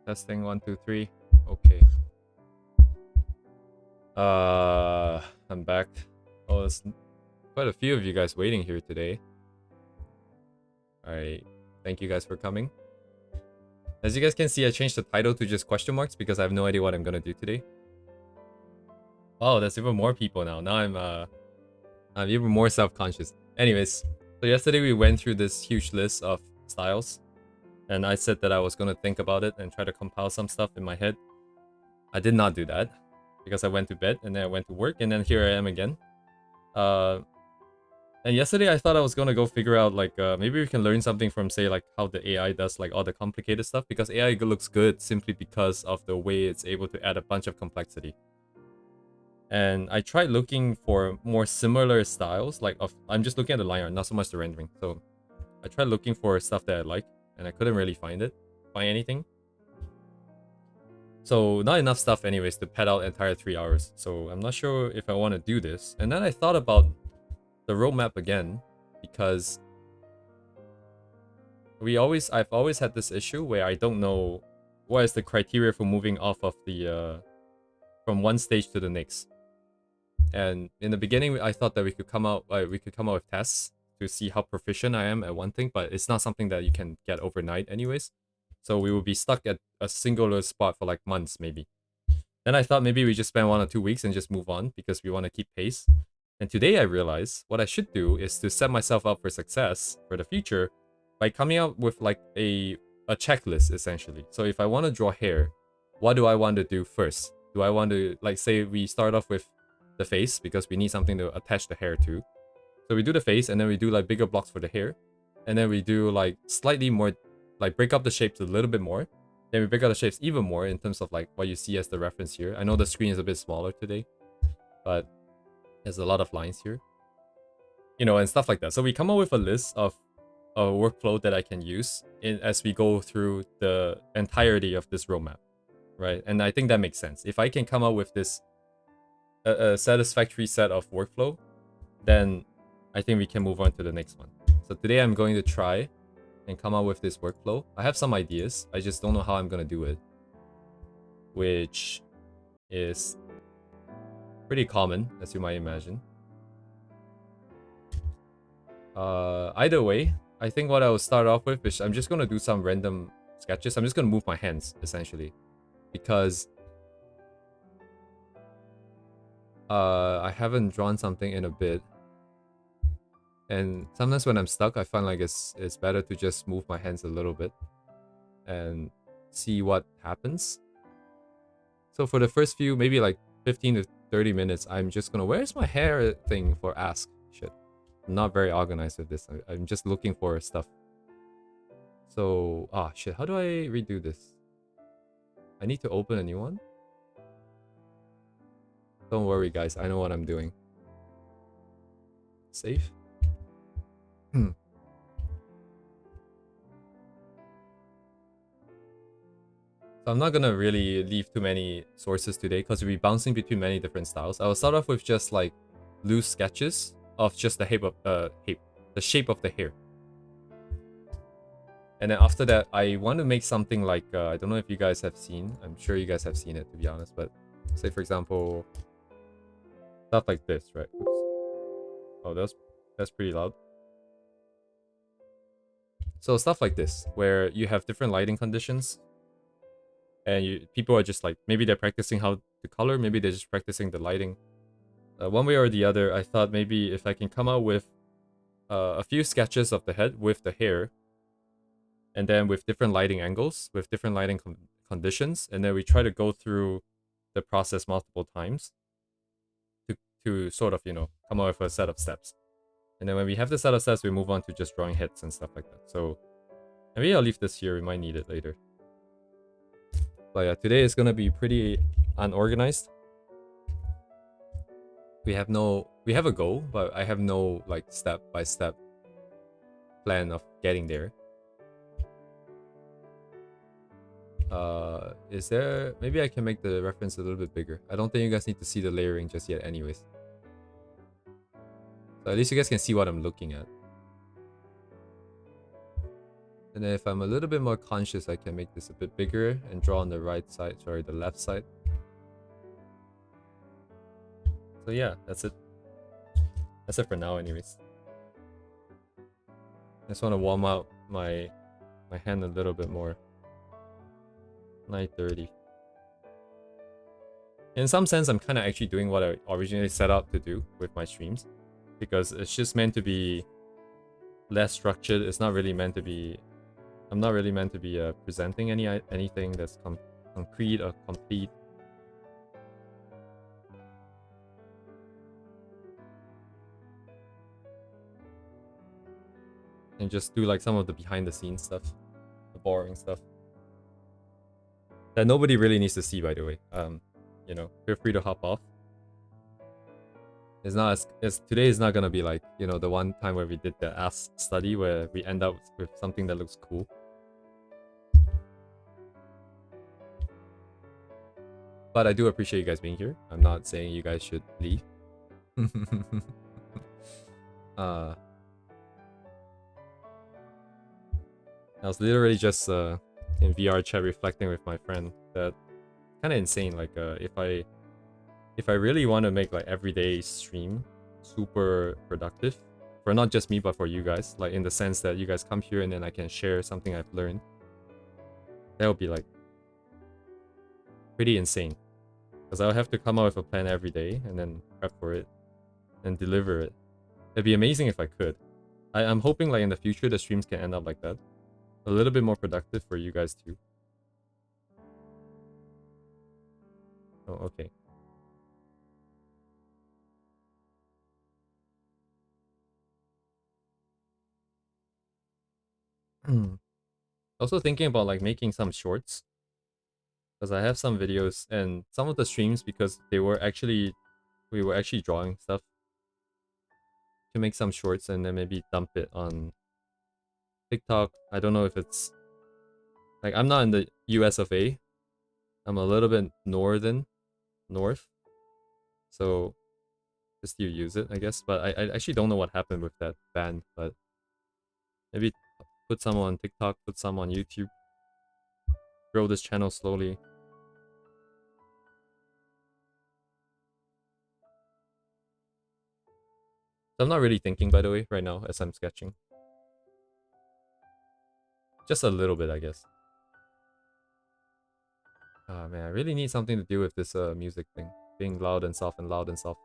Testing 1, 2, 3. Okay. I'm back. Oh, there's quite a few of you guys waiting here today. Alright, thank you guys for coming. As you guys can see, I changed the title to just question marks because I have no idea what I'm gonna do today. Oh, there's even more people now. Now I'm even more self-conscious. Anyways, so yesterday we went through this huge list of styles, and I said that I was gonna think about it and try to compile some stuff in my head. I did not do that because I went to bed and then I went to work, and then here I am again. And yesterday I thought I was gonna go figure out like maybe we can learn something from, say, like how the AI does like all the complicated stuff, because AI looks good simply because of the way it's able to add a bunch of complexity. And I tried looking for more similar styles, like I'm just looking at the line art, not so much the rendering. So I tried looking for stuff that I like, and I couldn't really find anything. So not enough stuff anyways to pad out entire 3 hours. So I'm not sure if I want to do this. And then I thought about the roadmap again, because I've always had this issue where I don't know what is the criteria for moving off of the from one stage to the next. And in the beginning, I thought that we could come out with tests to see how proficient I am at one thing, but it's not something that you can get overnight anyways. So we will be stuck at a singular spot for like months maybe. Then I thought maybe we just spend 1 or 2 weeks and just move on because we want to keep pace. And today I realized what I should do is to set myself up for success for the future by coming out with like a checklist essentially. So if I want to draw hair, what do I want to do first? Do I want to, like, say we start off with the face because we need something to attach the hair to. So we do the face, and then we do like bigger blocks for the hair. And then we do like slightly more, like break up the shapes a little bit more. Then we break up the shapes even more in terms of like what you see as the reference here. I know the screen is a bit smaller today, but there's a lot of lines here, you know, and stuff like that. So we come up with a list of a workflow that I can use as we go through the entirety of this roadmap, right? And I think that makes sense. If I can come up with this a satisfactory set of workflow, then I think we can move on to the next one. So today I'm going to try and come up with this workflow. I have some ideas, I just don't know how I'm gonna do it, which is pretty common, as you might imagine. Either way, I think what I will start off with is I'm just gonna do some random sketches. I'm just gonna move my hands, essentially, because I haven't drawn something in a bit. And sometimes when I'm stuck, I find like it's better to just move my hands a little bit and see what happens. So for the first few, maybe like 15 to 30 minutes, I'm just gonna... Where's my hair thing for ask? Shit. I'm not very organized with this. I'm just looking for stuff. So, shit, how do I redo this? I need to open a new one? Don't worry, guys. I know what I'm doing. Save? So I'm not gonna really leave too many sources today because we'll be bouncing between many different styles. I will start off with just like loose sketches of just the shape of the hair. And then after that, I want to make something like, I don't know if you guys have seen. I'm sure you guys have seen it, to be honest. But say, for example, stuff like this, right? Oops. Oh, that's pretty loud. So stuff like this, where you have different lighting conditions. And people are just like, maybe they're practicing how to color, maybe they're just practicing the lighting. One way or the other, I thought maybe if I can come out with a few sketches of the head with the hair, and then with different lighting angles, with different lighting conditions, and then we try to go through the process multiple times to sort of, you know, come up with a set of steps. And then when we have the set of steps, we move on to just drawing heads and stuff like that. So maybe I'll leave this here, we might need it later. But yeah, today is gonna be pretty unorganized. We have a goal, but I have no like step-by-step plan of getting there. Is there... Maybe I can make the reference a little bit bigger. I don't think you guys need to see the layering just yet anyways. So at least you guys can see what I'm looking at. And then if I'm a little bit more conscious, I can make this a bit bigger and draw on the right side, sorry, the left side. So yeah, that's it. That's it for now anyways. I just want to warm up my hand a little bit more. 9:30. In some sense, I'm kind of actually doing what I originally set out to do with my streams, because it's just meant to be less structured. It's not really meant to be. I'm not really meant to be presenting anything that's concrete or complete. And just do like some of the behind the scenes stuff, the boring stuff that nobody really needs to see, by the way. You know, feel free to hop off. It's not as today is not gonna be like, you know, the one time where we did the ass study where we end up with something that looks cool. But I do appreciate you guys being here. I'm not saying you guys should leave. I was literally just in VR chat reflecting with my friend that kind of insane. Like if I really want to make like everyday stream super productive for not just me but for you guys, like in the sense that you guys come here and then I can share something I've learned, that would be like pretty insane, because I'll have to come up with a plan every day and then prep for it and deliver it. It'd be amazing if I could. I'm hoping like in the future the streams can end up like that, a little bit more productive for you guys too. Oh, okay. Also thinking about like making some shorts, because I have some videos and some of the streams, because we were actually drawing stuff, to make some shorts and then maybe dump it on TikTok. I don't know if it's like, I'm not in the US of A. I'm a little bit north, so just you use it, I guess. But I actually don't know what happened with that ban, but maybe put some on TikTok, put some on YouTube, grow this channel slowly. I'm not really thinking, by the way, right now as I'm sketching. Just a little bit, I guess. Ah man, I really need something to do with this music thing. Being loud and soft and loud and soft.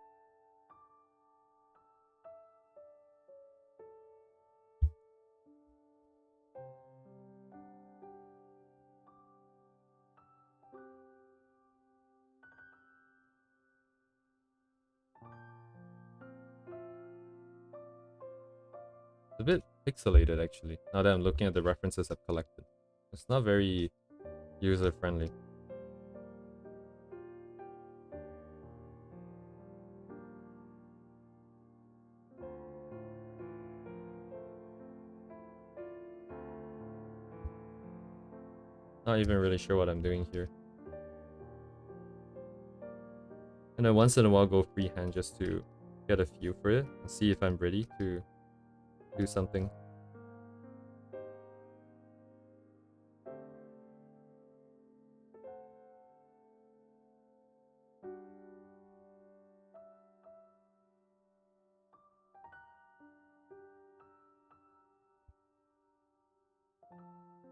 It's a bit pixelated actually, now that I'm looking at the references I've collected. It's not very user-friendly. Not even really sure what I'm doing here. And then once in a while go freehand just to get a feel for it and see if I'm ready to do something.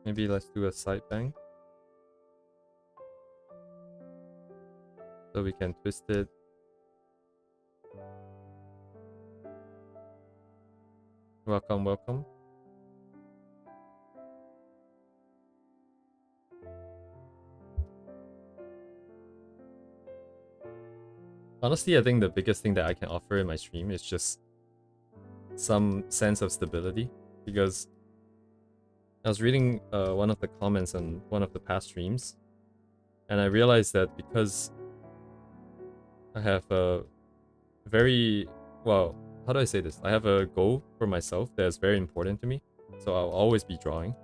Maybe let's do a side bang, so we can twist it. Welcome, welcome. Honestly, I think the biggest thing that I can offer in my stream is just some sense of stability, because I was reading one of the comments on one of the past streams, and I realized that because I have a very, well, how do I say this? I have a goal for myself that is very important to me, so I'll always be drawing.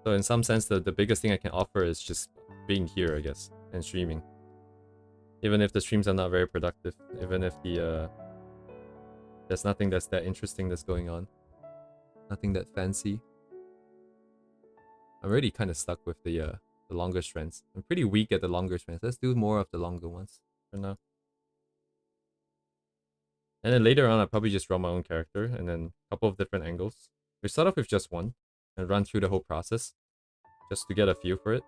So in some sense, the biggest thing I can offer is just being here, I guess, and streaming. Even if the streams are not very productive, even if the there's nothing that's that interesting that's going on. Nothing that fancy. I'm already kind of stuck with the longer strands. I'm pretty weak at the longer strands. Let's do more of the longer ones for now. And then later on, I'll probably just draw my own character and then a couple of different angles. We start off with just one and run through the whole process just to get a feel for it.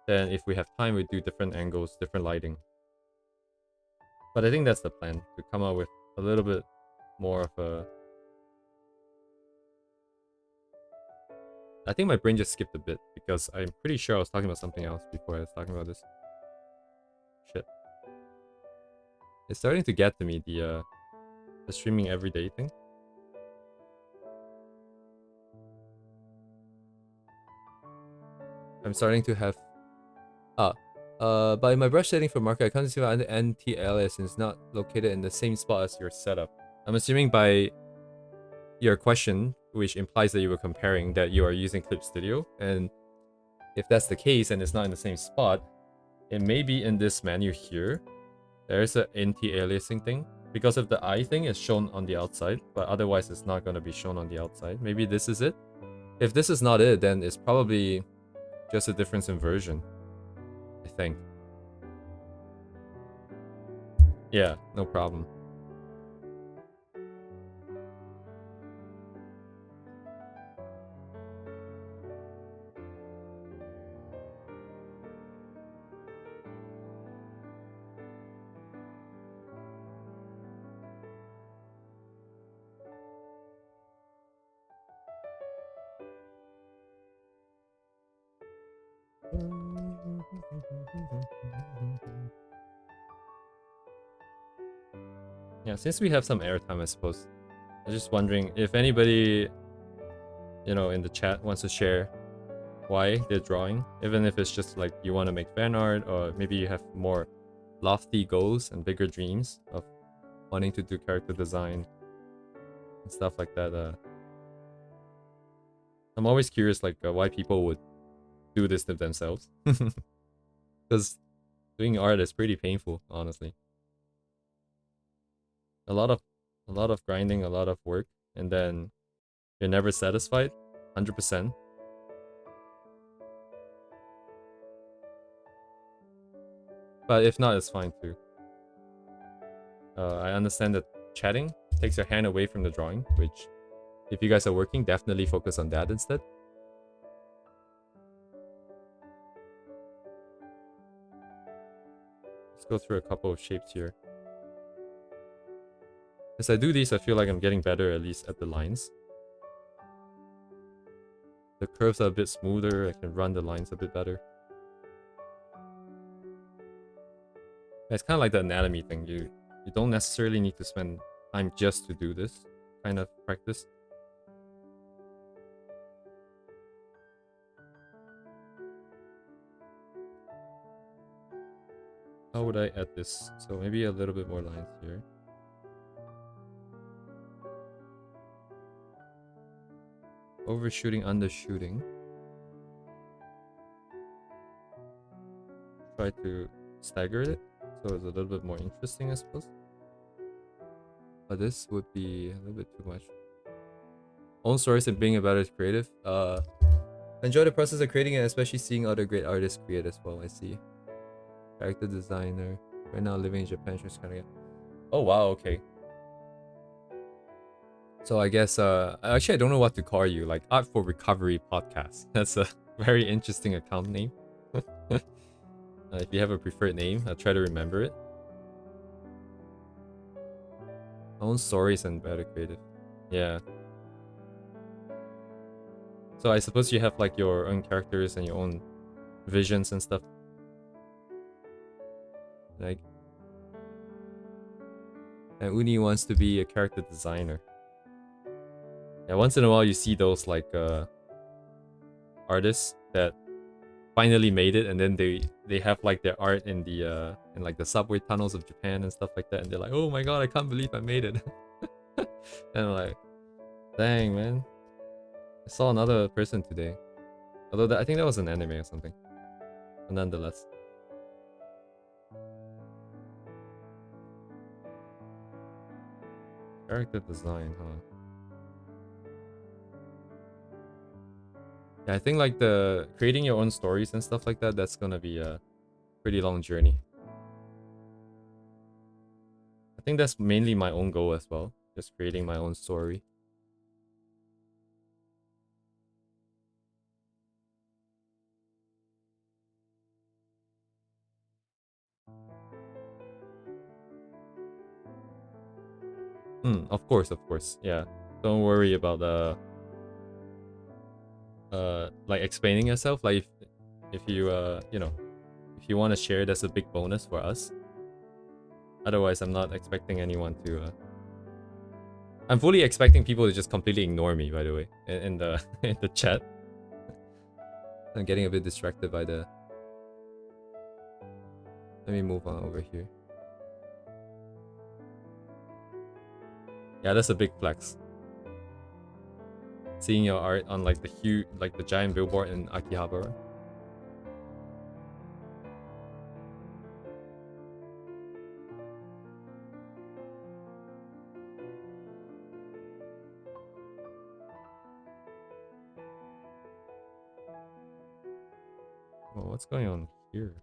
Then if we have time, we do different angles, different lighting. But I think that's the plan, to come out with a little bit more of a... I think my brain just skipped a bit because I'm pretty sure I was talking about something else before I was talking about this. Shit. It's starting to get to me, the streaming everyday thing. I'm starting to have... by my brush setting for marker, I can't see an anti-alias is not located in the same spot as your setup. I'm assuming by your question, which implies that you were comparing, that you are using Clip Studio, and if that's the case and it's not in the same spot, it may be in this menu here. There's an anti-aliasing thing. Because of the eye thing, is shown on the outside, but otherwise it's not going to be shown on the outside. Maybe this is it. If this is not it, then it's probably just a difference in version, I think. Yeah, no problem. Yeah, since we have some airtime, I suppose. I was just wondering if anybody, you know, in the chat wants to share why they're drawing, even if it's just like you want to make fan art, or maybe you have more lofty goals and bigger dreams of wanting to do character design and stuff like that. I'm always curious, like, why people would do this to themselves. Because doing art is pretty painful, honestly. A lot of grinding, a lot of work, and then you're never satisfied 100%. But if not, it's fine too. I understand that chatting takes your hand away from the drawing, which, if you guys are working, definitely focus on that instead. Let's go through a couple of shapes here. As I do these, I feel like I'm getting better, at least at the lines. The curves are a bit smoother, I can run the lines a bit better. It's kind of like the anatomy thing. You don't necessarily need to spend time just to do this kind of practice. How would I add this? So maybe a little bit more lines here. Overshooting, undershooting. Try to stagger it so it's a little bit more interesting, I suppose. But this would be a little bit too much. Own stories and being a better creative. Enjoy the process of creating it, especially seeing other great artists create as well. I see. Character designer. Right now living in Japan, just kind of get... Oh wow, okay. So I guess actually I don't know what to call you, like Art for Recovery Podcast. That's a very interesting account name. If you have a preferred name, I'll try to remember it. Own stories and better creative. Yeah. So I suppose you have like your own characters and your own visions and stuff. Like, and Uni wants to be a character designer. Yeah, once in a while you see those like artists that finally made it, and then they have like their art in the in like the subway tunnels of Japan and stuff like that, and they're like, oh my god, I can't believe I made it. And I'm like, dang man, I saw another person today, although I think that was an anime or something, but nonetheless. Character design, huh? Yeah, I think like the creating your own stories and stuff like that, that's gonna be a pretty long journey. I think that's mainly my own goal as well, just creating my own story. Of course, yeah. Don't worry about like explaining yourself. Like if you you know, if you want to share, that's a big bonus for us. Otherwise, I'm not expecting anyone to. I'm fully expecting people to just completely ignore me. By the way, in the in the chat, I'm getting a bit distracted by the. Let me move on over here. Yeah, that's a big flex. Seeing your art on like the huge, like the giant billboard in Akihabara. Well, what's going on here?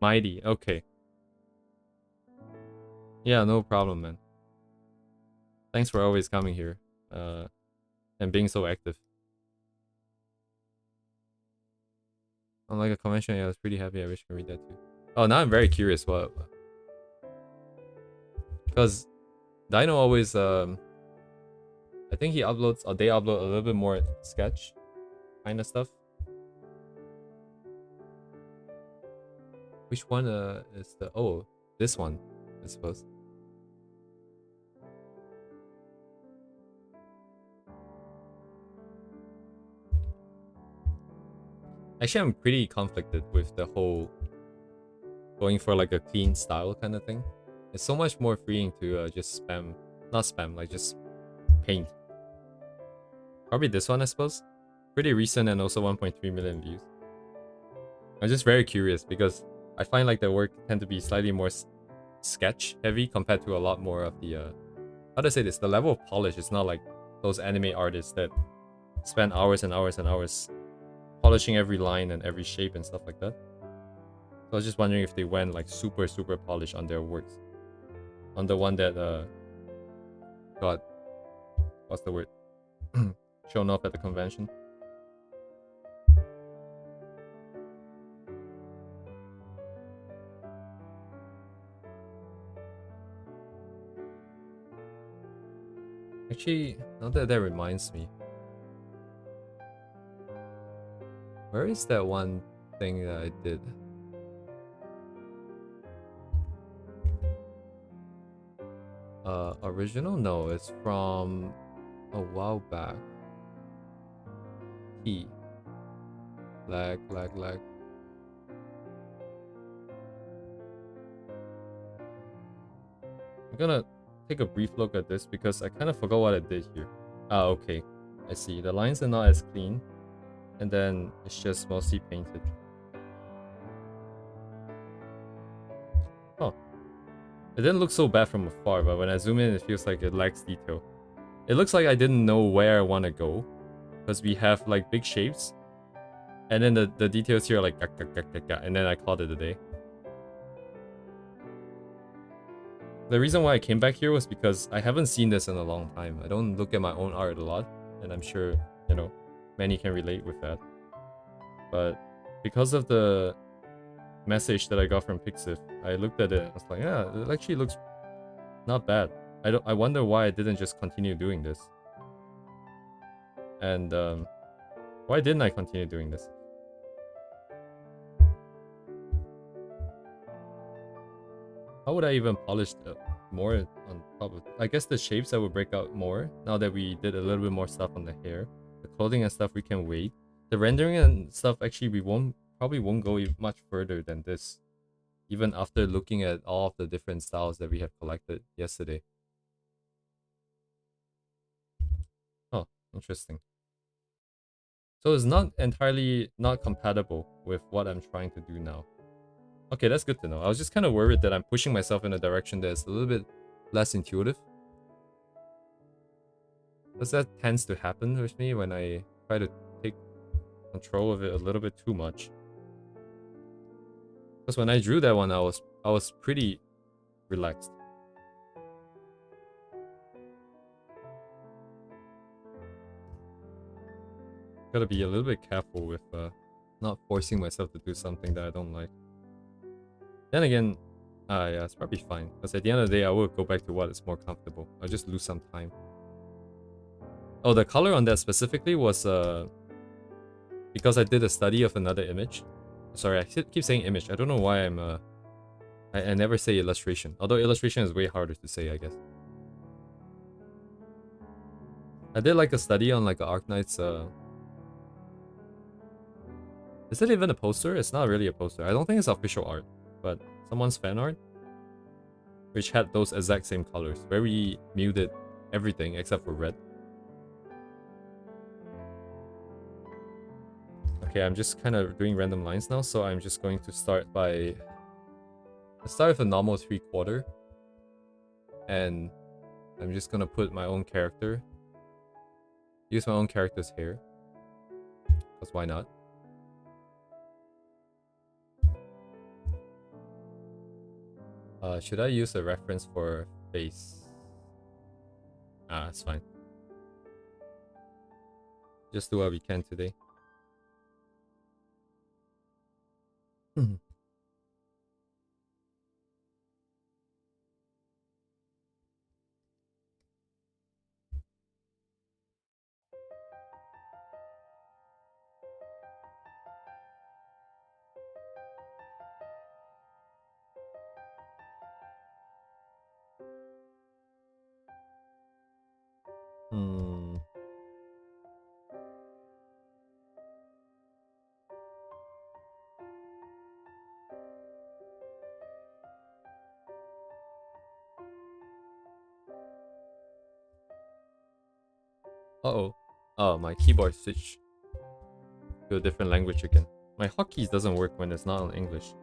Mighty, okay. Yeah, no problem, man. Thanks for always coming here, and being so active. Unlike a convention, yeah, I was pretty happy. I wish I could read that too. Oh, now I'm very curious. What? Because Dino always, I think he uploads, or they upload a little bit more sketch kind of stuff. Which one is the... Oh, this one, I suppose. Actually, I'm pretty conflicted with the whole going for like a clean style kind of thing. It's so much more freeing to just spam, not spam, like just paint. Probably this one, I suppose. Pretty recent and also 1.3 million views. I'm just very curious because I find like the work tend to be slightly more sketch heavy compared to a lot more of the how to say this, the level of polish is not like those anime artists that spend hours and hours and hours polishing every line and every shape and stuff like that. So I was just wondering if they went like super polished on their works, on the one that got, what's the word, shown off at the convention. Actually, now that reminds me, where is that one thing that I did? Original? No, it's from a while back. Lag. I'm gonna take a brief look at this because I kind of forgot what I did here. Ah, okay. I see. The lines are not as clean. And then it's just mostly painted. Oh. It didn't look so bad from afar, but when I zoom in, it feels like it lacks detail. It looks like I didn't know where I want to go. Because we have like big shapes. And then the details here are like and then I called it a day. The reason why I came back here was because I haven't seen this in a long time. I don't look at my own art a lot. And I'm sure, you know, many can relate with that. But because of the message that I got from Pixiv, I looked at it and I was like, yeah, it actually looks not bad. I wonder why I didn't just continue doing this. And why didn't I continue doing this? How would I even polish more on top of? I guess the shapes that would break out more now that we did a little bit more stuff on the hair, the clothing and stuff we can wait. The rendering and stuff actually we probably won't go much further than this, even after looking at all of the different styles that we have collected yesterday. Oh, interesting. So it's not entirely not compatible with what I'm trying to do now. Okay, that's good to know. I was just kind of worried that I'm pushing myself in a direction that's a little bit less intuitive. Because that tends to happen with me when I try to take control of it a little bit too much. Because when I drew that one, I was pretty relaxed. Gotta be a little bit careful with not forcing myself to do something that I don't like. Then again, yeah, it's probably fine. Because at the end of the day, I will go back to what is more comfortable. I'll just lose some time. Oh, the color on that specifically was because I did a study of another image. Sorry, I keep saying image. I don't know why I never say illustration. Although illustration is way harder to say, I guess. I did like a study on like a Arknight's is it even a poster? It's not really a poster. I don't think it's official art, but someone's fan art, which had those exact same colors. Very muted everything except for red. Okay, I'm just kind of doing random lines now, so I'm just going to start by... Let's start with a normal 3/4. And I'm just gonna put my own character. Use my own character's hair. Because why not? Should I use a reference for face? Ah, it's fine. Just do what we can today. Hmm. Uh-oh. Oh, my keyboard switched to a different language again. My hotkeys doesn't work when it's not in English.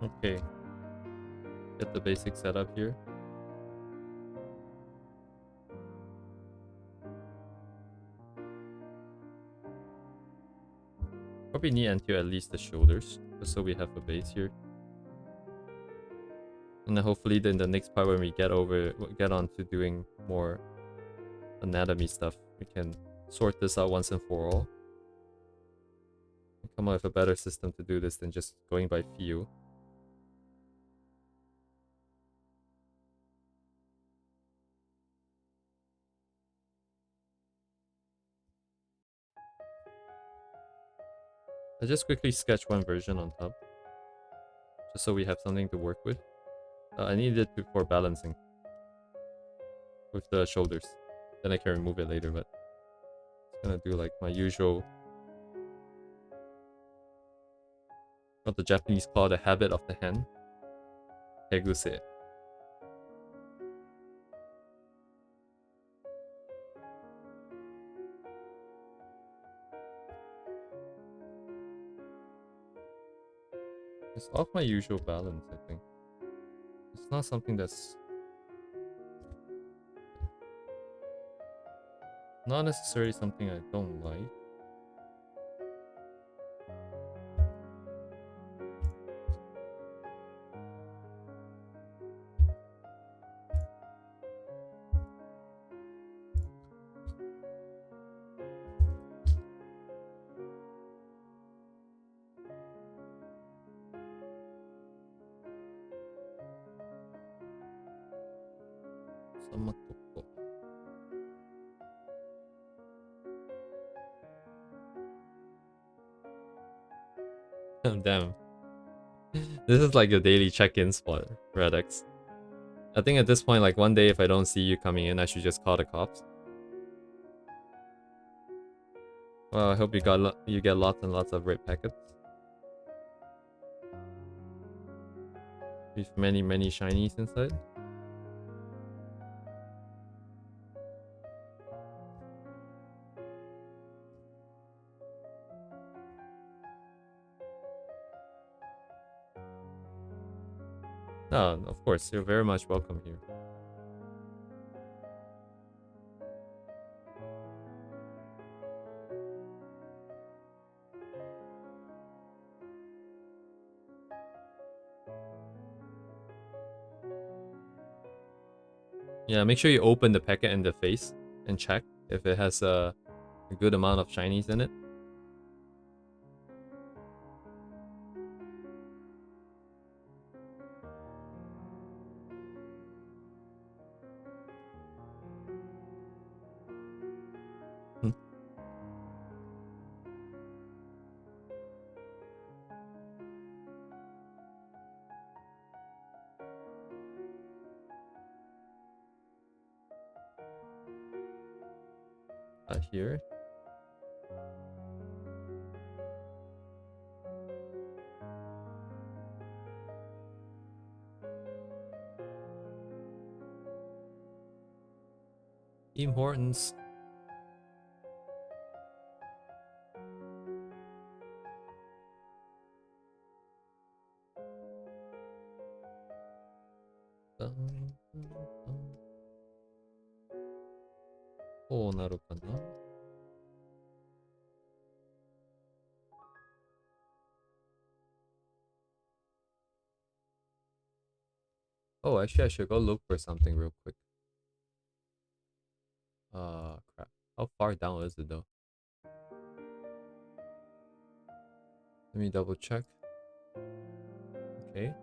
Okay. Get the basic setup here. Probably need until at least the shoulders, just so we have a base here. And then hopefully then the next part when we get on to doing more anatomy stuff, we can sort this out once and for all. And come up with a better system to do this than just going by feel. I just quickly sketch one version on top, just so we have something to work with. I need it for balancing with the shoulders. Then I can remove it later, but it's gonna do like my usual, what the Japanese call the habit of the hand. Heguse. It's off my usual balance, I think. It's not something that's not necessarily something I don't like. Samatoko. Damn. This is like a daily check-in spot, Radix. I think at this point, like one day if I don't see you coming in, I should just call the cops. Well, I hope you get lots and lots of red packets. With many shinies inside. No, of course, you're very much welcome here. Yeah, make sure you open the packet in the face and check if it has a good amount of shinies in it. Here. Importance. Oh, narukana. Oh, actually, I should go look for something real quick. Crap. How far down is it though? Let me double check. Okay.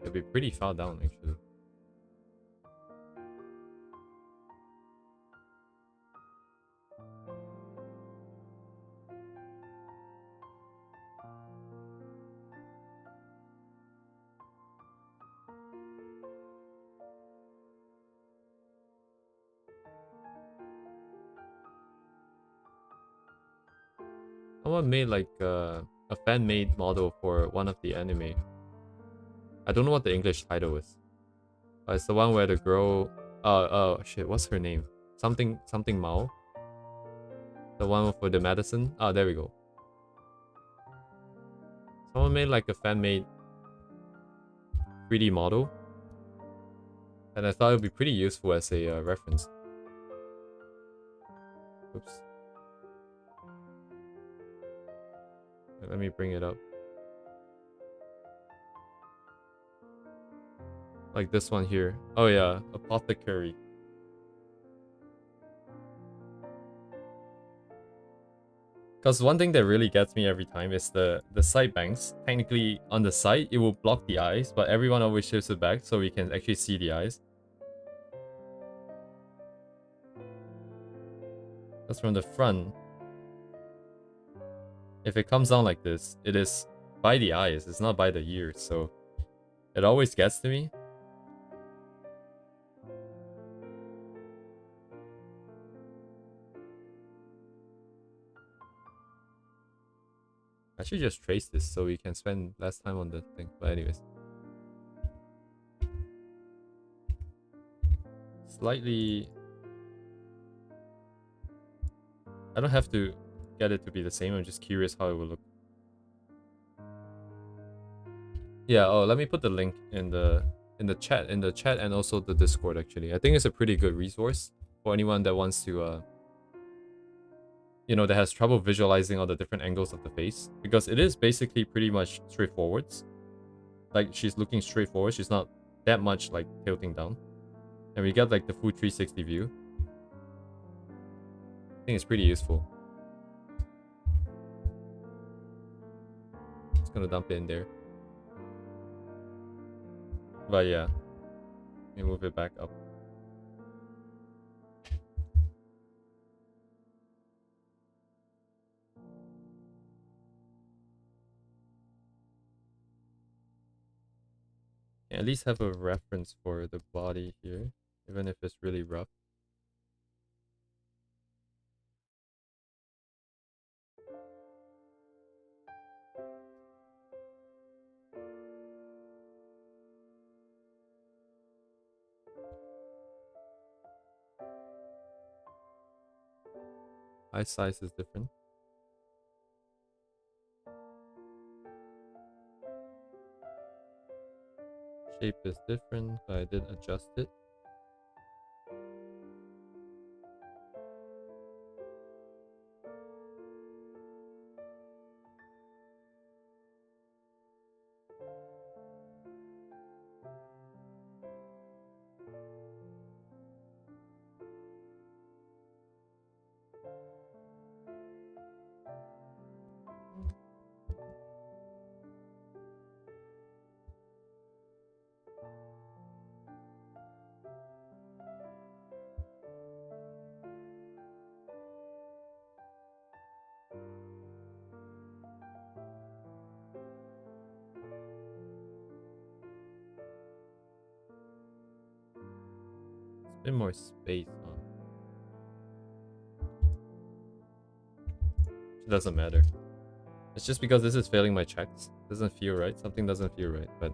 It'll be pretty far down actually. Someone made like a fan-made model for one of the anime. I don't know what the English title is. But it's the one where the girl... Oh shit, what's her name? Something Mao. The one for the medicine. Oh, there we go. Someone made like a fan-made 3D model. And I thought it would be pretty useful as a reference. Oops. Let me bring it up. Like this one here. Oh yeah, apothecary. Because one thing that really gets me every time is the side bangs. Technically, on the side, it will block the eyes, but everyone always shifts it back so we can actually see the eyes. Because from the front, if it comes down like this, it is by the eyes, it's not by the ears, so it always gets to me. I should just trace this so we can spend less time on the thing. But anyways. Slightly... I don't have to get it to be the same, I'm just curious how it will look. Yeah, oh, let me put the link in the chat and also the Discord actually. I think it's a pretty good resource for anyone that wants to you know, that has trouble visualizing all the different angles of the face, because it is basically pretty much straightforwards. Like, she's looking straight forward, she's not that much like tilting down. And we get like the full 360 view. I think it's pretty useful. Just gonna dump it in there. But yeah, let me move it back up. At least have a reference for the body here, even if it's really rough. Eye size is different. Shape is different, but I did adjust it. Bit more space on. It doesn't matter. It's just because this is failing my checks. Doesn't feel right. Something doesn't feel right, but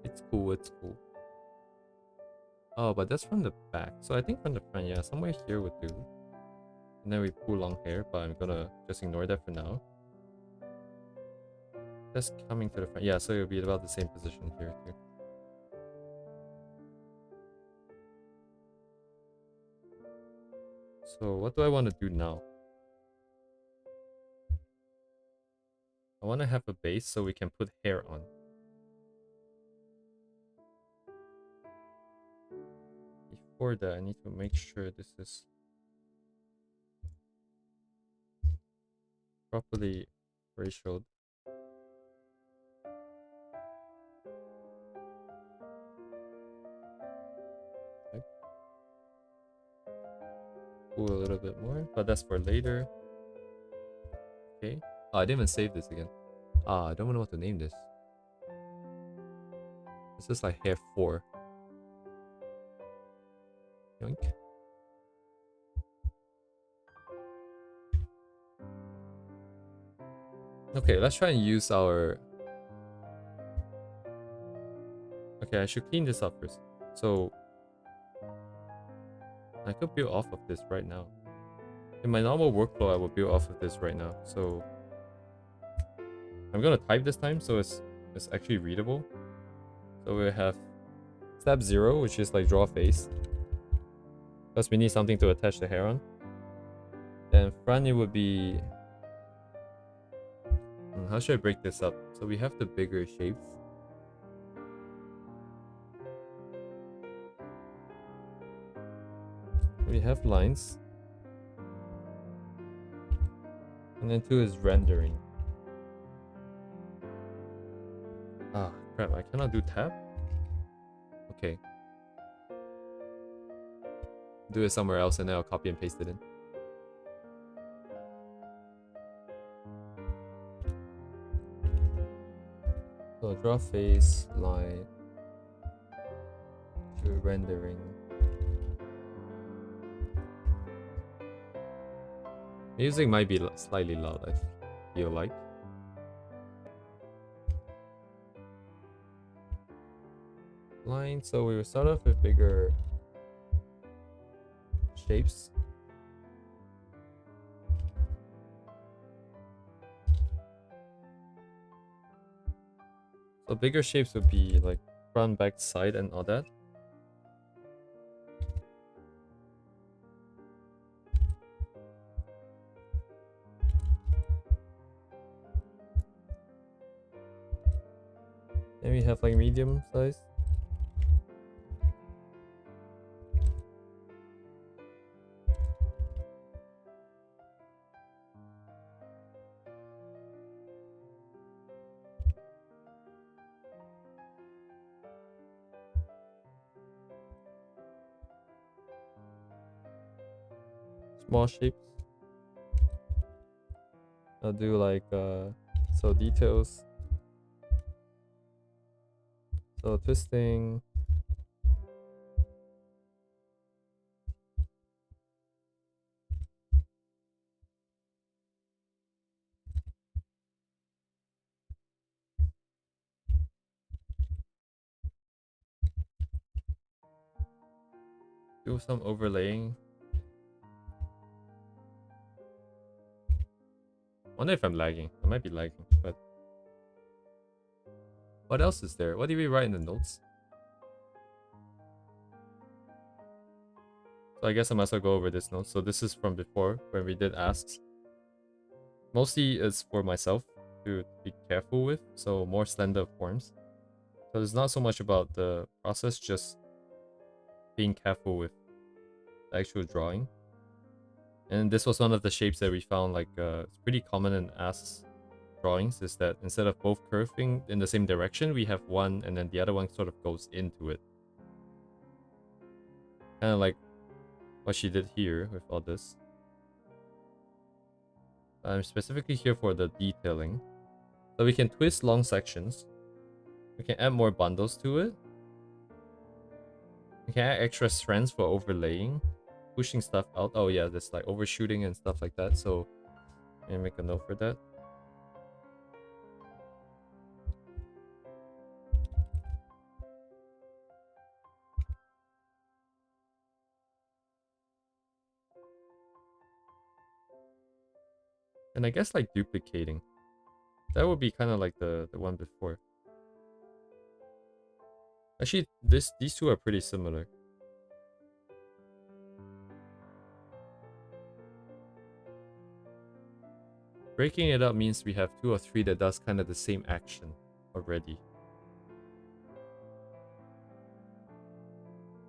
it's cool. It's cool. Oh, but that's from the back. So I think from the front, yeah, somewhere here would do. And then we pull long hair, but I'm gonna just ignore that for now. Just coming to the front. Yeah, so it'll be about the same position here too. So what do I want to do now? I want to have a base so we can put hair on. Before that, I need to make sure this is properly ratioed. Okay. Pull a little bit more, but that's for later. Okay. Oh, I didn't even save this again. I don't know what to name this. This is like hair 4. Yoink. Okay, let's try and use our... Okay, I should clean this up first. So I could build off of this right now. In my normal workflow, I would build off of this right now. So I'm gonna type this time so it's actually readable. So we have step 0, which is like draw a face, because we need something to attach the hair on. Then front, it would be... how should I break this up? So we have the bigger shapes. We have lines. And then 2 is rendering. Ah, crap, I cannot do tab? Okay. do it somewhere else and then I'll copy and paste it in. So draw face, line, to rendering. Music might be slightly loud, I feel like. Line, so we will start off with bigger shapes. So bigger shapes would be like front, back, side, and all that. Then we have like medium size. Small shapes. I'll do like so details. So twisting. Do some overlaying. Wonder if I'm lagging. I might be lagging, but what else is there? What did we write in the notes? So I guess I must well go over this note. So this is from before when we did asks. Mostly it's for myself to be careful with, so more slender forms. So it's not so much about the process, just being careful with the actual drawing. And this was one of the shapes that we found, like it's pretty common in asks drawings, is that instead of both curving in the same direction, we have one and then the other one sort of goes into it. Kind of like what she did here with all this. I'm specifically here for the detailing. So we can twist long sections. We can add more bundles to it. We can add extra strands for overlaying. Pushing stuff out. Oh yeah, there's like overshooting and stuff like that. So let me make a note for that. And I guess like duplicating. That would be kind of like the one before. Actually, these two are pretty similar. Breaking it up means we have 2 or 3 that does kind of the same action already.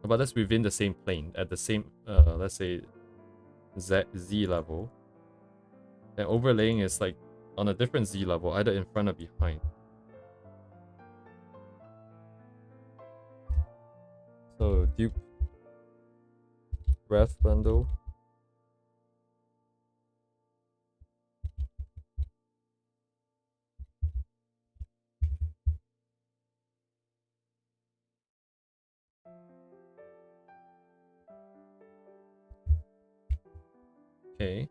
But that's within the same plane, at the same, let's say, Z level. And overlaying is like on a different Z level, either in front or behind. So dupe, ref bundle. Okay.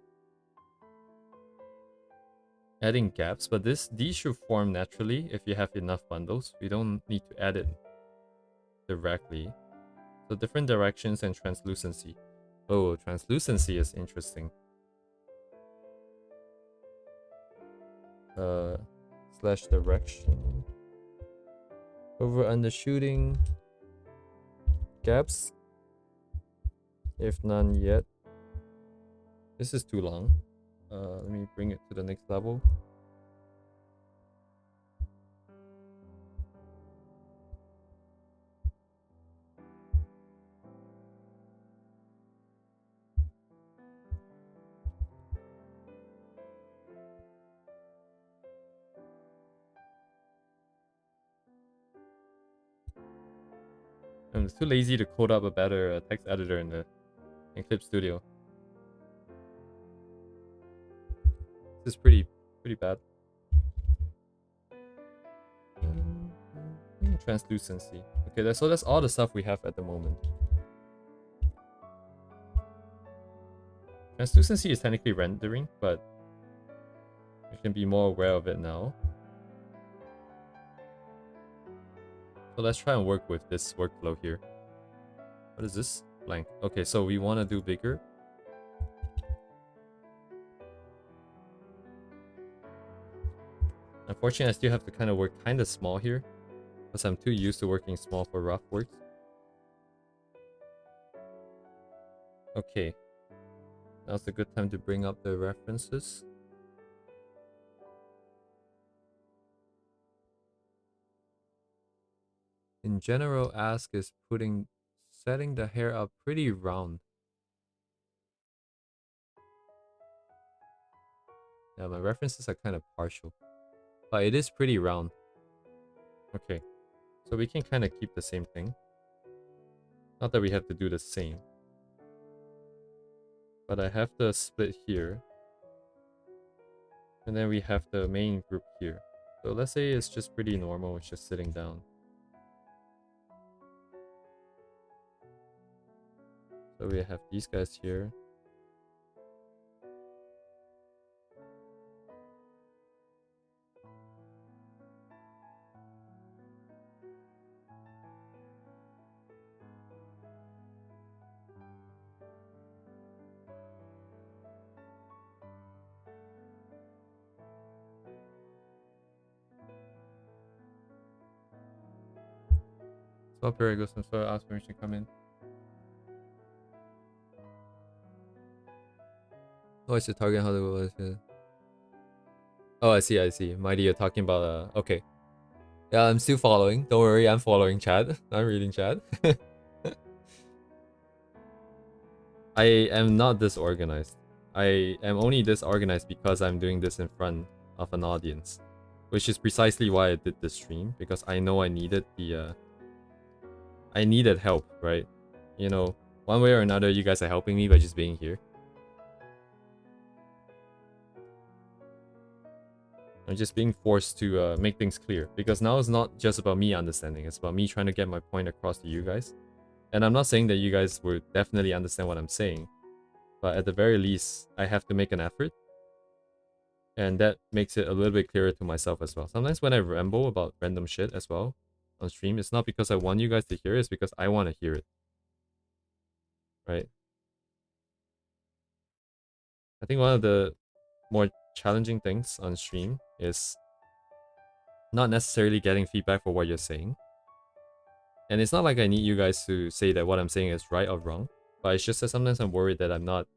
Adding gaps, but these should form naturally if you have enough bundles. We don't need to add it directly. So different directions and translucency. Oh, translucency is interesting. Slash direction. Over undershooting. Gaps. If none yet. This is too long. Let me bring it to the next level. I'm too lazy to code up a better text editor in the in Clip Studio. This is pretty bad. Translucency. Okay, so that's all the stuff we have at the moment. Translucency is technically rendering, but we can be more aware of it now. So let's try and work with this workflow here. What is this? Blank. Okay, so we want to do bigger. Unfortunately, I still have to kind of work kind of small here, because I'm too used to working small for rough works. Okay. Now's a good time to bring up the references. In general, ask is setting the hair up pretty round. Yeah, my references are kind of partial, but it is pretty round. Okay, so we can kind of keep the same thing. Not that we have to do the same, but I have the split here, and then we have the main group here. So let's say it's just pretty normal, it's just sitting down. So we have these guys here. Swap goes and so ask permission to come in. Oh, it's the target how to Oh, I see. Mighty, you're talking about okay. Yeah, I'm still following. Don't worry, I'm following chat. I'm reading chat. I am not disorganized. I am only disorganized because I'm doing this in front of an audience, which is precisely why I did this stream, because I know I needed the I needed help, right? You know, one way or another, you guys are helping me by just being here. I'm just being forced to make things clear, because now it's not just about me understanding, it's about me trying to get my point across to you guys. And I'm not saying that you guys will definitely understand what I'm saying, but at the very least, I have to make an effort. And that makes it a little bit clearer to myself as well. Sometimes when I ramble about random shit as well on stream, it's not because I want you guys to hear it, it's because I want to hear it. Right? I think one of the more challenging things on stream is not necessarily getting feedback for what you're saying. And it's not like I need you guys to say that what I'm saying is right or wrong, but it's just that sometimes I'm worried that I'm not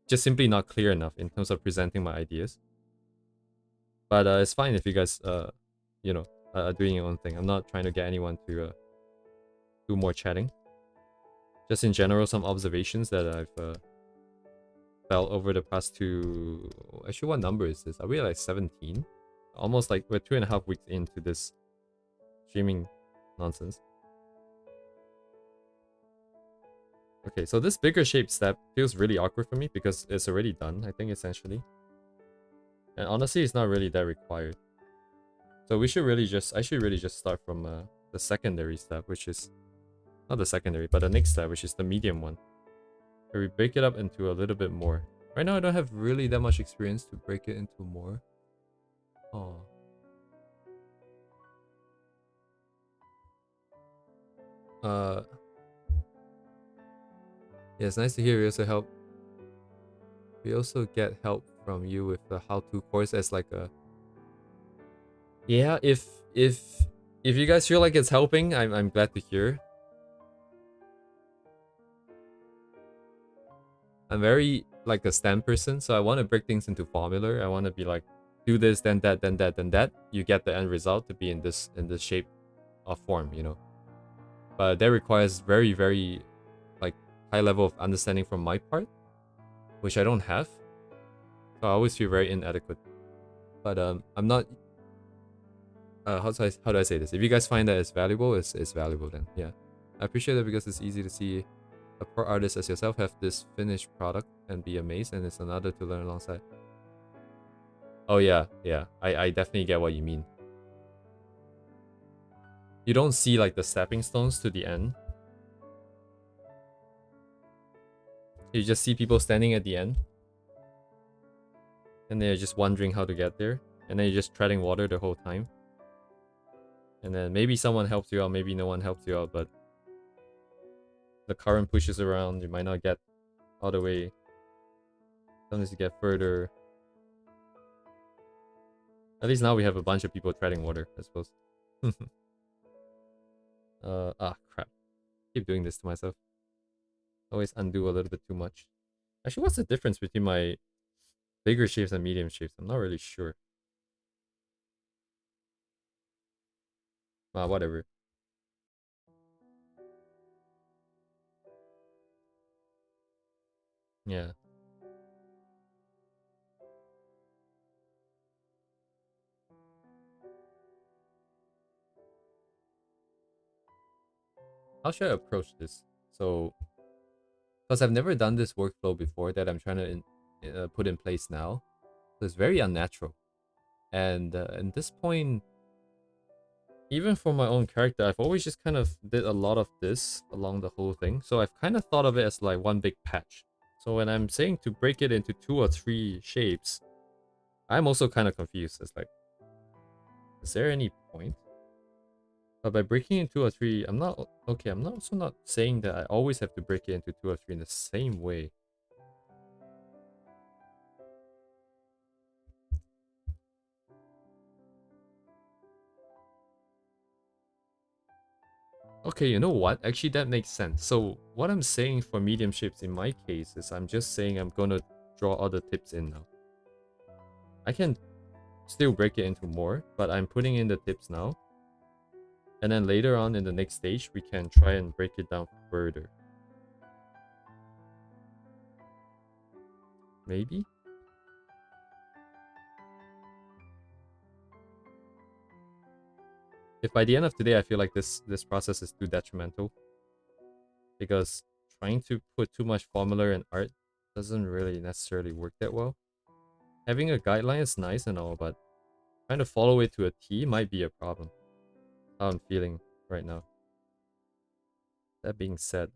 just simply not clear enough in terms of presenting my ideas. But it's fine if you guys you know, are doing your own thing. I'm not trying to get anyone to do more chatting. Just in general, some observations that I've felt over the past two... Actually, what number is this? Are we like 17? Almost like we're 2.5 weeks into this streaming nonsense. Okay, so this bigger shape step feels really awkward for me because it's already done, I think, essentially. And honestly, it's not really that required. So we should really just... I should really just start from the secondary step, which is... Not the secondary, but the next step, which is the medium one. Where we break it up into a little bit more. Right now, I don't have really that much experience to break it into more. Oh. Yeah, it's nice to hear we also help. We also get help from you with the how-to course as like a... Yeah, if you guys feel like it's helping, I'm glad to hear. I'm very like a STEM person, so I want to break things into formula. I want to be like, do this, then that, then that, then that. You get the end result to be in this shape or form, you know. But that requires very, very like high level of understanding from my part, which I don't have. So I always feel very inadequate. But I'm not... how do I say this? If you guys find that it's valuable, it's valuable then. Yeah. I appreciate it because it's easy to see a pro artist as yourself have this finished product and be amazed, and it's another to learn alongside. Oh yeah, yeah. I definitely get what you mean. You don't see like the stepping stones to the end. You just see people standing at the end. And they're just wondering how to get there. And then you're just treading water the whole time. And then maybe someone helps you out, maybe no one helps you out, but the current pushes around, you might not get all the way. Sometimes you get further. At least now we have a bunch of people treading water, I suppose. Crap. Keep doing this to myself. Always undo a little bit too much. Actually, what's the difference between my bigger shapes and medium shapes? I'm not really sure. Whatever. Yeah. How should I approach this? So, because I've never done this workflow before that I'm trying to put in place now. So it's very unnatural. And at this point, even for my own character, I've always just kind of did a lot of this along the whole thing. So I've kind of thought of it as like one big patch. So when I'm saying to break it into 2 or 3 shapes, I'm also kind of confused. It's like, is there any point? But by breaking it 2 or 3, I'm not... Okay, I'm also not saying that I always have to break it into 2 or 3 in the same way. Okay, you know what? Actually, that makes sense. So what I'm saying for medium shapes in my case is I'm just saying I'm going to draw all the tips in now. I can still break it into more, but I'm putting in the tips now. And then later on in the next stage, we can try and break it down further. Maybe? If by the end of today I feel like this process is too detrimental, because trying to put too much formula in art doesn't really necessarily work that well. Having a guideline is nice and all, but trying to follow it to a T might be a problem. How I'm feeling right now. That being said,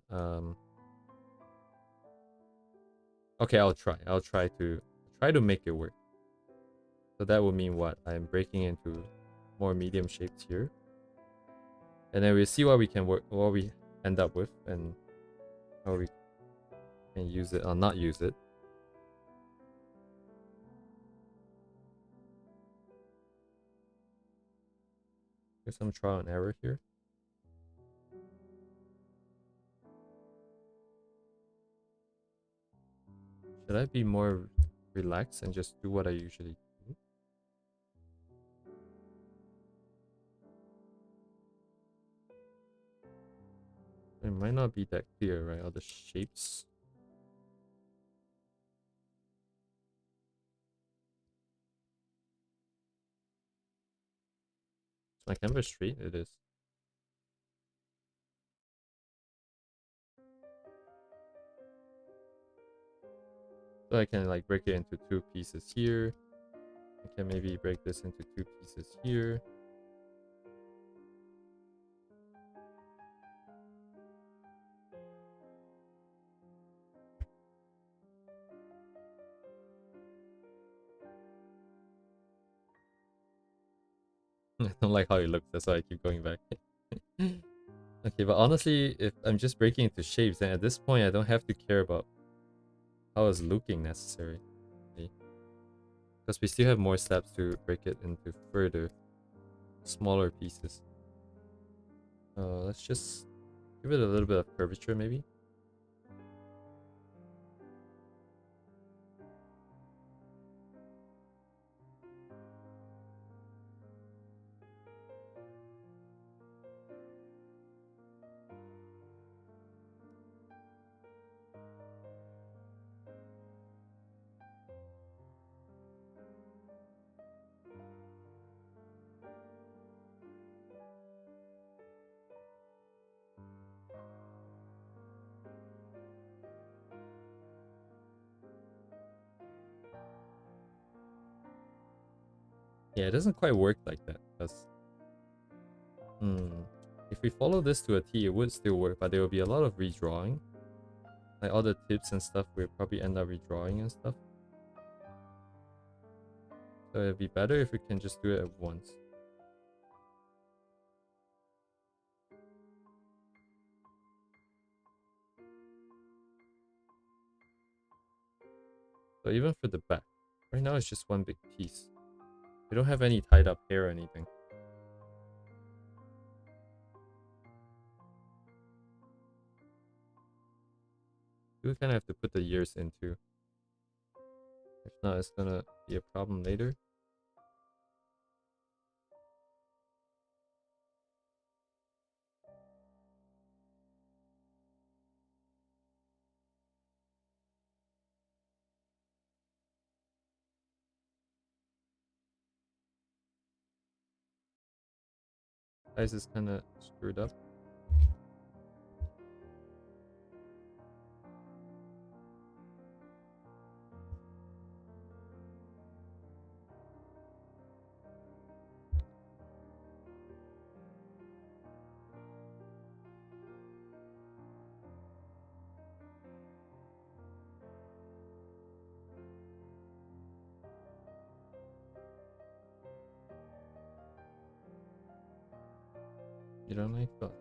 okay, I'll try to make it work. So that would mean what? I'm breaking into more medium shapes here. And then we'll see what we can work, what we end up with, and how we can use it or not use it. There's some trial and error here. Should I be more relaxed and just do what I usually do? It might not be that clear, right? All the shapes. Is my canvas straight? It is. So I can like break it into 2 pieces here. I can maybe break this into 2 pieces here. I don't like how it looks, that's why I keep going back. Okay, but honestly, if I'm just breaking into shapes, then at this point I don't have to care about how it's looking necessarily. Because we still have more steps to break it into further smaller pieces. Let's just give it a little bit of curvature maybe. Yeah, it doesn't quite work like that because if we follow this to a T, it would still work, but there will be a lot of redrawing. Like all the tips and stuff, we'll probably end up redrawing and stuff. So it'd be better if we can just do it at once. So even for the back, right now it's just one big piece. We don't have any tied up hair or anything. We kind of have to put the ears in too. If not, it's gonna be a problem later. Size is kind of screwed up. You don't like that?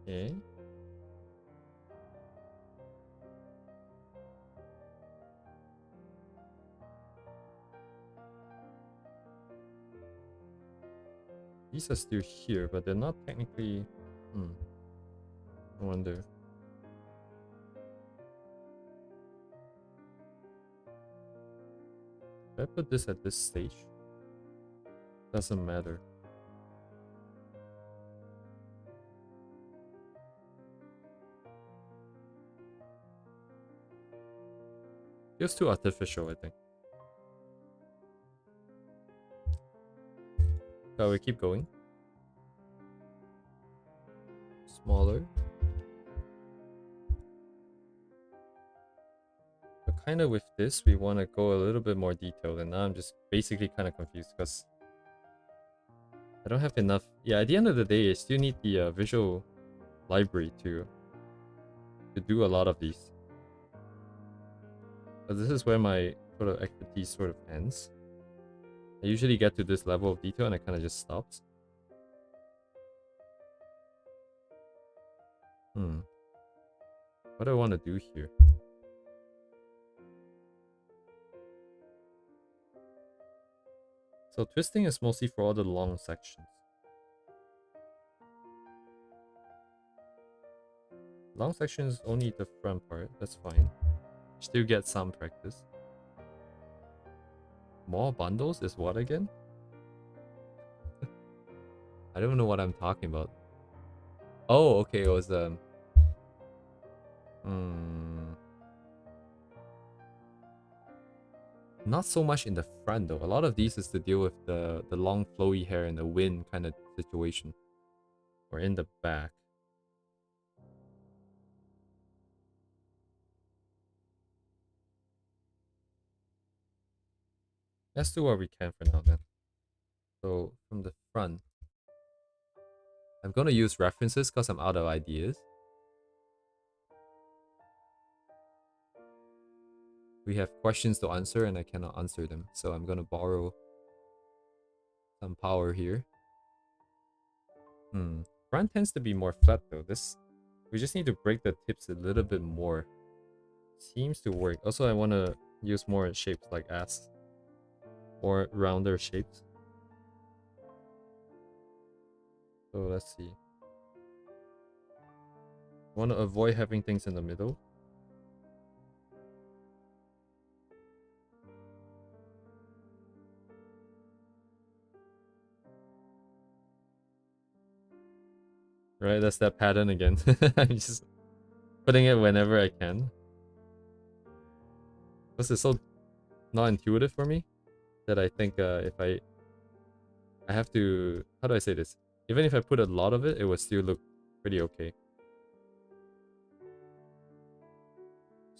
Okay. These are still here, but they're not technically... I wonder. If I put this at this stage, doesn't matter. Feels too artificial, I think. So we keep going. Smaller. But kind of with this, we want to go a little bit more detailed, and now I'm just basically kind of confused because I don't have enough. Yeah, at the end of the day, I still need the visual library to do a lot of these. But this is where my sort of expertise sort of ends. I usually get to this level of detail and it kind of just stops. What do I want to do here? So twisting is mostly for all the long sections. Long sections only the front part, that's fine. Still get some practice. More bundles is what again? I don't know what I'm talking about. Oh, okay, it was not so much in the front though. A lot of these is to deal with the long flowy hair and the wind kind of situation. Or in the back. Let's do what we can for now then. So from the front, I'm gonna use references because I'm out of ideas. We have questions to answer and I cannot answer them, so I'm gonna borrow some power here. Front tends to be more flat though. We just need to break the tips a little bit more. Seems to work. Also, I want to use more shapes like ass or rounder shapes. So let's see. I want to avoid having things in the middle. Right, that's that pattern again. I'm just putting it whenever I can. Because it's so not intuitive for me that I think if I have to... How do I say this? Even if I put a lot of it, it would still look pretty okay.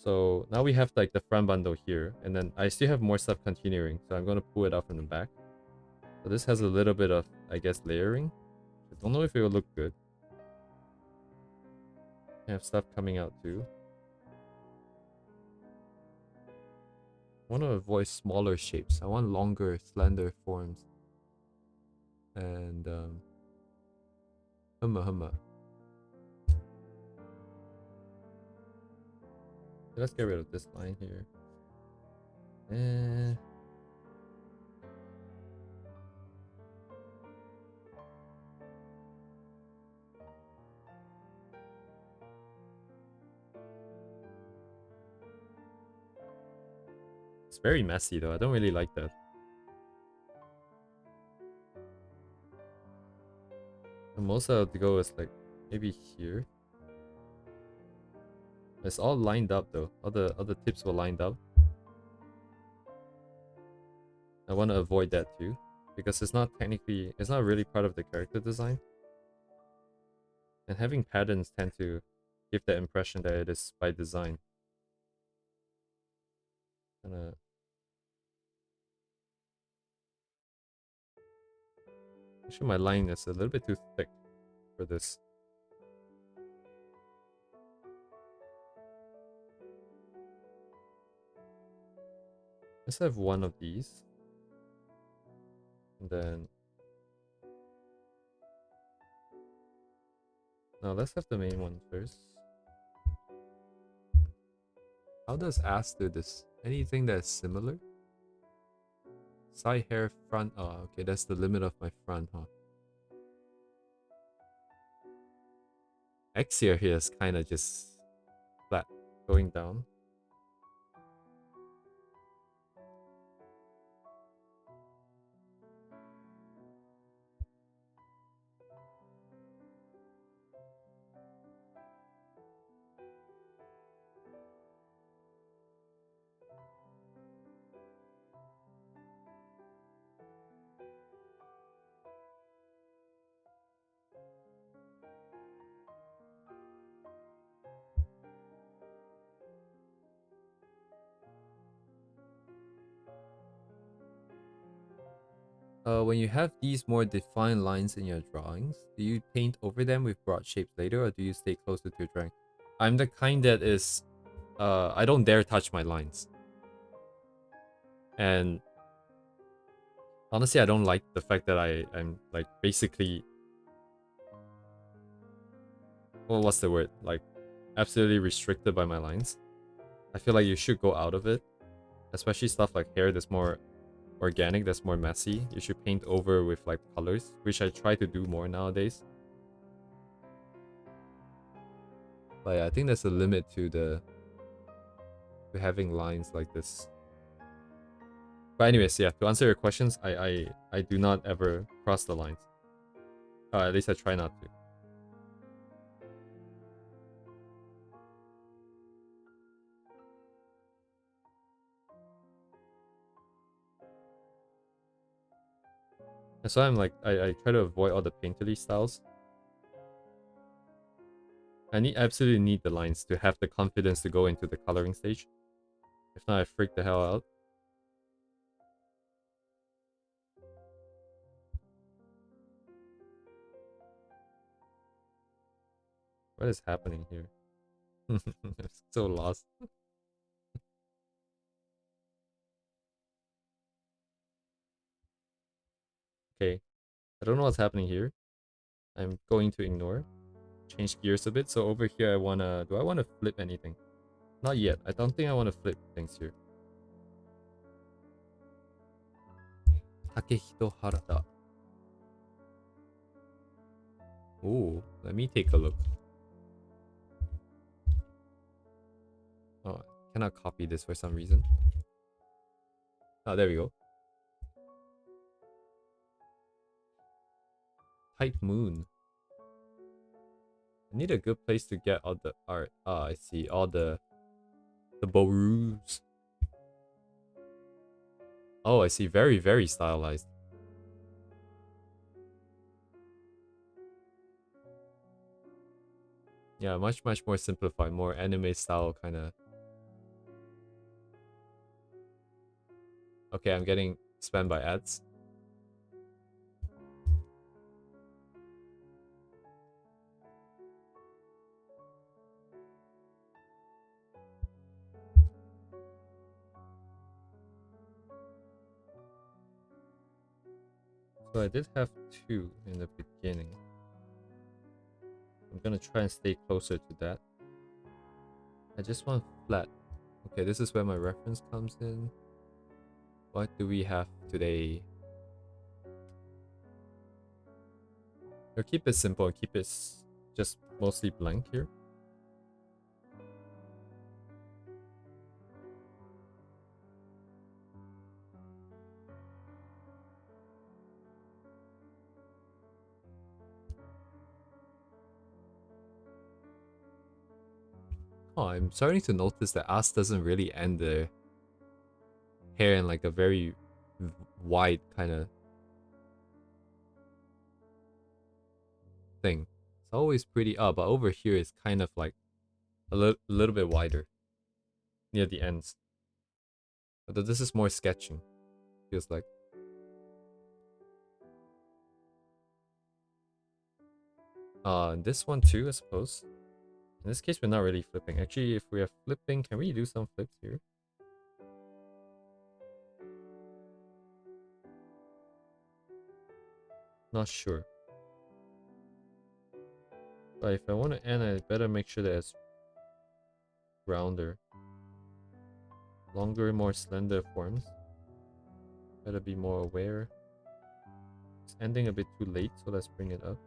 So now we have like the front bundle here, and then I still have more stuff continuing, so I'm gonna pull it out from the back. So this has a little bit of, I guess, layering. I don't know if it will look good. I have stuff coming out too. I want to avoid smaller shapes. I want longer, slender forms. And humma. Let's get rid of this line here. It's very messy though. I don't really like that. The most I would go is like maybe here. It's all lined up though. All the tips were lined up. I want to avoid that too, because it's not really part of the character design. And having patterns tend to give the impression that it is by design. Actually, my line is a little bit too thick for this. Let's have one of these. And then... No, let's have the main one first. How does ass do this? Anything that's similar? Side hair, front... Oh, okay, that's the limit of my front, huh? Axia here is kind of just flat, going down. When you have these more defined lines in your drawings, do you paint over them with broad shapes later, or do you stay closer to your drawing? I'm the kind that is... I don't dare touch my lines. And... honestly, I don't like the fact that I'm like basically... Well, what's the word? Like, absolutely restricted by my lines. I feel like you should go out of it. Especially stuff like hair that's more organic, that's more messy. You should paint over with like colors, which I try to do more nowadays. But yeah, I think there's a limit to having lines like this. But anyways, yeah, to answer your questions, I do not ever cross the lines. At least I try not to. That's why I'm like, I try to avoid all the painterly styles. I absolutely need the lines to have the confidence to go into the coloring stage. If not, I freak the hell out. What is happening here? I'm so lost. Okay, I don't know what's happening here. I'm going to ignore. Change gears a bit. So over here, do I wanna flip anything? Not yet. I don't think I wanna flip things here. Takehito Harada. Ooh, let me take a look. Oh, I cannot copy this for some reason. Oh, there we go. Type Moon. I need a good place to get all the art. Ah, I see. All the borues. Oh, I see. Very, very stylized. Yeah, much more simplified, more anime style kind of Okay, I'm getting spammed by ads. So I did have 2 in the beginning. I'm gonna try and stay closer to that. I just want flat. Okay, this is where my reference comes in. What do we have today? Or keep it simple and keep it just mostly blank here. Oh, I'm starting to notice that As doesn't really end the hair in like a very wide kind of thing. It's always pretty up, but over here it's kind of like a little bit wider near the ends. Although this is more sketching, feels like. This one too, I suppose. In this case, we're not really flipping. Actually, if we are flipping, can we do some flips here? Not sure. But if I want to end, I better make sure that it's rounder. Longer, more slender forms. Better be more aware. It's ending a bit too late, so let's bring it up.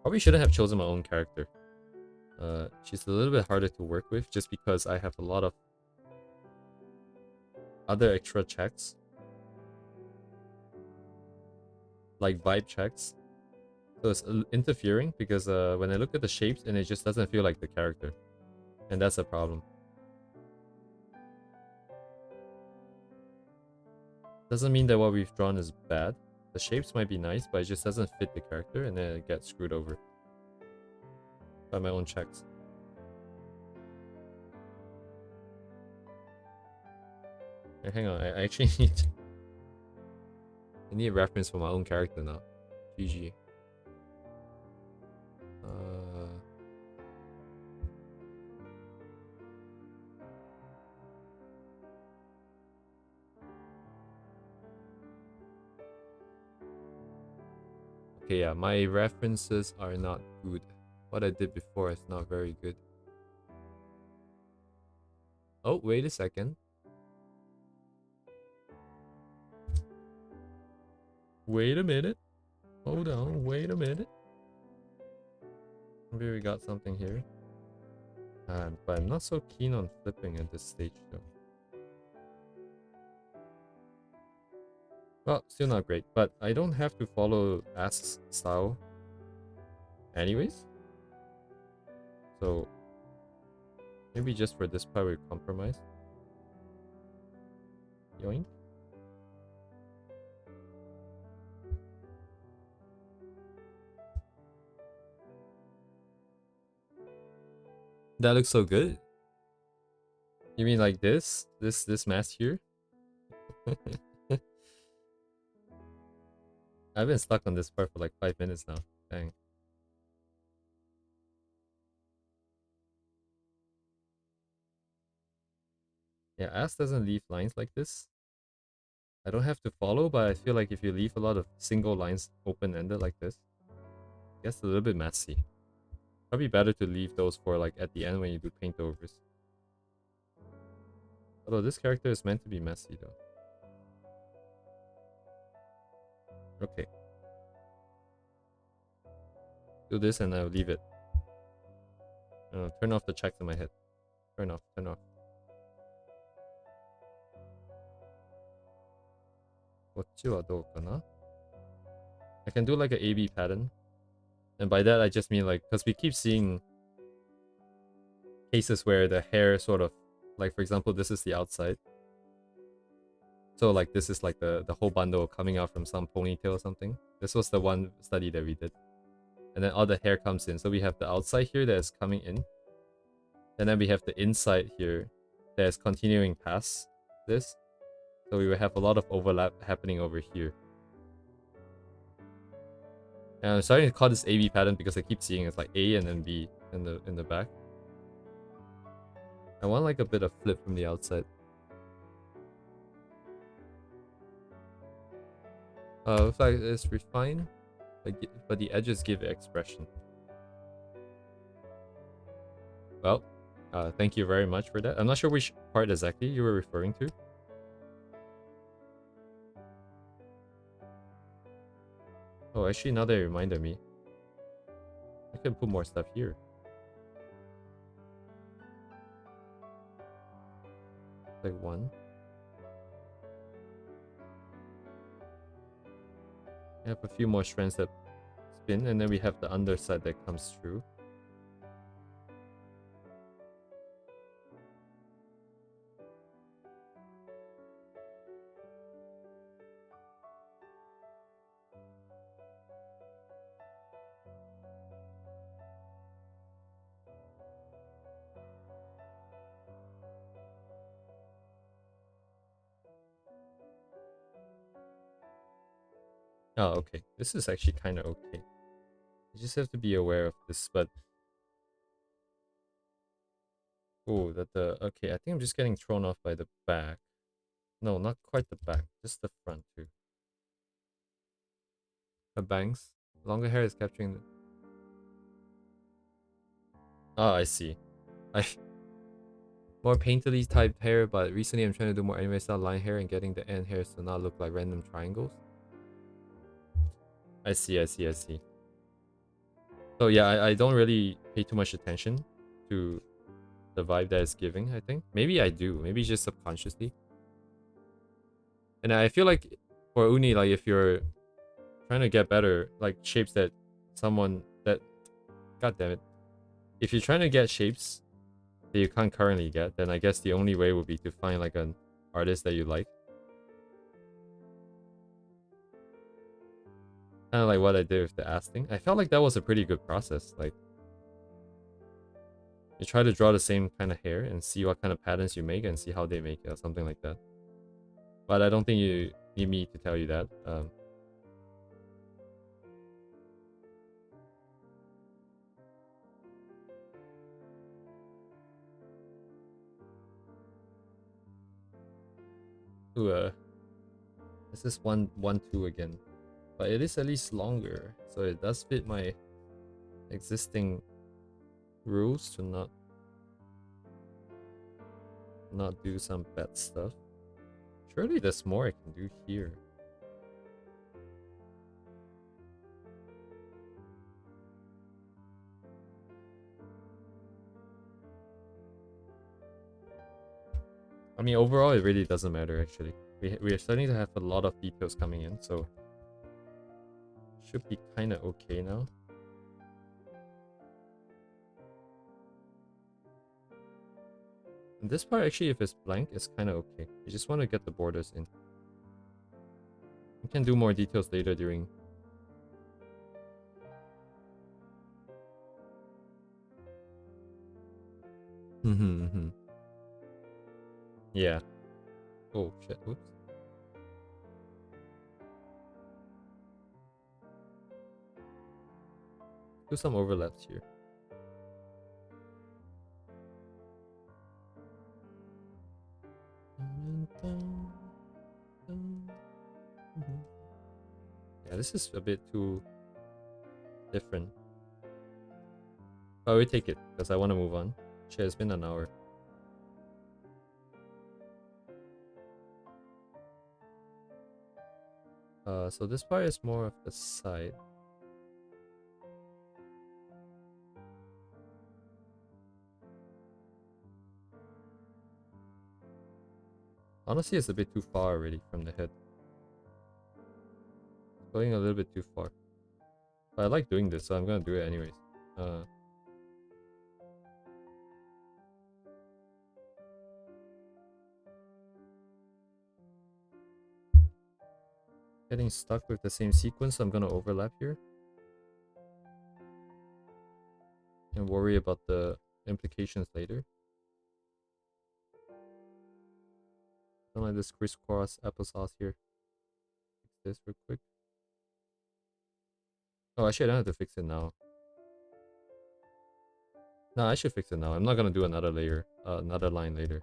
Probably shouldn't have chosen my own character. She's a little bit harder to work with just because I have a lot of other extra checks. Like vibe checks. So it's interfering because when I look at the shapes and it just doesn't feel like the character. And that's a problem. Doesn't mean that what we've drawn is bad. The shapes might be nice, but it just doesn't fit the character and then it gets screwed over by my own checks. Hey, hang on, I actually I need a reference for my own character now. GG. Okay, yeah, my references are not good. What I did before is not very good. Oh, wait a second. Wait a minute. Hold on, wait a minute. Maybe we got something here. But I'm not so keen on flipping at this stage though. Well, still not great, but I don't have to follow Ask's style anyways. So maybe just for this part we compromise. Yoink. That looks so good. You mean like this? This mask here? I've been stuck on this part for like 5 minutes now. Dang. Yeah, Ask doesn't leave lines like this. I don't have to follow, but I feel like if you leave a lot of single lines open-ended like this, it gets a little bit messy. Probably better to leave those for like at the end when you do paint overs. Although this character is meant to be messy though. Okay. Do this and I'll leave it. Turn off the checks in my head. Turn off, turn off. I can do like an AB pattern. And by that I just mean like, because we keep seeing cases where the hair sort of, like for example, this is the outside. So like this is like the whole bundle coming out from some ponytail or something. This was the one study that we did. and then all the hair comes in. So we have the outside here that is coming in, and then we have the inside here that is continuing past this. So we will have a lot of overlap happening over here. And I'm starting to call this AB pattern because I keep seeing it's like A and then B in the back. I want like a bit of flip from the outside. Looks like it's refined, but the edges give expression. Well, thank you very much for that. I'm not sure which part exactly you were referring to. Oh, actually, now that you reminded me, I can put more stuff here. Like one. I have a few more strands that spin, and then we have the underside that comes through. Oh, okay. This is actually kind of okay. You just have to be aware of this, but... Oh, okay, I think I'm just getting thrown off by the back. No, not quite the back, just the front too. The bangs. Longer hair is capturing the... Oh, I see. I... More painterly type hair, but recently I'm trying to do more anime style line hair and getting the end hairs to not look like random triangles. I see. So yeah, I don't really pay too much attention to the vibe that it's giving, I think. Maybe I do. Maybe just subconsciously. And I feel like for Uni, like if you're trying to get better, like shapes that someone that... God damn it. If you're trying to get shapes that you can't currently get, then I guess the only way would be to find like an artist that you like. Kind of like what I did with the ass thing. I felt like that was a pretty good process. Like, you try to draw the same kind of hair and see what kind of patterns you make and see how they make it or something like that. But I don't think you need me to tell you that. Ooh, this is 1-1-2 again. But it is at least longer, so it does fit my existing rules to not do some bad stuff. Surely there's more I can do here. I mean, overall, it really doesn't matter, actually. We are starting to have a lot of details coming in, so... should be kind of okay now. And this part, actually, if it's blank, it's kind of okay. You just want to get the borders in. You can do more details later during... Yeah. Oh, shit. Oops. Do some overlaps here. Yeah, this is a bit too different. But we take it, because I want to move on. Shit, it's been an hour. So this part is more of the side. Honestly, it's a bit too far already from the head. It's going a little bit too far. But I like doing this, so I'm gonna do it anyways. Getting stuck with the same sequence, so I'm gonna overlap here. and worry about the implications later. Don't like this crisscross applesauce here. Fix this real quick. Oh, actually, I don't have to fix it now. No, I should fix it now. I'm not gonna do another layer, another line later.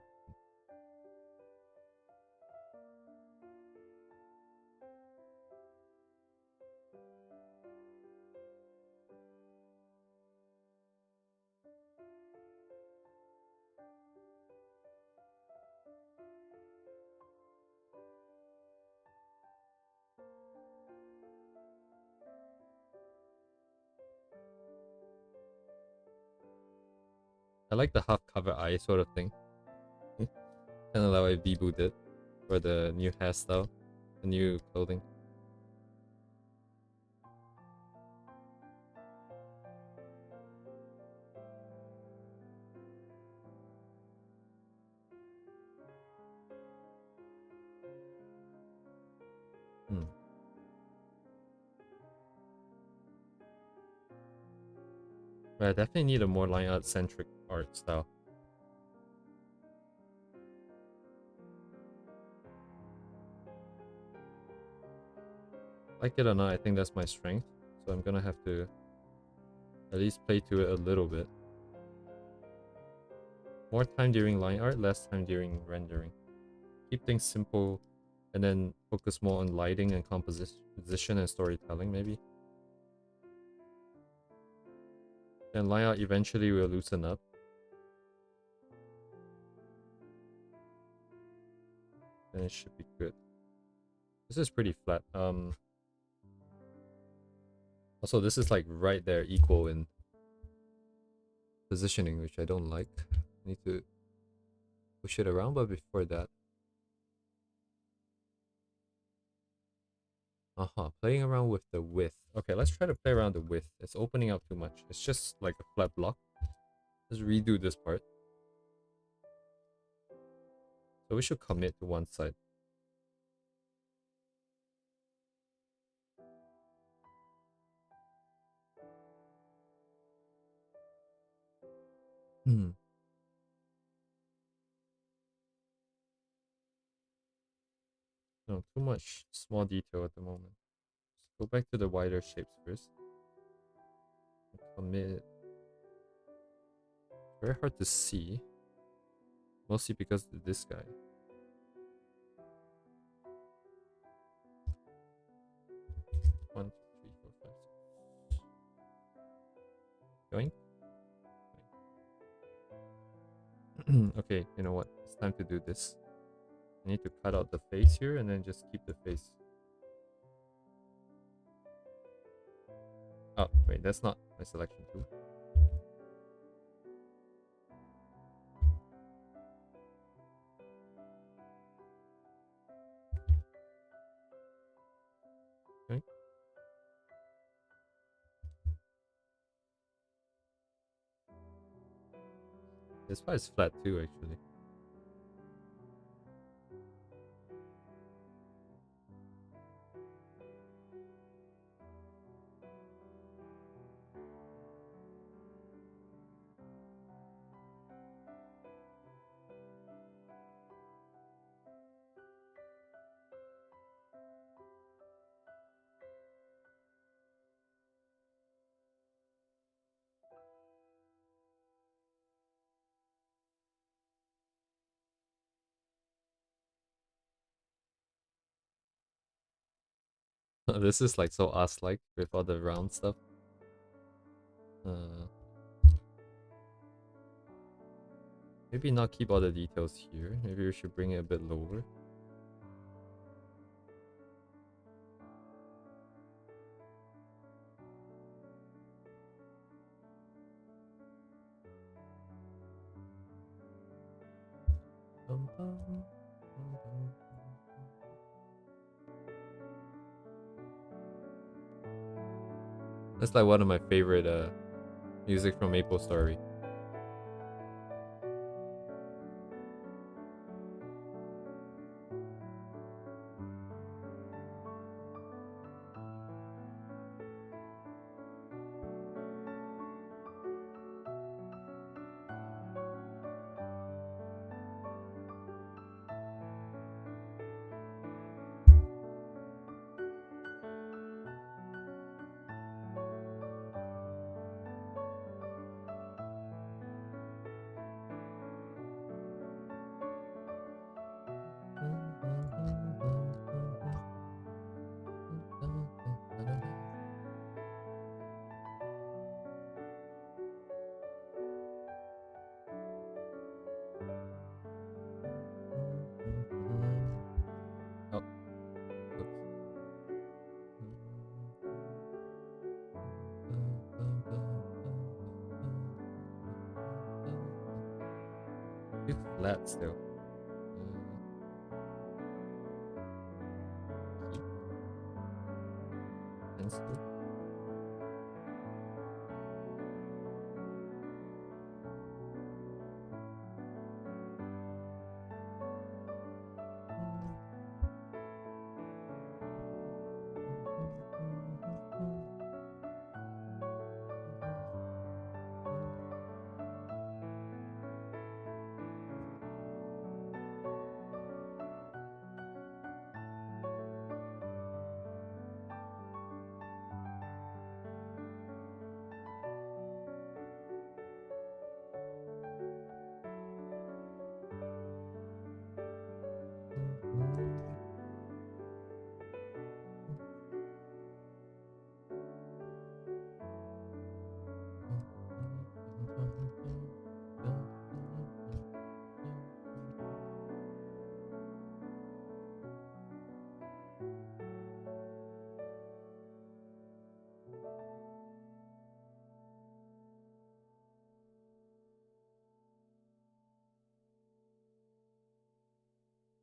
I like the half cover eye sort of thing. Kind of like what Bibu did for the new hairstyle, the new clothing. But I definitely need a more line art centric art style. Like it or not, I think that's my strength. So I'm gonna have to at least play to it a little bit. More time during line art, less time during rendering. Keep things simple and then focus more on lighting and composition and storytelling maybe. Then line art eventually will loosen up. Then it should be good. This is pretty flat. Also, this is like right there, equal in positioning, which I don't like. I need to push it around, but before that. Playing around with the width. Okay, let's try to play around the width. It's opening up too much. It's just like a flat block. Let's redo this part. So we should commit to one side. No, too much small detail at the moment. Let's go back to the wider shapes first. Commit. Very hard to see. Mostly because of this guy. One, two, three, four, five, six. Going? Okay, you know what? It's time to do this. I need to cut out the face here and then just keep the face. Oh, wait, that's not my selection tool. Okay. This part is flat too, actually. This is like so us-like with all the round stuff. Maybe not keep all the details here. Maybe we should bring it a bit lower. That's like one of my favorite music from Maple Story. flat still. Pencil.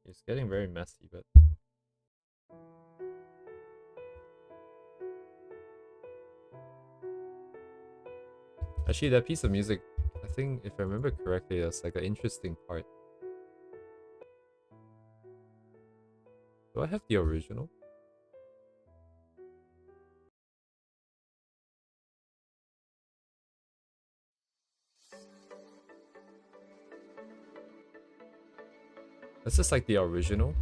It's getting very messy, but actually that piece of music, I think if I remember correctly, that's like an interesting part. Do I have the original? This is like the original.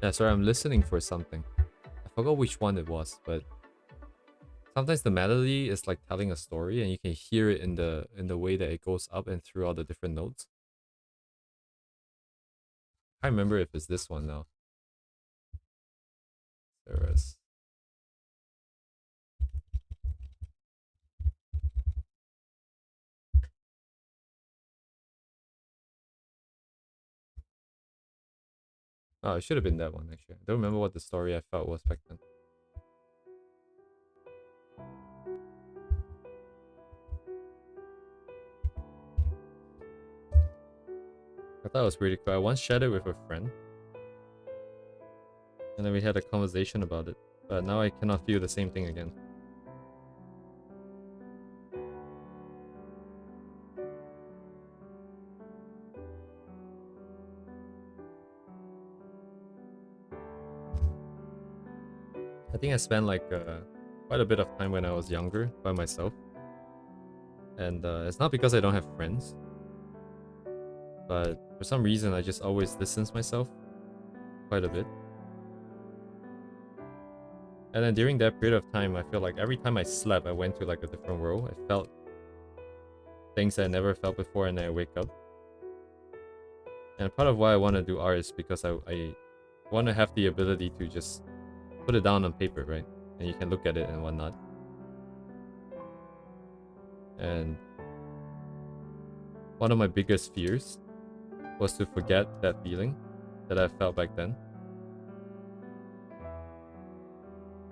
Yeah, sorry, I'm listening for something. I forgot which one it was, but sometimes the melody is like telling a story and you can hear it in the way that it goes up and through all the different notes. I can't remember if it's this one now. There is. Oh, it should have been that one actually. I don't remember what the story I felt was back then. I thought it was pretty cool. I once shared it with a friend. And then we had a conversation about it. But now I cannot feel the same thing again. I think I spent like quite a bit of time when I was younger by myself. And it's not because I don't have friends. But for some reason, I just always distance myself quite a bit. And then during that period of time, I feel like every time I slept, I went to like a different world. I felt things I never felt before, and then I wake up. And part of why I want to do art is because I want to have the ability to just put it down on paper, right? And you can look at it and whatnot. And one of my biggest fears was to forget that feeling that I felt back then.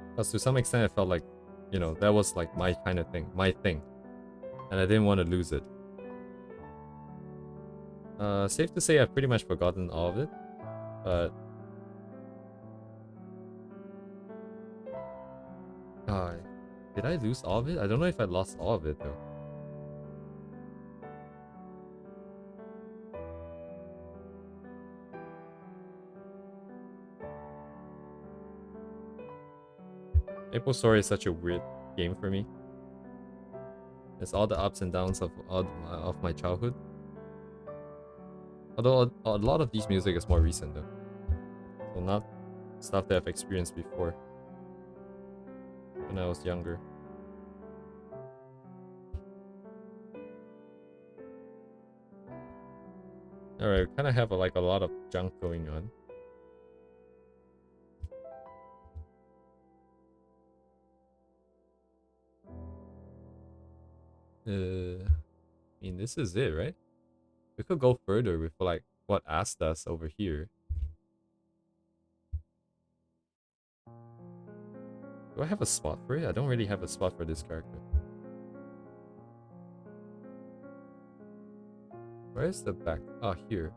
Because to some extent I felt like, you know, that was like my kind of thing, my thing. And I didn't want to lose it. Safe to say I've pretty much forgotten all of it. But... did I lose all of it? I don't know if I lost all of it though. Maple Story is such a weird game for me. It's all the ups and downs of my childhood. Although a lot of these music is more recent though. So not stuff that I've experienced before. When I was younger. Alright, we kind of have like a lot of junk going on. I mean, this is it, right? We could go further with like what asked us over here. Do I have a spot for it? I don't really have a spot for this character. Where is the back? Oh, here.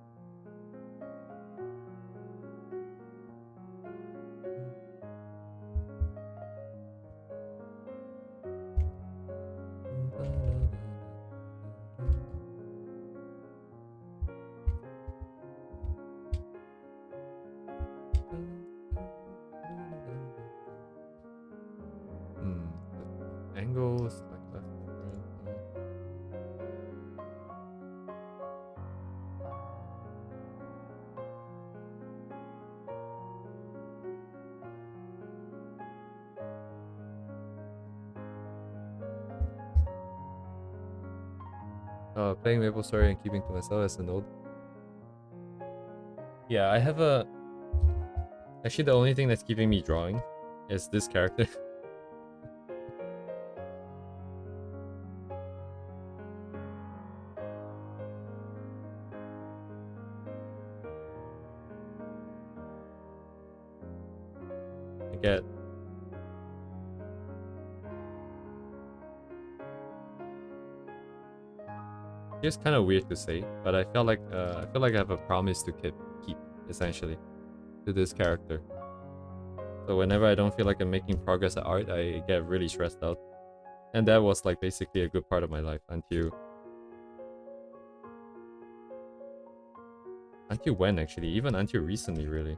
Angles, like left and right. Playing Maple Story and keeping to myself as a node. Yeah, I have a... Actually, the only thing that's keeping me drawing is this character. I get... It's kind of weird to say, but I feel like I have a promise to keep essentially to this character. So whenever I don't feel like I'm making progress at art, I get really stressed out. And that was like basically a good part of my life until when actually, even until recently really.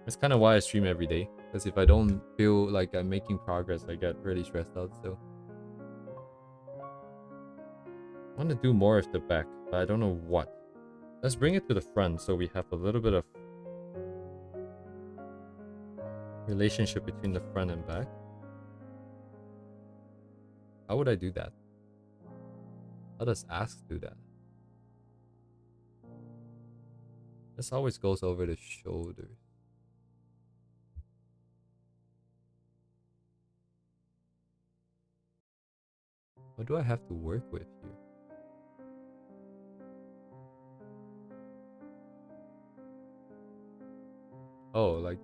It's kind of why I stream every day, because if I don't feel like I'm making progress, I get really stressed out. So I want to do more of the back, but I don't know what. Let's bring it to the front so we have a little bit of relationship between the front and back. How would I do that? How does Ask do that? This always goes over the shoulders. What do I have to work with here? Oh, like...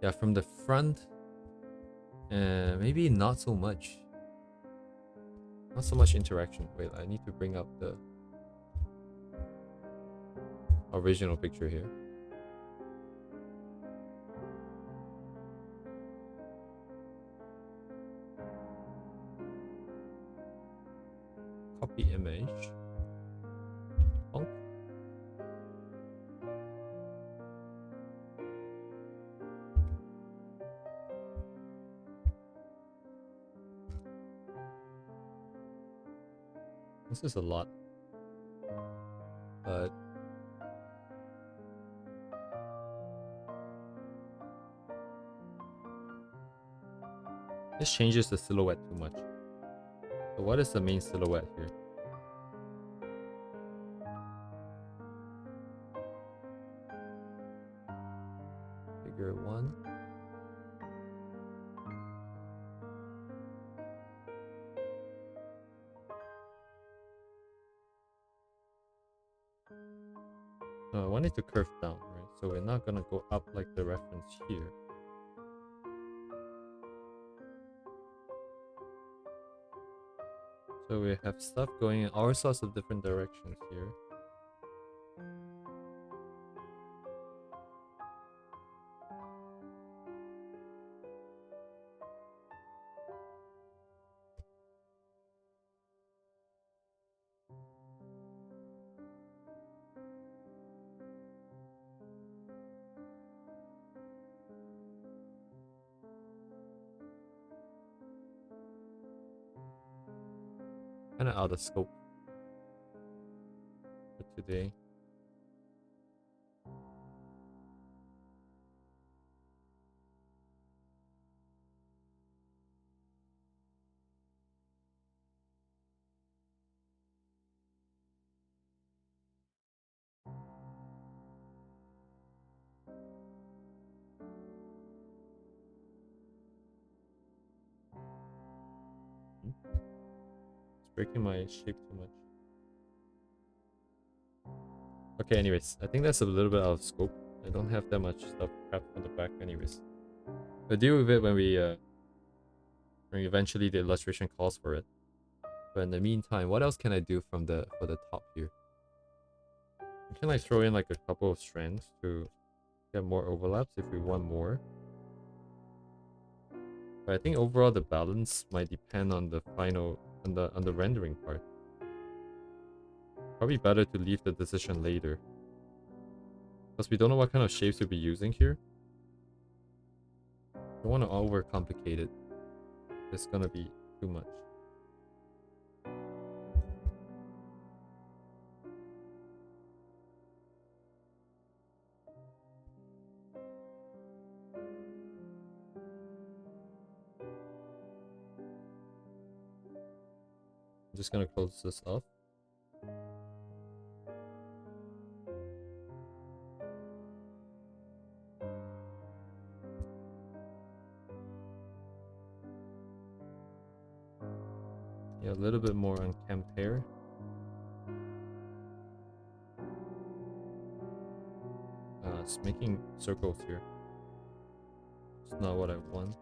yeah, from the front. Maybe not so much. Not so much interaction. Wait, I need to bring up the original picture here. Copy image. Bonk. This is a lot. But This changes the silhouette too much. So what is the main silhouette here? Figure 1. No, I want it to curve down, right? So we're not gonna go up like the reference here. So we have stuff going in all sorts of different directions here. Kind of out of scope for today. It's breaking my shape too much. Okay, anyways, I think that's a little bit out of scope. I don't have that much stuff prepped on the back anyways. We'll deal with it when eventually the illustration calls for it. But in the meantime, what else can I do for the top here? I can like throw in like a couple of strands to get more overlaps if we want more. But I think overall the balance might depend on the final on the rendering part. Probably better to leave the decision later. Because we don't know what kind of shapes we'll be using here. Don't want to overcomplicate it. It's gonna be too much. I'm just gonna close this off. Yeah, a little bit more unkempt hair. It's making circles here. It's not what I want.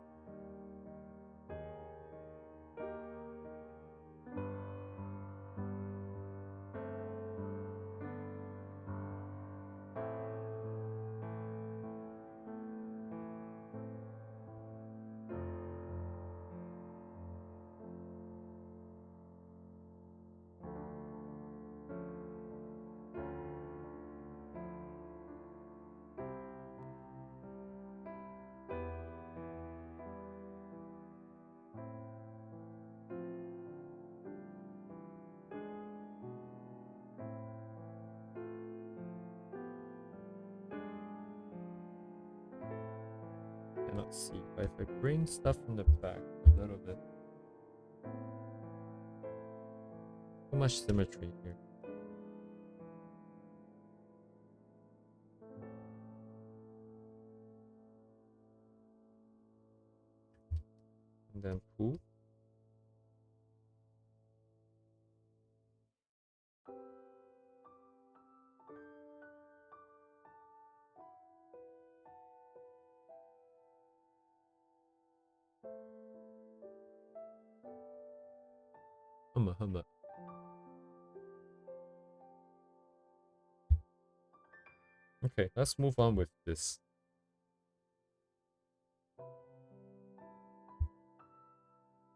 Cannot see, but if I bring stuff from the back a little bit, too much symmetry here. And then pull. Humma. Okay, let's move on with this.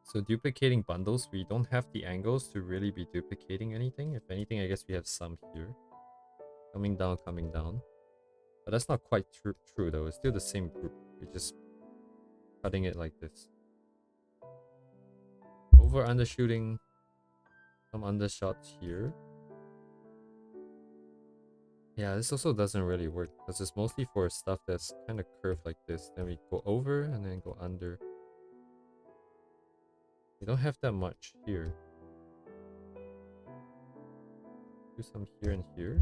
So duplicating bundles, we don't have the angles to really be duplicating anything. If anything, I guess we have some here. Coming down. But that's not quite true though. It's still the same group. We're just cutting it like this. Over undershooting. Some undershots here. Yeah, this also doesn't really work because it's mostly for stuff that's kind of curved like this. Then we go over and then go under. We don't have that much here. Do some here and here.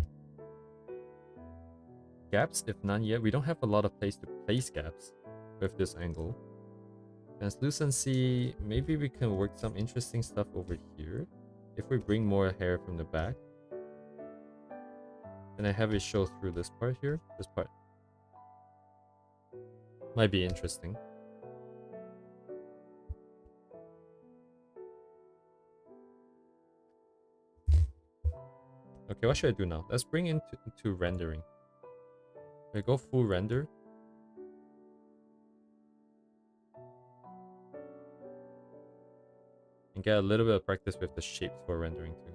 Gaps, if none yet. We don't have a lot of place to place gaps with this angle. Translucency, maybe we can work some interesting stuff over here. If we bring more hair from the back. And I have it show through this part here. This part. Might be interesting. Okay, what should I do now? Let's bring into rendering. I go full render. And get a little bit of practice with the shapes for rendering too.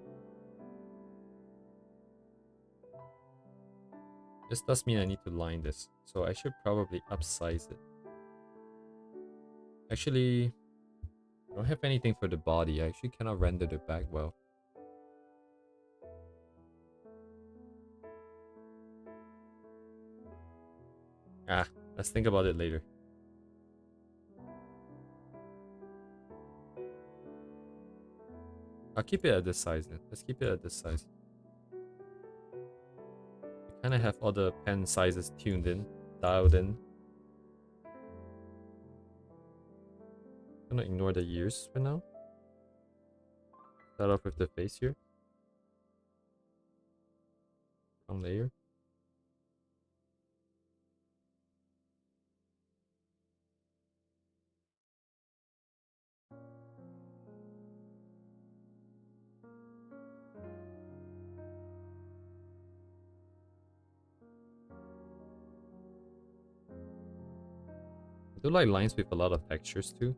This does mean I need to line this, so I should probably upsize it. Actually, I don't have anything for the body. I actually cannot render the back well. Ah, let's think about it later. I'll keep it at this size then. Let's keep it at this size. We kind of have all the pen sizes tuned in, dialed in. I'm gonna ignore the ears for now. Start off with the face here. One layer. I do like lines with a lot of textures too.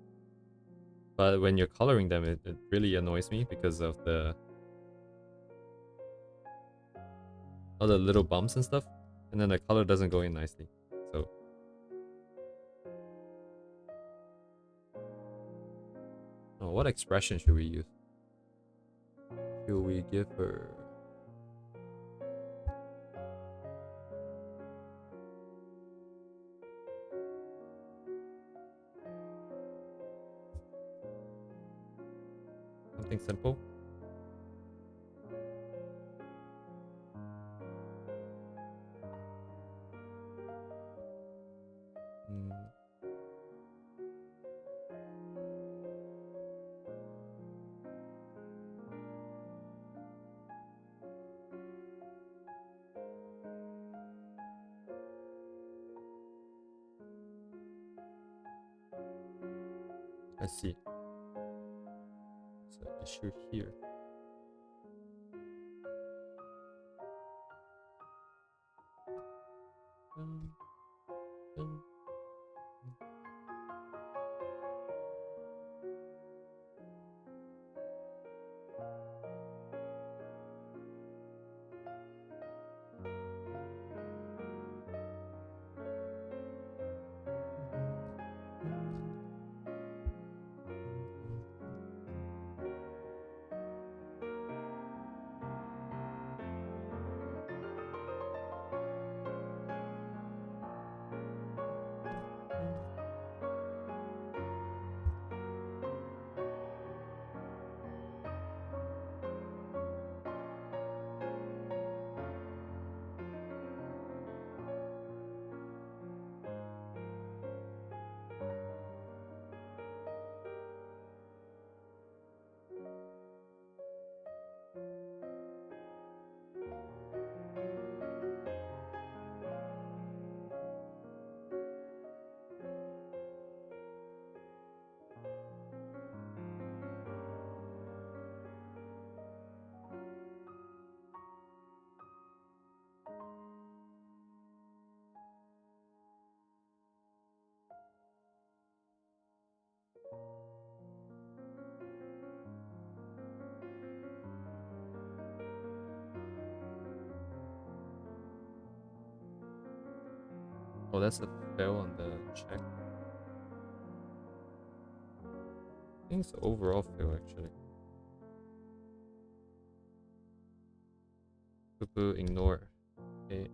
But when you're coloring them, it really annoys me because of all the little bumps and stuff. And then the color doesn't go in nicely. So oh, what expression should we use? Should we give her... something simple? I see. So issue here. Oh, that's a fail on the check. I think it's an overall fail actually. Ignore. Okay.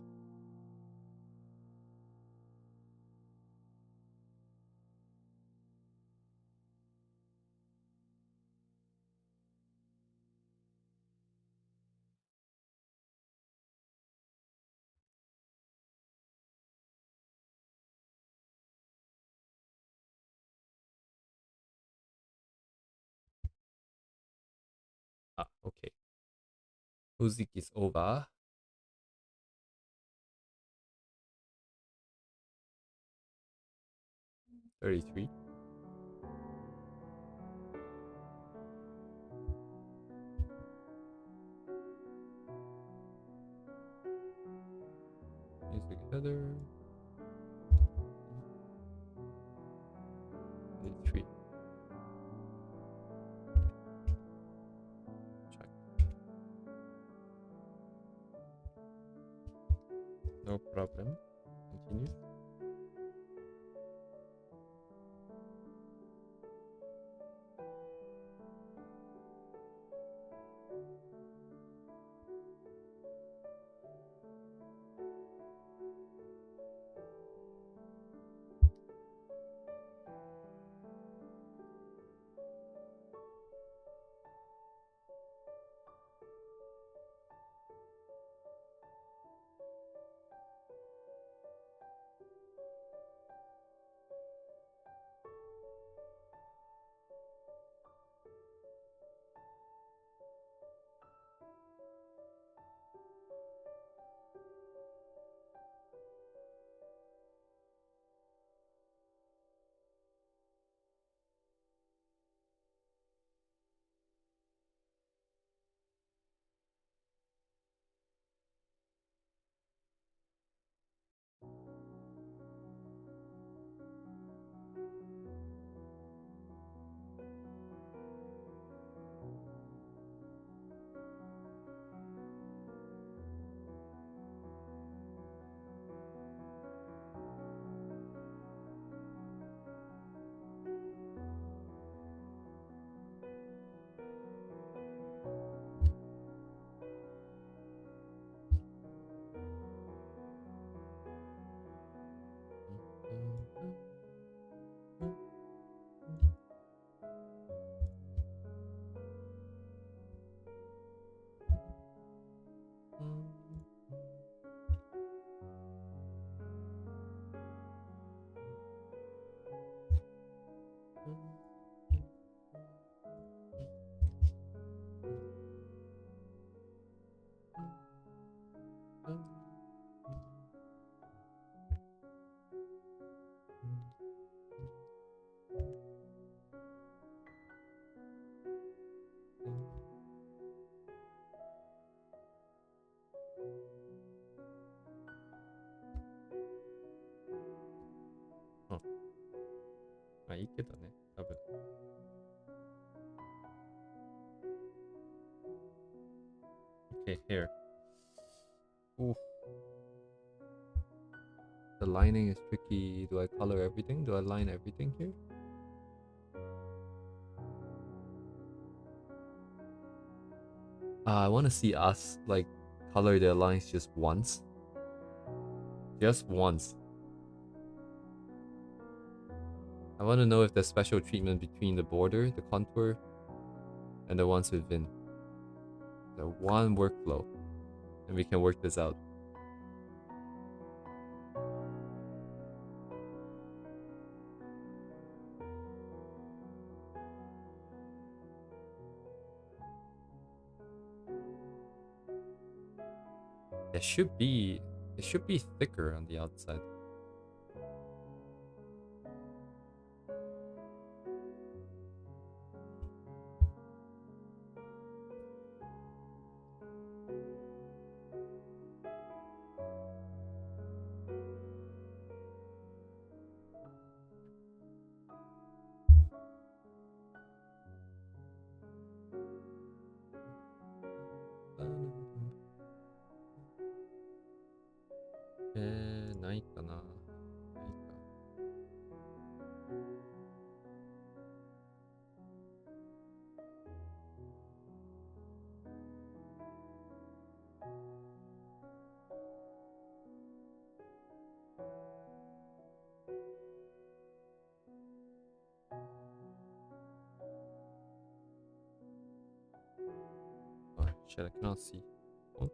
Ah, okay. Music is over. $33. Music header. 33. Check. No problem. Continue. Oh. まあいいけどね、多分。Okay, here. Oof. The lining is tricky. Do I color everything? Do I line everything here? I want to see us like color their lines just once. Just once. I want to know if there's special treatment between the border, the contour, and the ones within. The one workflow. And we can work this out. It should be thicker on the outside.ないかな。ないか。Oh, shit, I cannot see. Oh.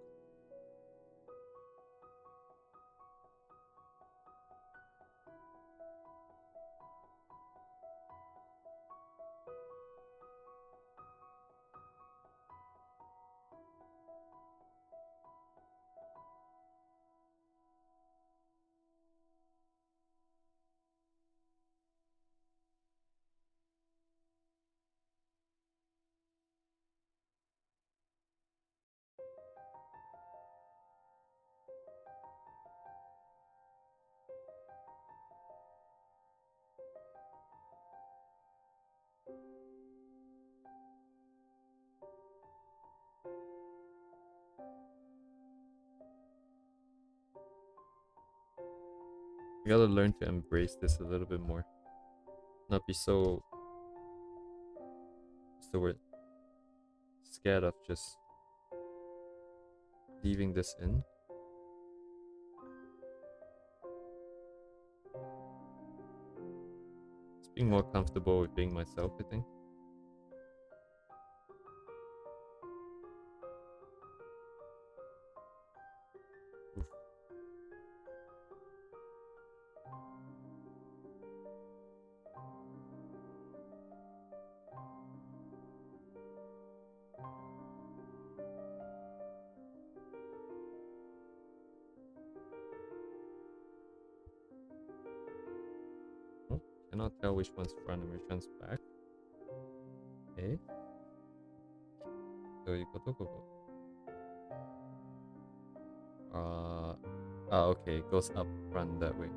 We gotta learn to embrace this a little bit more. Not be so, what's the word? Scared of just leaving this in. Just being more comfortable with being myself, I think. Cannot tell which one's front and which one's back. Okay. Okay, it goes up front that way.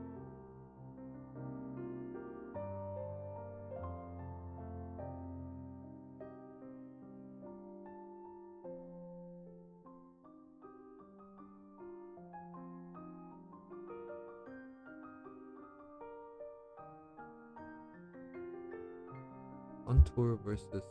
Contour versus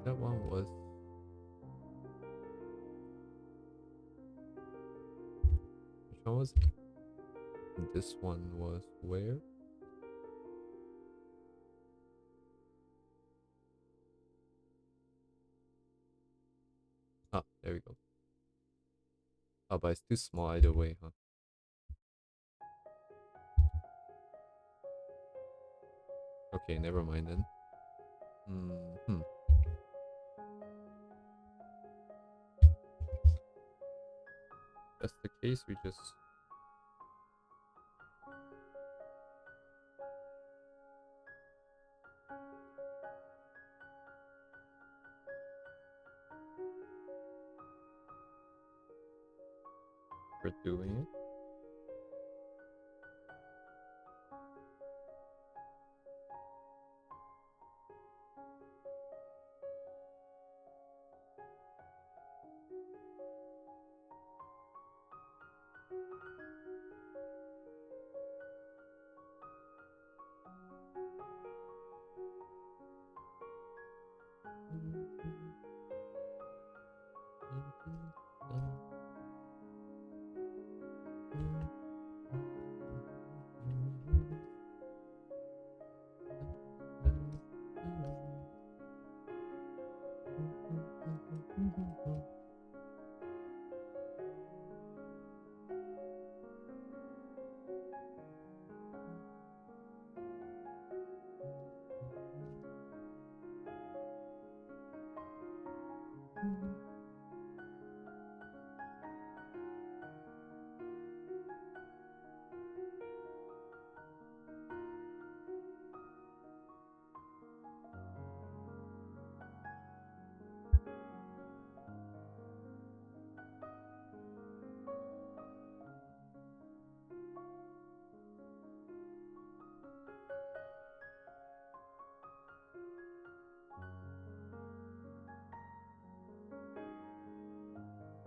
that one was which one was it? And this one was where? Ah, there we go. Oh, but it's too small either way, huh? Okay, never mind then. That's the case, we just we're doing it.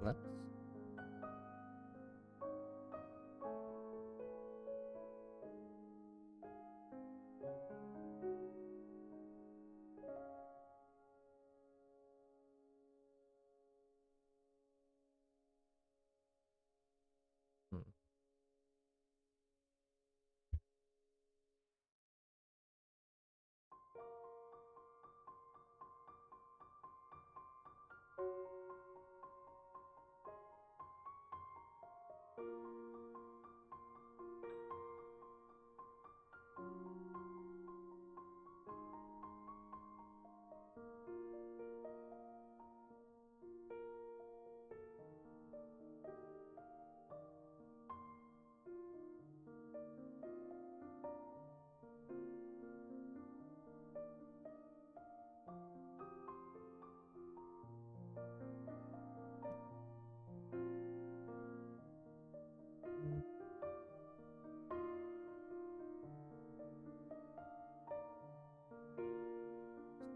Let's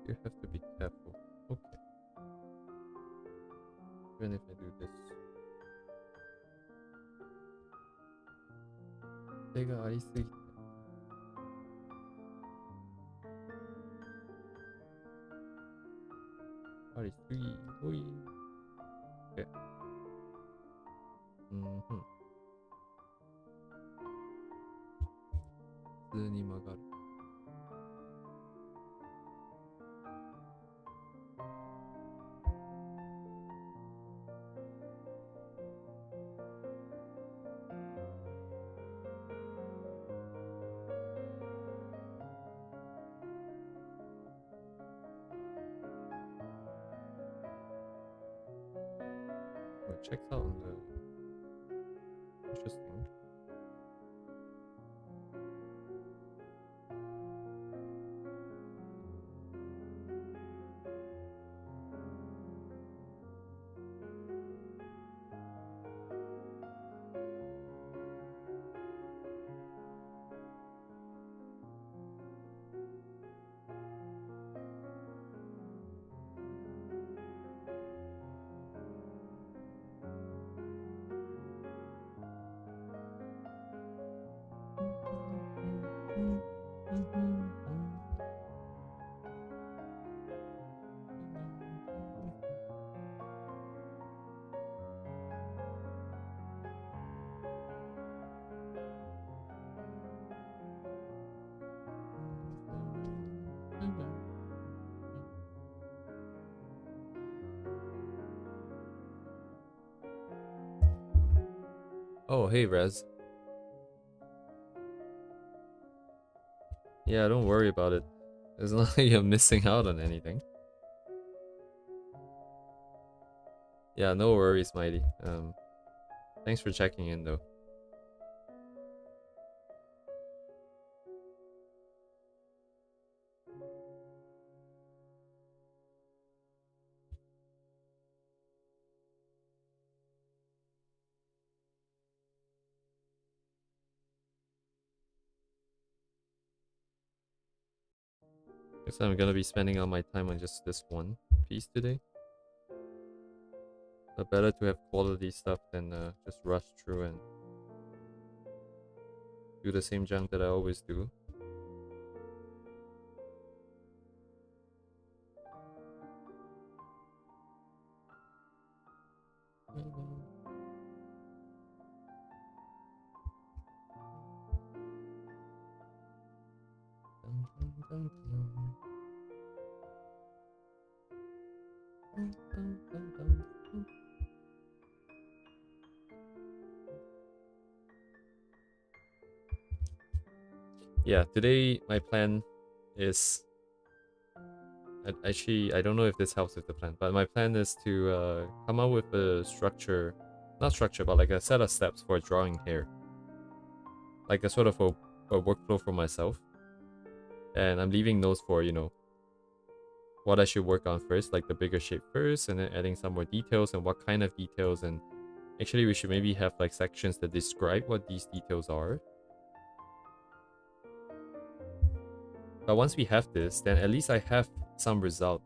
You have to be careful. Okay. Even if I do this. 手がありすぎて。ありすぎ。ほい。Okay. 普通に曲がる。It checks out on the interesting. Oh, hey, Rez. Yeah, don't worry about it. It's not like you're missing out on anything. Yeah, no worries, Mighty. Thanks for checking in, though. Guess I'm gonna be spending all my time on just this one piece today. But better to have quality stuff than just rush through and do the same junk that I always do. Yeah, today my plan is actually, I don't know if this helps with the plan, but my plan is to come up with a structure, not structure, but like a set of steps for drawing hair, like a sort of a workflow for myself. And I'm leaving those for, you know, what I should work on first, like the bigger shape first, and then adding some more details and what kind of details. And actually we should maybe have like sections that describe what these details are. But once we have this, then at least I have some result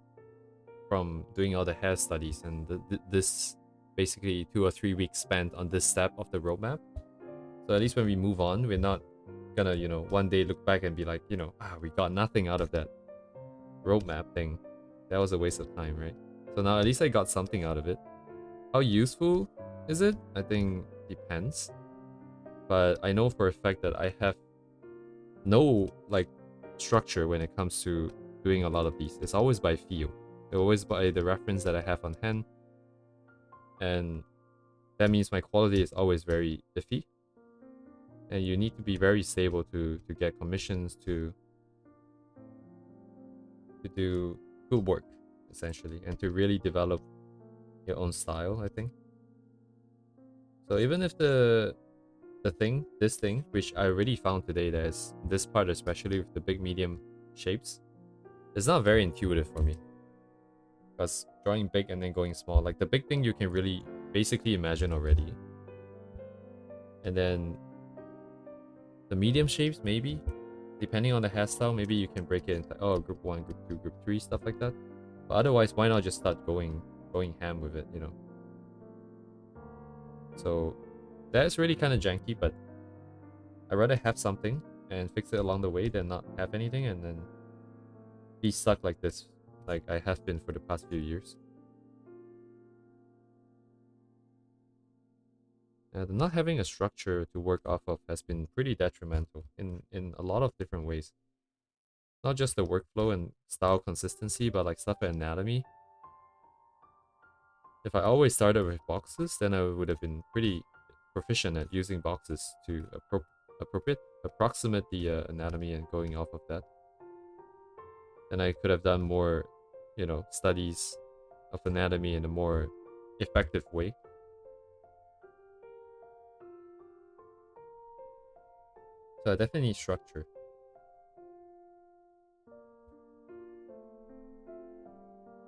from doing all the hair studies and this basically 2 or 3 weeks spent on this step of the roadmap. So at least when we move on, we're not gonna, you know, one day look back and be like, you know, we got nothing out of that roadmap thing. That was a waste of time, right? So now at least I got something out of it. How useful is it? I think depends. But I know for a fact that I have no like structure when it comes to doing a lot of these. It's always by feel. It's always by the reference that I have on hand. And that means my quality is always very iffy. And you need to be very stable to get commissions to do good work, essentially, and to really develop your own style, I think. So even if this thing, which I already found today, there's this part, especially with the big medium shapes, it's not very intuitive for me. Because drawing big and then going small, like the big thing you can really basically imagine already. And then the medium shapes, maybe. depending on the hairstyle, maybe you can break it into group 1, group 2, group 3, stuff like that. But otherwise, why not just start going ham with it, you know? So that's really kind of janky, but I'd rather have something and fix it along the way than not have anything and then be stuck like this, like I have been for the past few years. Not having a structure to work off of has been pretty detrimental in a lot of different ways. Not just the workflow and style consistency, but like stuff at anatomy. If I always started with boxes, then I would have been pretty proficient at using boxes to approximate the anatomy and going off of that. And I could have done more, you know, studies of anatomy in a more effective way. So I definitely need structure.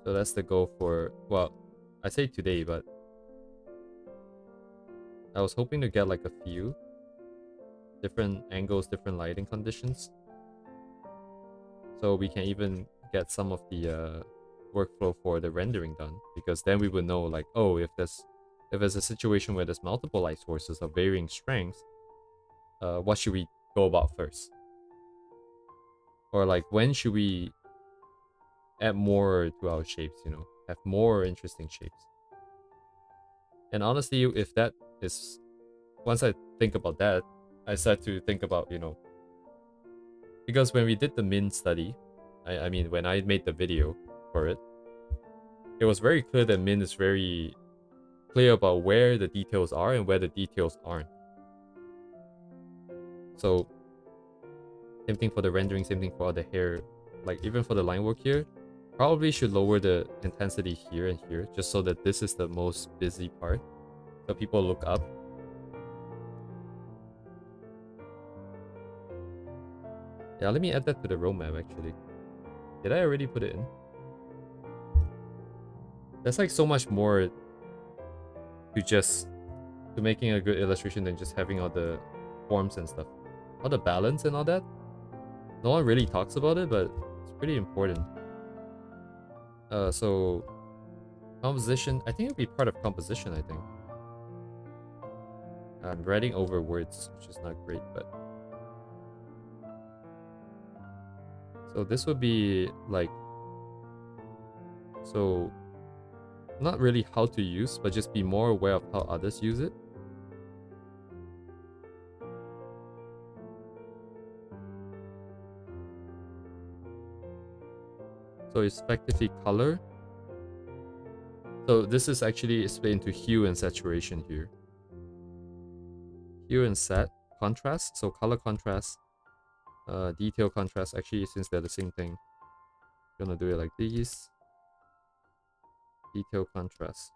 So that's the goal for, well, I say today, but I was hoping to get like a few different angles, different lighting conditions. So we can even get some of the workflow for the rendering done, because then we would know like, oh, if there's a situation where there's multiple light sources of varying strengths, what should we go about first? Or like, when should we add more to our shapes, you know, have more interesting shapes? And honestly, if that is, once I think about that, I start to think about, you know, because when we did the min study, I mean, when I made the video for it, it was very clear that min is very clear about where the details are and where the details aren't. So, same thing for the rendering, same thing for the hair. Like, even for the line work here, probably should lower the intensity here and here, just so that this is the most busy part. So people look up. Yeah, let me add that to the roadmap actually. Did I already put it in? There's like so much more to making a good illustration than just having all the forms and stuff. All the balance and all that. No one really talks about it, but it's pretty important. So composition, I think it'll be part of composition, I think. I'm writing over words, which is not great, but so this would be like, so not really how to use, but just be more aware of how others use it. So it's effectively color. So this is actually split into hue and saturation here. Hue and sat, contrast, so color contrast, detail contrast, actually since they're the same thing. I'm gonna do it like these. Detail contrast.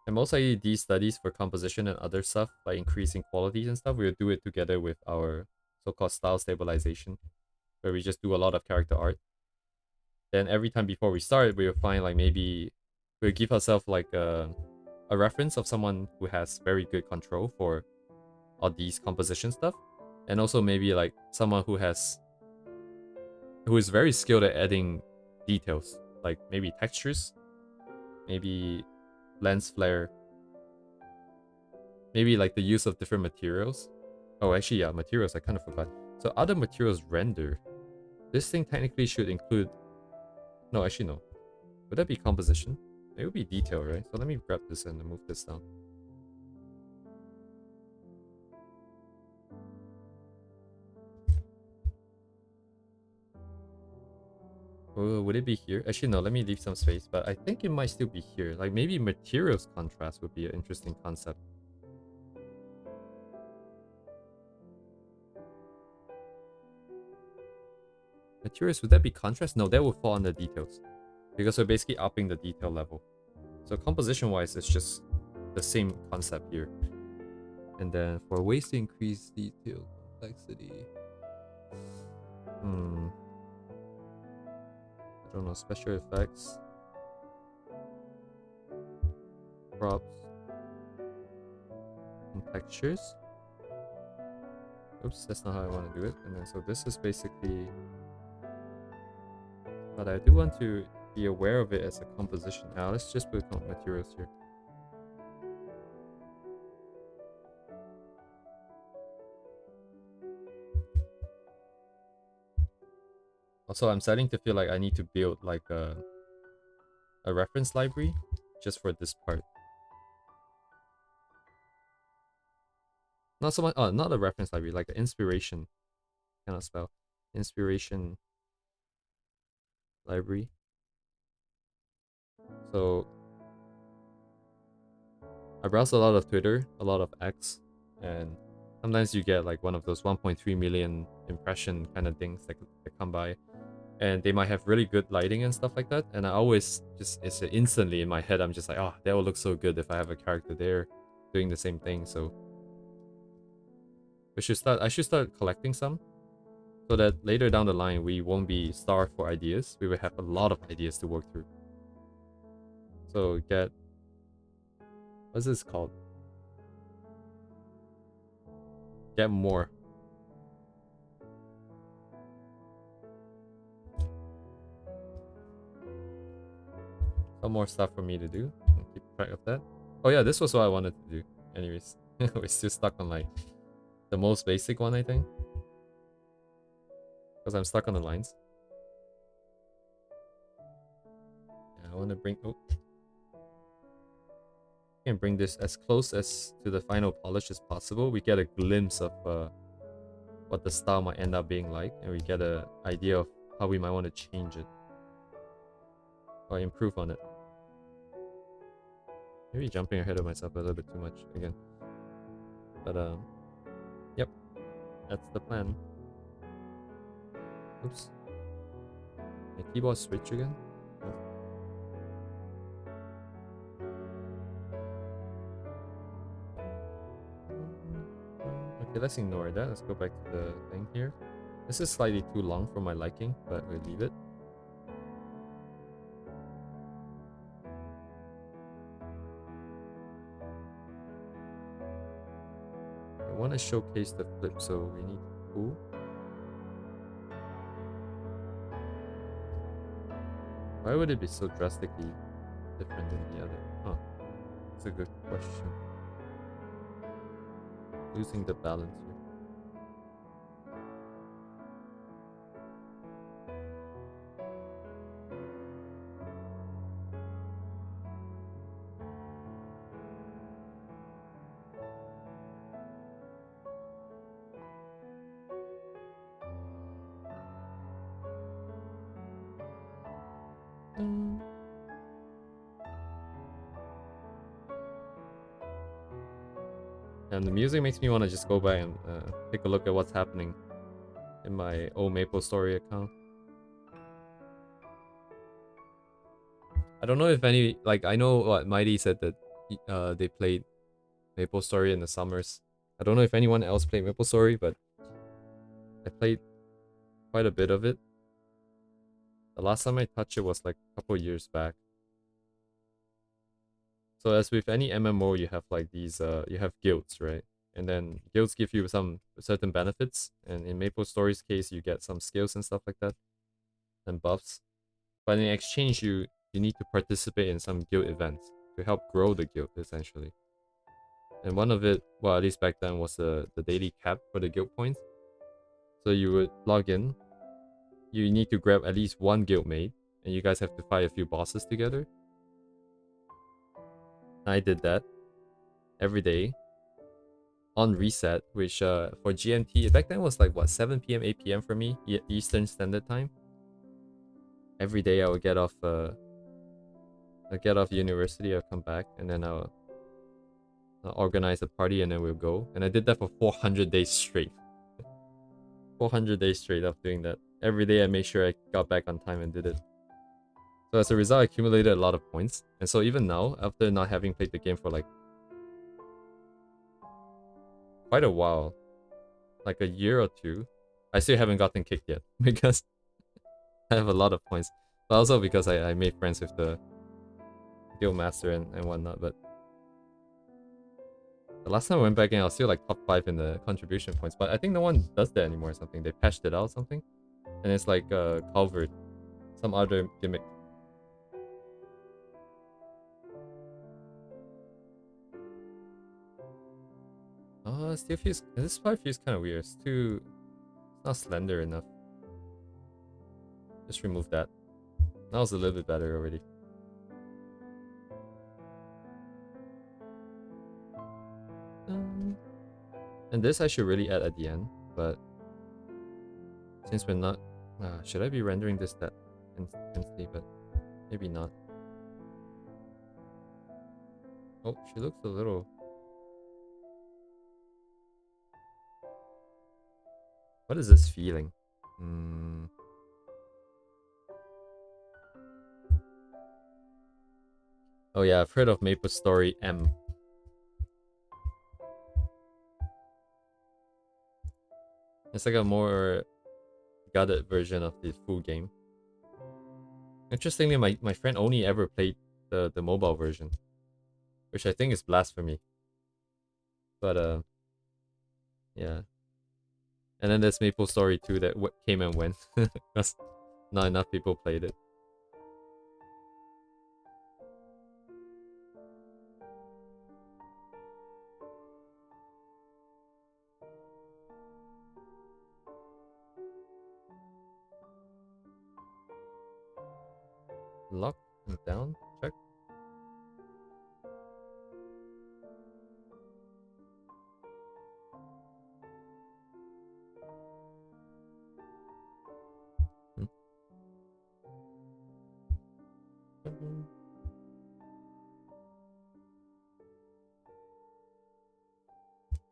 And most likely these studies for composition and other stuff, like increasing qualities and stuff, we'll do it together with our so-called style stabilization, where we just do a lot of character art. Then every time before we start, we'll find like maybe we'll give ourselves like a reference of someone who has very good control for all these composition stuff. And also maybe like someone who is very skilled at adding details, like maybe textures, maybe lens flare, maybe like the use of different materials. Oh, actually, yeah, materials, I kind of forgot. So other materials render. This thing technically should include... No, actually, no. Would that be composition? It would be detail, right? So let me grab this and move this down. Oh, would it be here? Actually, no, let me leave some space, but I think it might still be here. Like, maybe materials contrast would be an interesting concept. Materials, would that be contrast? No, that would fall under details, because we're basically upping the detail level. So composition-wise, it's just the same concept here. And then for ways to increase detail complexity... I don't know, special effects, props. some textures. Oops, that's not how I want to do it. And then so this is basically, but I do want to be aware of it as a composition. Now let's just put materials here. Also, I'm starting to feel like I need to build like a reference library just for this part. Not so much, not a reference library, like an inspiration. Cannot spell. Inspiration library. So I browse a lot of Twitter, a lot of X, and sometimes you get like one of those 1.3 million impression kind of things that come by. And they might have really good lighting and stuff like that. And I always just, it's instantly in my head, I'm just like, oh, that will look so good if I have a character there doing the same thing. So I should start collecting some so that later down the line, we won't be starved for ideas. We will have a lot of ideas to work through. So get, what's this called? Get more. Some more stuff for me to do. I'll keep track of that. Oh yeah, this was what I wanted to do. Anyways, we're still stuck on like the most basic one, I think. Because I'm stuck on the lines. Yeah, I want to bring... Oh. I can bring this as close as to the final polish as possible. We get a glimpse of what the style might end up being like. And we get an idea of how we might want to change it. Or improve on it. Maybe jumping ahead of myself a little bit too much again. But yep. That's the plan. Oops. My keyboard switch again? Oh. Okay, let's ignore that. Let's go back to the thing here. This is slightly too long for my liking, but we'll leave it. I want to showcase the flip, so we need pool. Why would it be so drastically different than the other? Huh. That's a good question. Losing the balance here. And the music makes me want to just go back and take a look at what's happening in my old MapleStory account. I don't know if any, like, I know what Mighty said that they played MapleStory in the summers. I don't know if anyone else played MapleStory, but I played quite a bit of it. The last time I touched it was like a couple years back. So as with any MMO, you have like these, you have guilds, right? And then guilds give you some certain benefits. And in MapleStory's case, you get some skills and stuff like that. And buffs. But in exchange, you need to participate in some guild events to help grow the guild, essentially. And one of it, well, at least back then, was the daily cap for the guild points. So you would log in. You need to grab at least one guildmate. And you guys have to fight a few bosses together. I did that every day on reset, which for GMT back then was like what, 7 p.m. 8 p.m. for me, Eastern Standard Time. Every day I would get off university, I'll come back, and then I'll organize a party, and then we'll go. And I did that for 400 days straight. 400 days straight of doing that. Every day I made sure I got back on time and did it. So as a result, I accumulated a lot of points. And so even now, after not having played the game for like quite a while, like a year or two, I still haven't gotten kicked yet because I have a lot of points. But also because I made friends with the guild master and whatnot. But The last time I went back in, I was still like top 5 in the contribution points, but I think no one does that anymore or something. They patched it out or something. And it's like Culvert. Some other gimmick. Oh, it still feels... This part feels kind of weird. It's too... It's not slender enough. Just remove that. That was a little bit better already. And this I should really add at the end, but since we're not... should I be rendering this that instantly? But maybe not. Oh, she looks a little... What is this feeling? Oh yeah, I've heard of Maple Story M. It's like a more gutted version of the full game. Interestingly, my friend only ever played the mobile version, which I think is blasphemy. But yeah. And then there's Maple Story 2 that came and went because not enough people played it. Lock and down, check.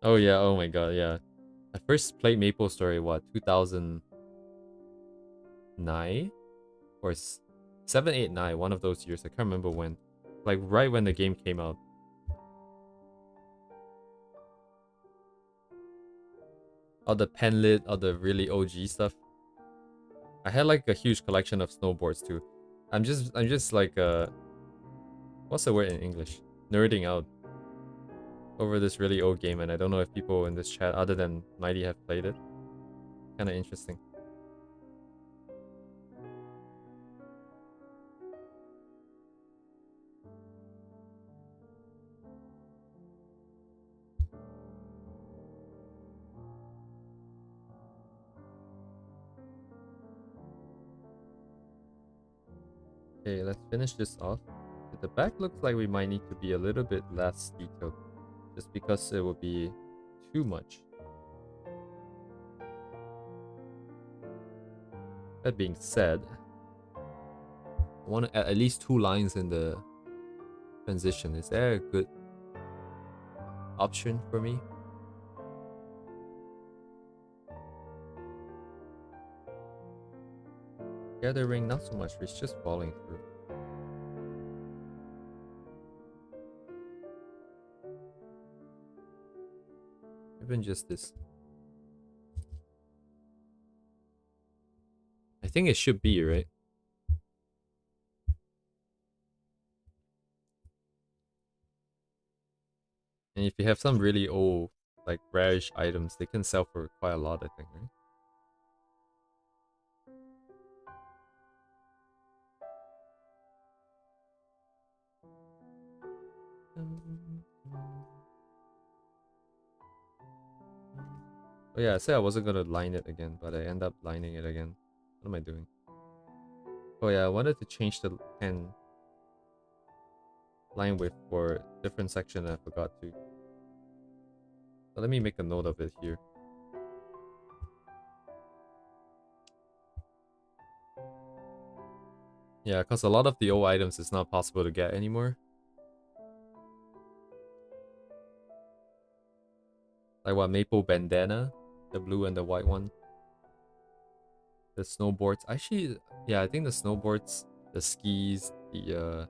Oh yeah, oh my god, yeah. I first played Maple Story, what, 2009? Or 7, 8, 9, one of those years. I can't remember when. Like, right when the game came out. All the penlit, all the really OG stuff. I had like a huge collection of snowboards too. I'm just like what's the word in English? Nerding out over this really old game, and I don't know if people in this chat other than Mighty have played it. Kinda interesting. Okay, let's finish this off. At the back looks like we might need to be a little bit less detailed, just because it would be too much. That being said, I want to add at least 2 lines in the transition. Is there a good option for me? Gathering, not so much. It's just falling through. Even just this. I think it should be, right? And if you have some really old, like rarish items, they can sell for quite a lot, I think, right? Oh yeah, I said I wasn't gonna line it again, but I end up lining it again. What am I doing? Oh yeah, I wanted to change the pen line width for different section and I forgot to. So let me make a note of it here. Yeah, because a lot of the old items is not possible to get anymore. Like what, Maple Bandana? The blue and the white one. The snowboards. Actually, yeah, I think the snowboards, the skis, the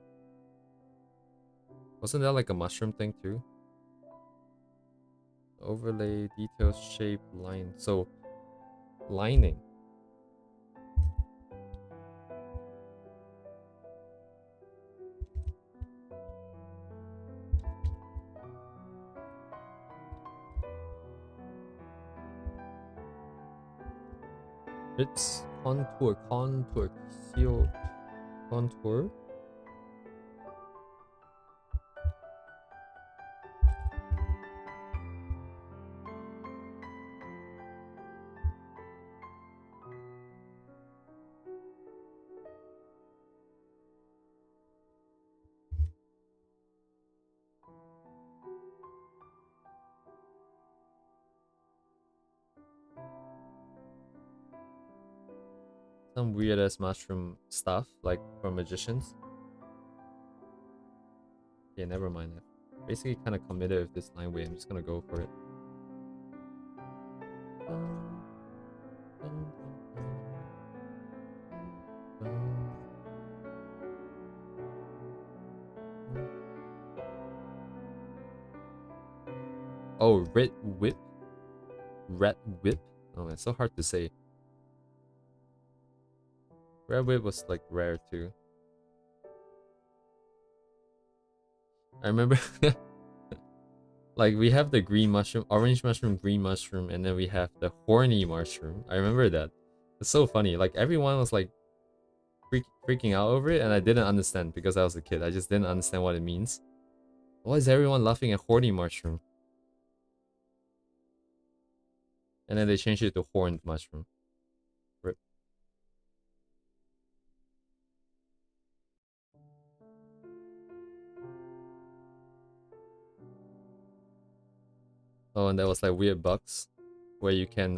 wasn't that like a mushroom thing too? Overlay, details, shape, line. So, lining. It's contour, seal, contour. Some weird ass mushroom stuff, like for magicians. Yeah, never mind that. Basically kind of committed with this line weight. I'm just gonna go for it. Oh, red whip? Red whip? Oh, it's so hard to say. Red whip was like rare too. I remember like we have the green mushroom, orange mushroom, green mushroom, and then we have the horny mushroom. I remember that. It's so funny. Like everyone was like freaking out over it, and I didn't understand because I was a kid. I just didn't understand what it means. Why is everyone laughing at horny mushroom? And then they changed it to horned mushroom. Rip. Oh, and there was like weird bugs where you can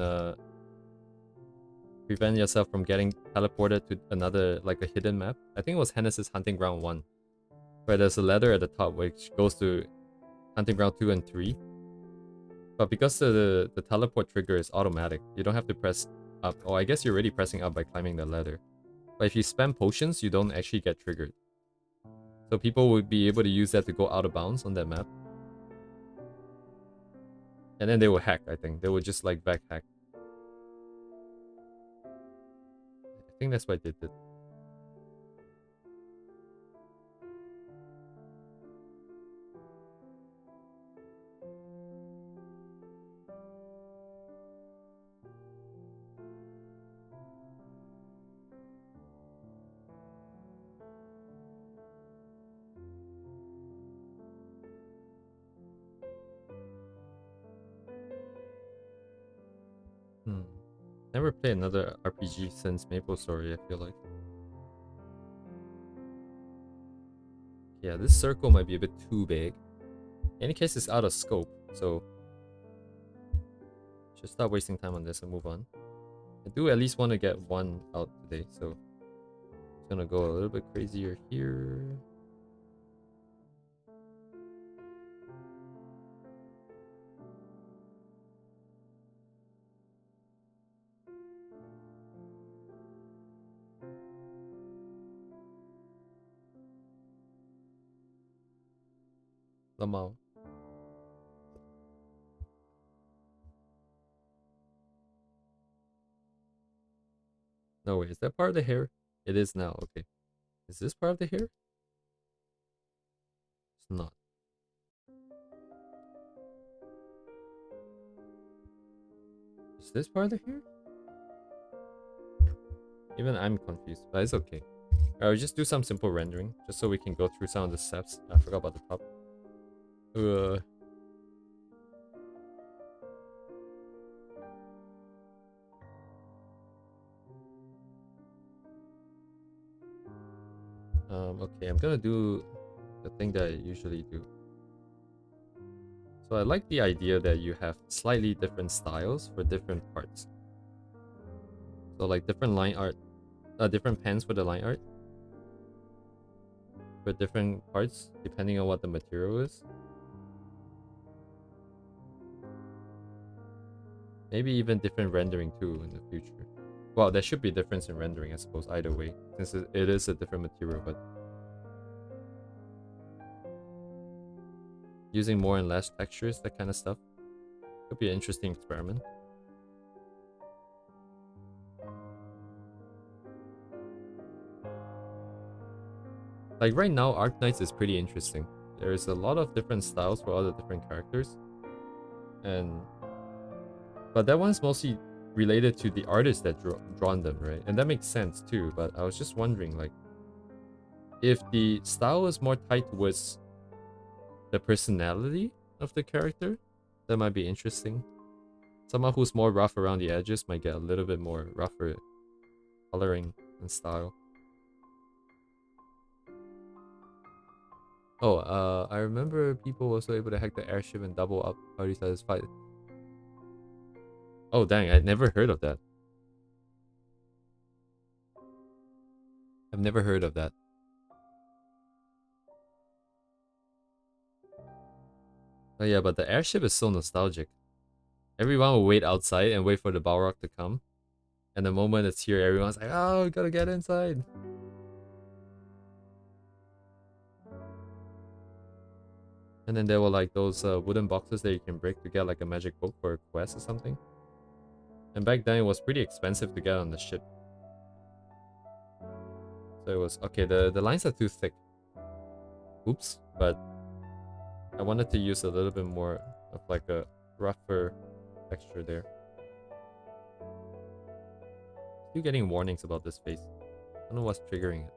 prevent yourself from getting teleported to another, like a hidden map. I think it was Hennessy's Hunting Ground 1, where there's a ladder at the top which goes to Hunting Ground 2 and 3. But because the teleport trigger is automatic, you don't have to press up. Oh, I guess you're already pressing up by climbing the ladder. But if you spam potions, you don't actually get triggered. So people would be able to use that to go out of bounds on that map. And then they will hack, I think. They would just like back hack. I think that's why they did. Never played another RPG since Maple Story, I feel like. Yeah, this circle might be a bit too big. In any case, it's out of scope, so just stop wasting time on this and move on. I do at least want to get one out today, so I'm gonna go a little bit crazier here. Lamau. No, wait, is that part of the hair? It is now, okay. Is this part of the hair? It's not. Is this part of the hair? Even I'm confused, but it's okay. I'll just do some simple rendering, just so we can go through some of the steps. I forgot about the top. Okay, I'm gonna do the thing that I usually do. So I like the idea that you have slightly different styles for different parts. So like different line art, different pens for the line art for different parts depending on what the material is. Maybe even different rendering too in the future. Well, there should be a difference in rendering, I suppose, either way, since it is a different material, but using more and less textures, that kind of stuff, could be an interesting experiment. Like right now, Arknights is pretty interesting. There's a lot of different styles for all the different characters. But that one's mostly related to the artist that drawn them, right? And that makes sense too. But I was just wondering, like, if the style is more tied towards the personality of the character, that might be interesting. Someone who's more rough around the edges might get a little bit more rougher coloring and style. Oh, I remember people also able to hack the airship and double up party satisfied. Oh dang, I never heard of that. I've never heard of that. Oh yeah, but the airship is so nostalgic. Everyone will wait outside and wait for the Balrog to come. And the moment it's here, everyone's like, oh, we gotta get inside. And then there were like those wooden boxes that you can break to get like a magic book for a quest or something. And back then it was pretty expensive to get on the ship. So it was, okay, the lines are too thick. Oops, but I wanted to use a little bit more of like a rougher texture there. Still getting warnings about this face. I don't know what's triggering it.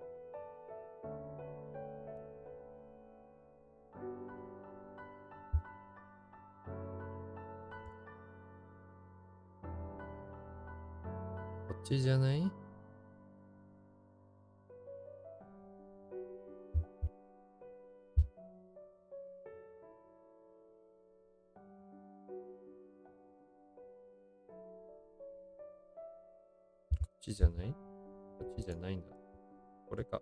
멋지잖아요? 멋지잖아요? 멋지잖아요. 뭐랄까?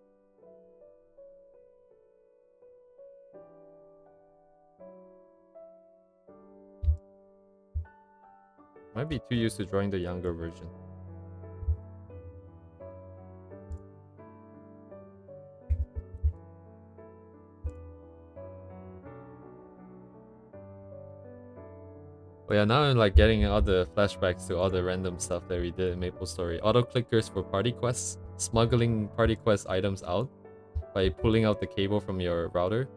Might be too used to drawing the younger version. Oh yeah, now I'm like getting all the flashbacks to all the random stuff that we did in MapleStory. Auto clickers for party quests, smuggling party quest items out by pulling out the cable from your router.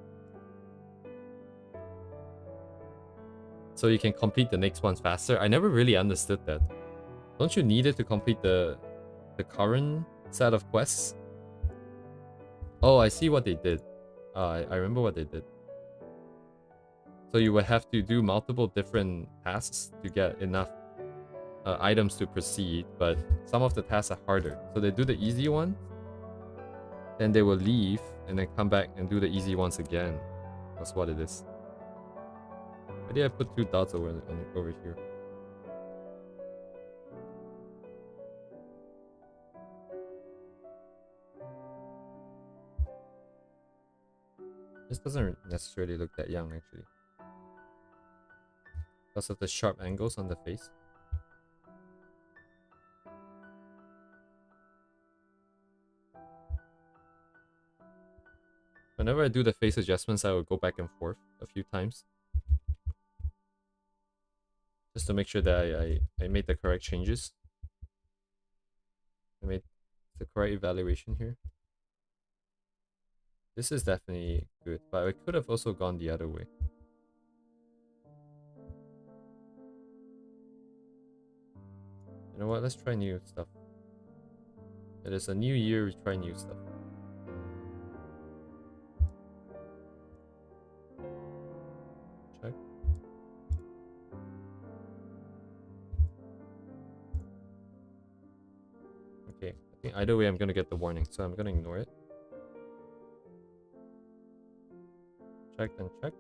So you can complete the next ones faster. I never really understood that. Don't you need it to complete the current set of quests? Oh, I see what they did. I remember what they did. So you would have to do multiple different tasks to get enough items to proceed, but some of the tasks are harder. So they do the easy one, then they will leave and then come back and do the easy ones again. That's what it is. Why did I put 2 dots over here? This doesn't necessarily look that young actually, because of the sharp angles on the face. Whenever I do the face adjustments, I will go back and forth a few times, just to make sure that I made the correct changes. I made the correct evaluation here. This is definitely good, but I could have also gone the other way. You know what? Let's try new stuff. It is a new year, we try new stuff. Check. Okay, I think either way I'm gonna get the warning, so I'm gonna ignore it. Check and check.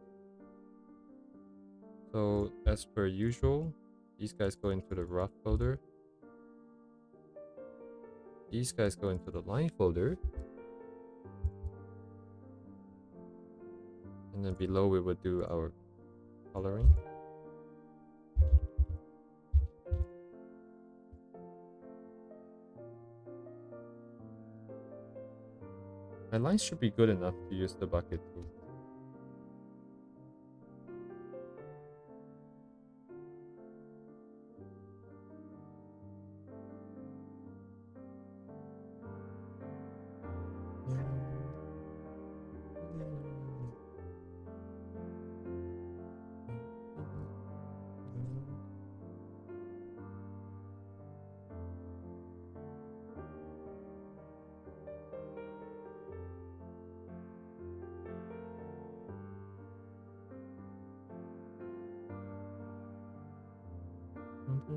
So as per usual, these guys go into the rough folder. These guys go into the line folder. And then below we would do our coloring. My lines should be good enough to use the bucket tool.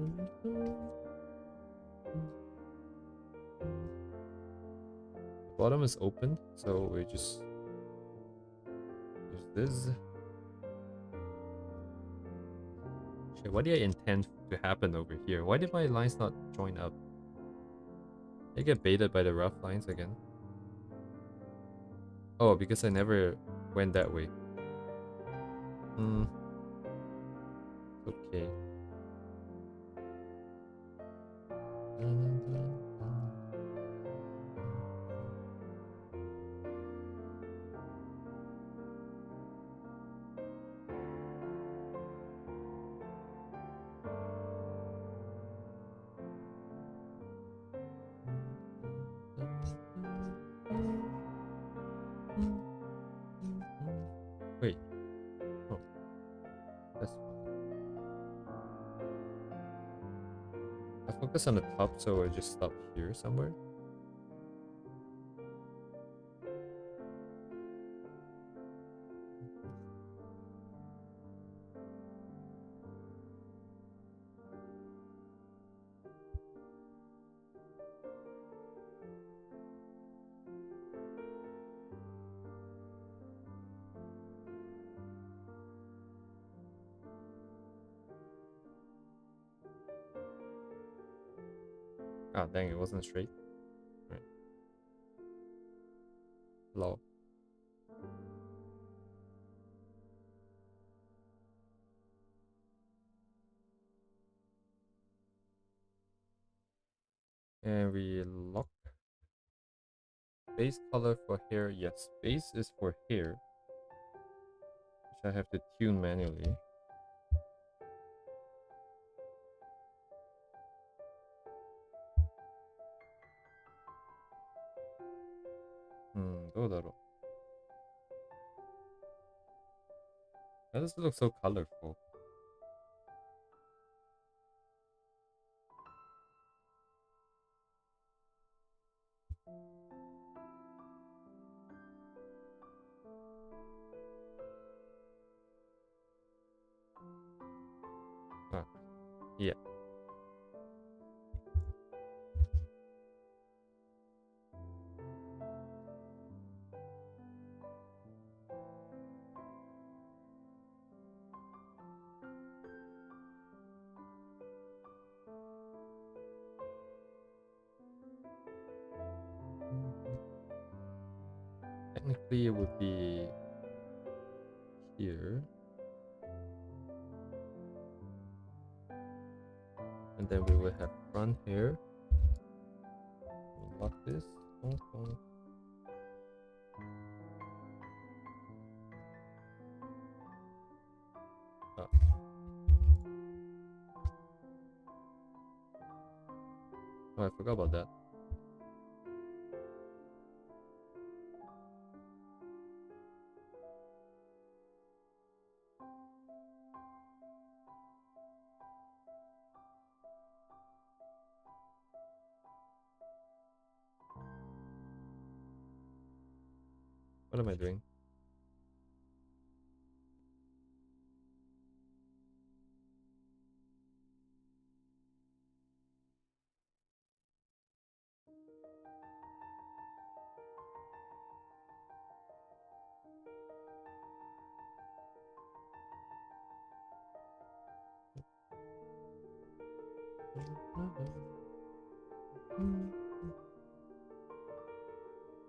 The bottom is open, so we just use this. Shit, what did I intend to happen over here? Why did my lines not join up? Did I get baited by the rough lines again? Oh, because I never went that way. Okay. Wait. Oh. That's fine. I focus on the top, so I just stop here somewhere. Ah, dang, it wasn't straight. Right. Low. And we lock. Base color for hair, yes. Base is for hair, which I have to tune manually. How does it look so colorful? Ah, yeah. Technically, it would be here. And then we would have front hair. Lock this. Ah. Oh, I forgot about that. What am I doing?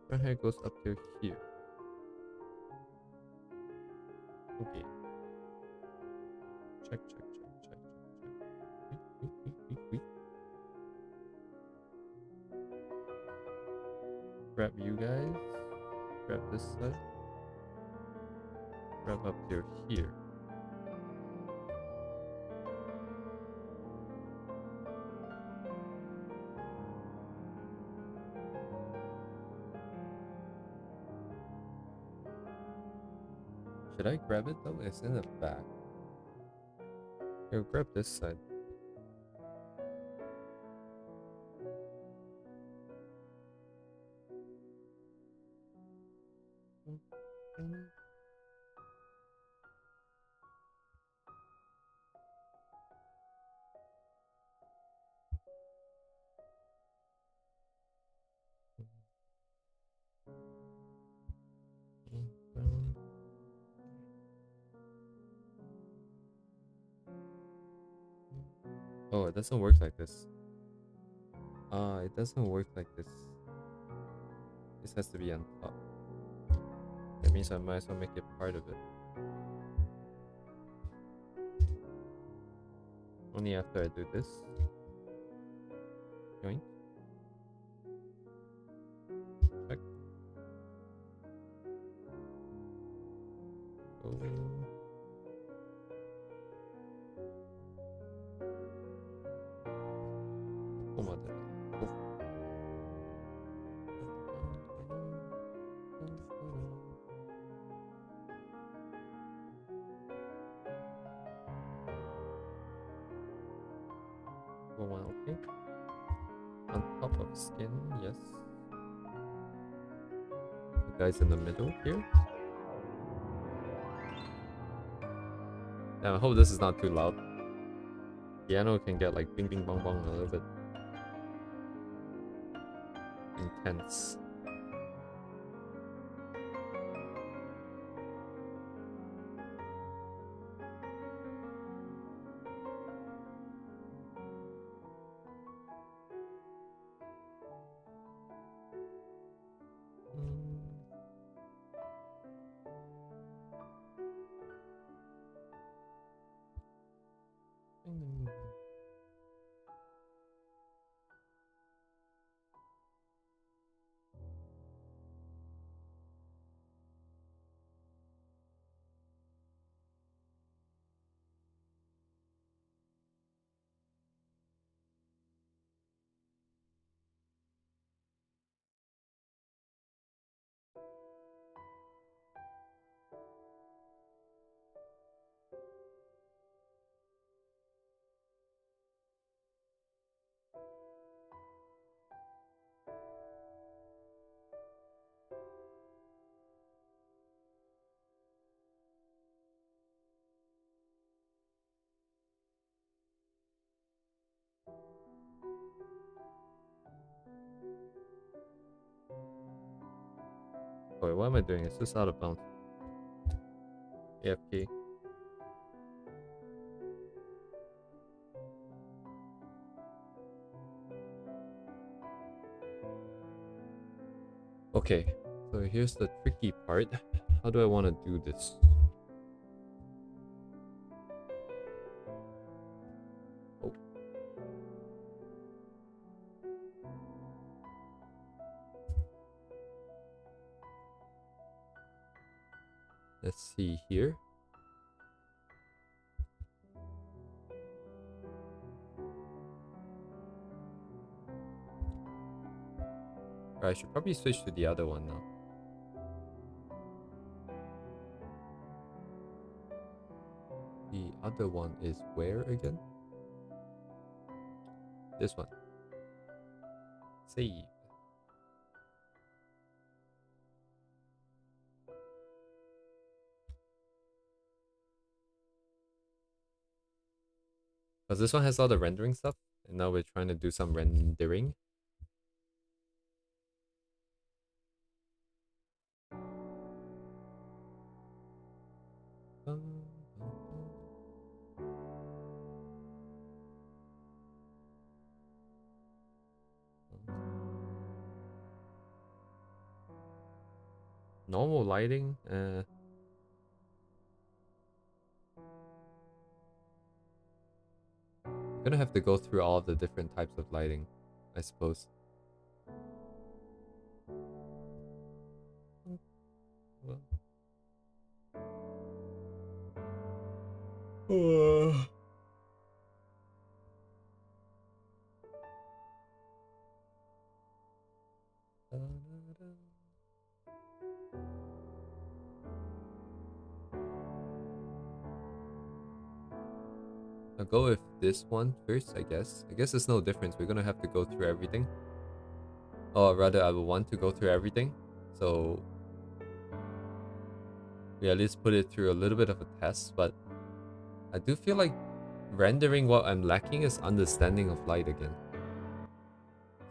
Front hair goes up to here. Okay. Check. Weak. Grab you guys. Grab this side. Grab up to here. Should I grab it though? It's in the back. Here, grab this side. it doesn't work like this. It doesn't work like this. This has to be on top. That means I might as well make it part of it. Only after I do this. Joint. Check. Go. Come on, go. Go one, okay. On top of skin, yes. The guys in the middle here. Now I hope this is not too loud. Piano can get like bing bing bong bong a little bit intense. Wait, what am I doing? It's just out of bounds. AFK. Okay, so here's the tricky part. How do I want to do this? Oh. Let's see here. I should probably switch to the other one now. The other one is where again? This one. Save. Because this one has all the rendering stuff, and now we're trying to do some rendering. Normal lighting, gonna have to go through all the different types of lighting, I suppose. I'll go with this one first, I guess. I guess there's no difference. We're gonna have to go through everything. Or rather, I would want to go through everything. So we at least put it through a little bit of a test, but I do feel like rendering what I'm lacking is understanding of light again.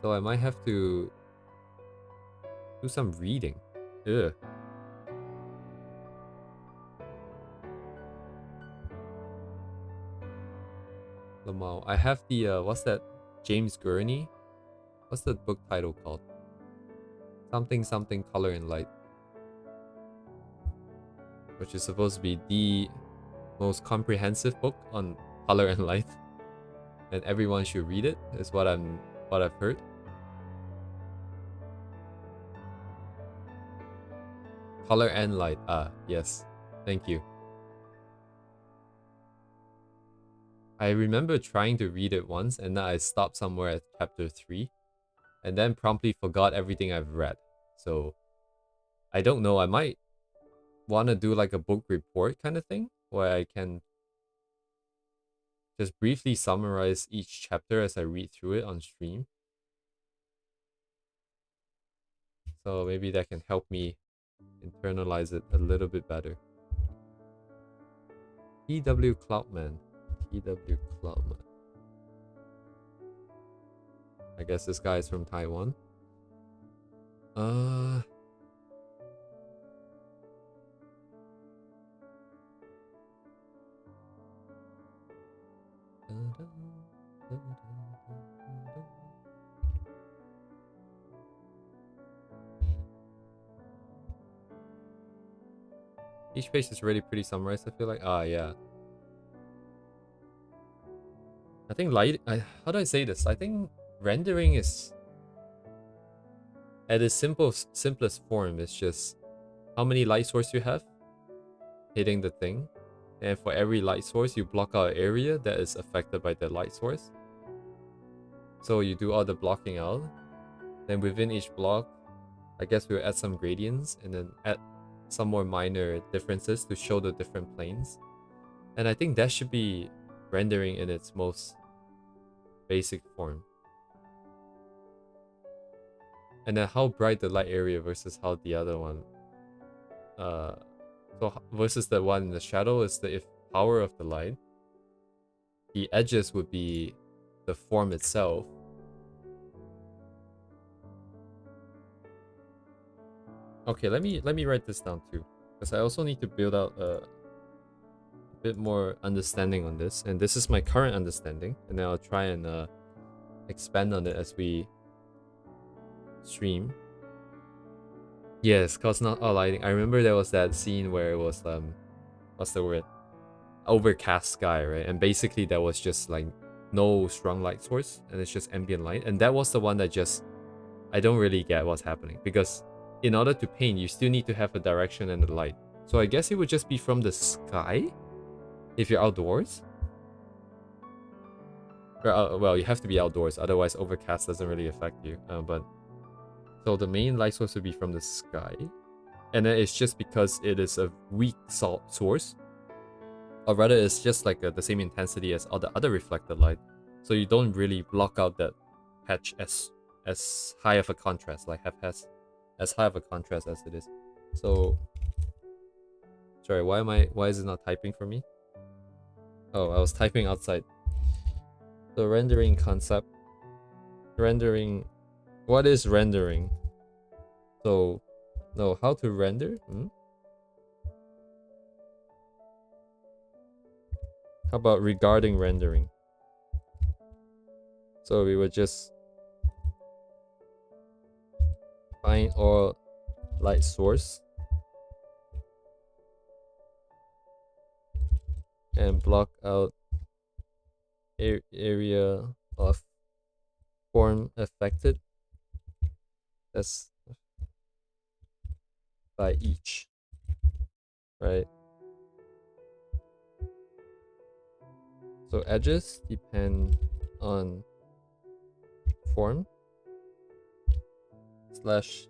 So I might have to do some reading. Ugh. Lamau. I have the what's that? James Gurney. What's the book title called? Something something color and light, which is supposed to be the most comprehensive book on color and light, and everyone should read it. Is what I've heard. Color and light. Ah, yes. Thank you. I remember trying to read it once, and then I stopped somewhere at chapter 3, and then promptly forgot everything I've read. So, I don't know. I might want to do like a book report kind of thing, where I can just briefly summarize each chapter as I read through it on stream. So maybe that can help me internalize it a little bit better. TW Cloudman. TW Cloudman. I guess this guy is from Taiwan. Each page is really pretty summarized, I feel like. Ah, yeah. I think how do I say this? I think rendering is, at its simplest form, it's just how many light source you have hitting the thing. And for every light source, you block out an area that is affected by the light source. So you do all the blocking out. Then within each block, I guess we'll add some gradients and then add some more minor differences to show the different planes. And I think that should be rendering in its most basic form. And then how bright the light area versus how the other one. So versus the one in the shadow is the power of the light. The edges would be the form itself. Okay, let me write this down too, because I also need to build out a bit more understanding on this, and this is my current understanding, and then I'll try and expand on it as we stream. Yes, cause not all lighting. I remember there was that scene where it was what's the word? Overcast sky, right? And basically there was just like no strong light source, and it's just ambient light, and that was the one that just I don't really get what's happening, because in order to paint, you still need to have a direction and the light. So I guess it would just be from the sky if you're outdoors. Well, you have to be outdoors, otherwise overcast doesn't really affect you. But so the main light source would be from the sky, and then it's just because it is a weak salt source, or rather it's just like the same intensity as all the other reflected light, so you don't really block out that patch as high of a contrast, like as high of a contrast as it is. So sorry, why is it not typing for me? Oh, I was typing outside. So rendering concept. Rendering, what is rendering? So no, how to render? How about regarding rendering? So we would just find all light source and block out area of form affected as by each, right? So edges depend on form slash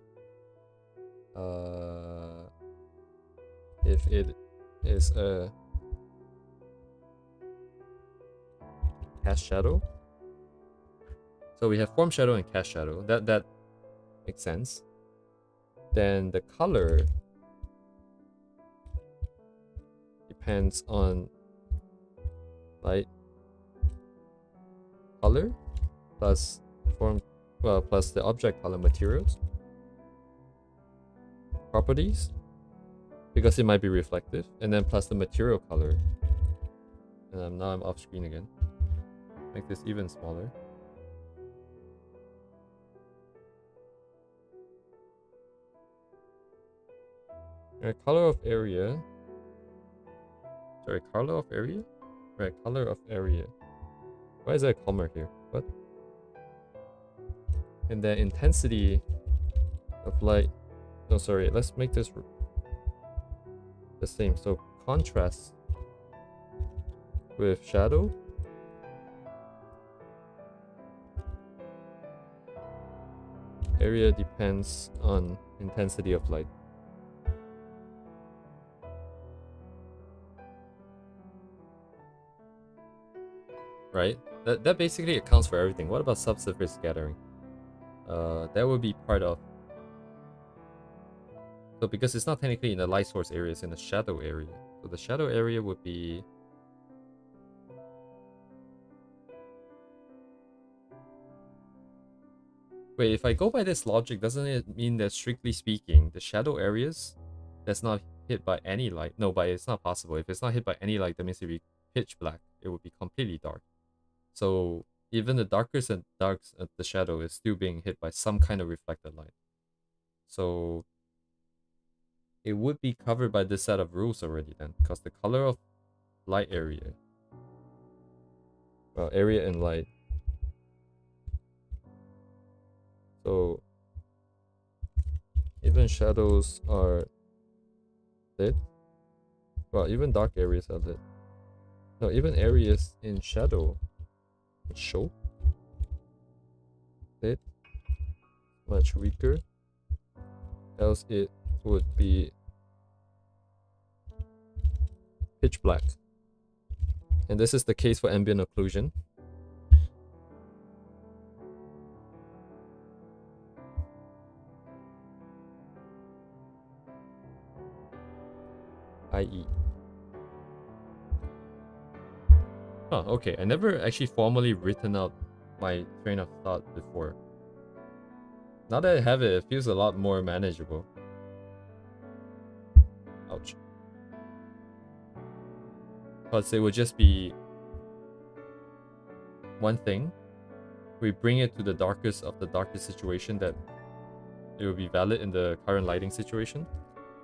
if it is a cast shadow. So we have form shadow and cast shadow. That makes sense. Then the color depends on light color plus form, well, plus the object color materials properties, because it might be reflective, and then plus the material color. And now I'm off screen again. Make this even smaller. Color of area. Sorry, color of area? Right, color of area. Why is there a comma here? What? And then intensity of light. No, sorry, let's make this the same. So contrast with shadow. Area depends on intensity of light. Right? That basically accounts for everything. What about subsurface scattering? That would be part of. So because it's not technically in the light source area, it's in the shadow area. So the shadow area would be wait, if I go by this logic, doesn't it mean that strictly speaking, the shadow areas that's not hit by any light? No, but it's not possible. If it's not hit by any light, that means it would be pitch black. It would be completely dark. So even the darkest and darks of the shadow is still being hit by some kind of reflected light. So it would be covered by this set of rules already then, because the color of light area, well, area and light. So even shadows are lit. Well, even dark areas are lit. No, even areas in shadow show lit, much weaker, else it would be pitch black. And this is the case for ambient occlusion. I.e. Huh, okay, I never actually formally written out my train of thought before. Now that I have it, it feels a lot more manageable. Ouch. Because it would just be one thing. We bring it to the darkest of the darkest situation that it will be valid in the current lighting situation.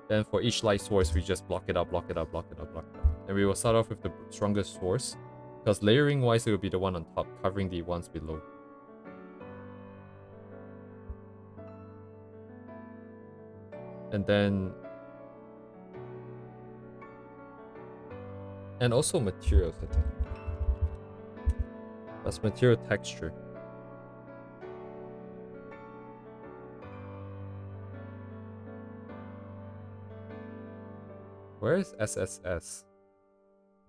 Then for each light source, we just block it up, block it up, block it up, block it up. And we will start off with the strongest source. Because layering wise, it will be the one on top, covering the ones below. And then... and also materials, I think. That's material texture. Where is SSS?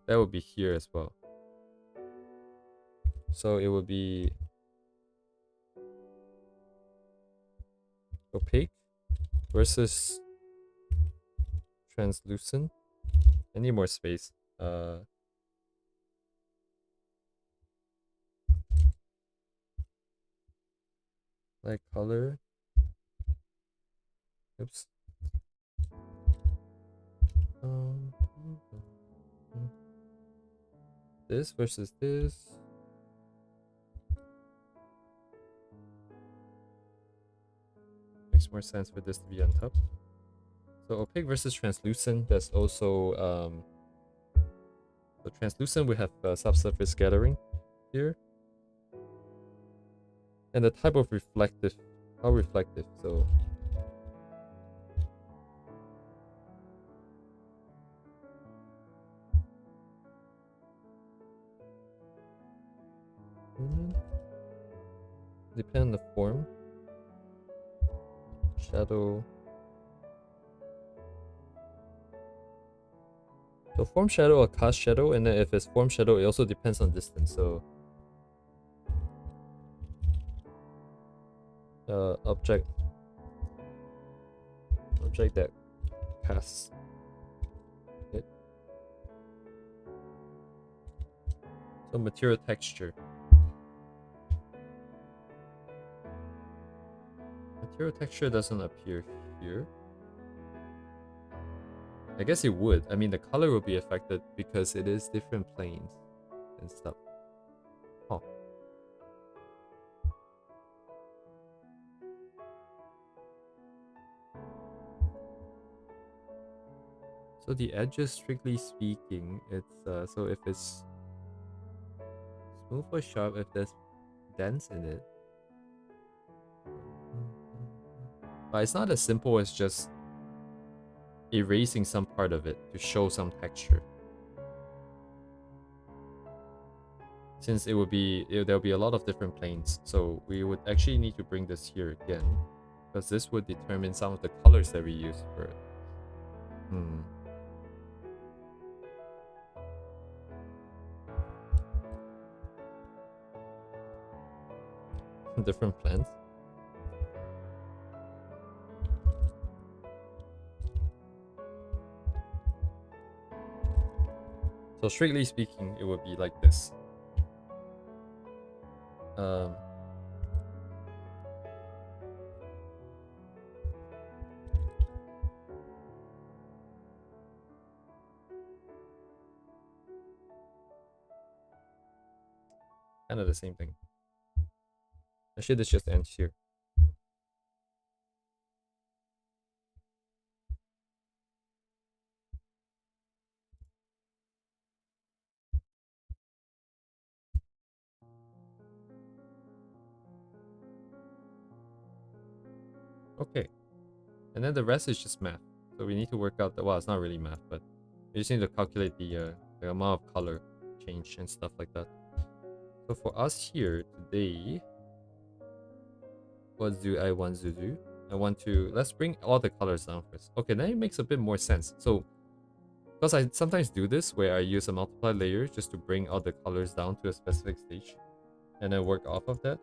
That would be here as well. So it would be opaque versus translucent. I need more space. Light color. Oops. This versus this. Makes more sense for this to be on top. So opaque versus translucent. There's also so translucent we have subsurface scattering here, and the type of reflective. How reflective? So depend on the form. Shadow. So form shadow or cast shadow, and then if it's form shadow, it also depends on distance. So object that casts it. So material texture. Material texture doesn't appear here. I guess it would. I mean, the color will be affected because it is different planes and stuff. Oh, So the edges, strictly speaking, it's so if it's smooth or sharp, if there's dents in it. But it's not as simple as just erasing some part of it to show some texture. Since it would be, there'll be a lot of different planes, so we would actually need to bring this here again, because this would determine some of the colors that we use for it. Different plans. So strictly speaking, it would be like this. Kind of the same thing. Actually, this just ends here. Okay. And then the rest is just math. So we need to work out the, well, it's not really math, but we just need to calculate the amount of color change and stuff like that. So for us here today, what do I want to do? I want to, let's bring all the colors down first. Okay, then it makes a bit more sense. So, because I sometimes do this where I use a multiply layer just to bring all the colors down to a specific stage and then work off of that.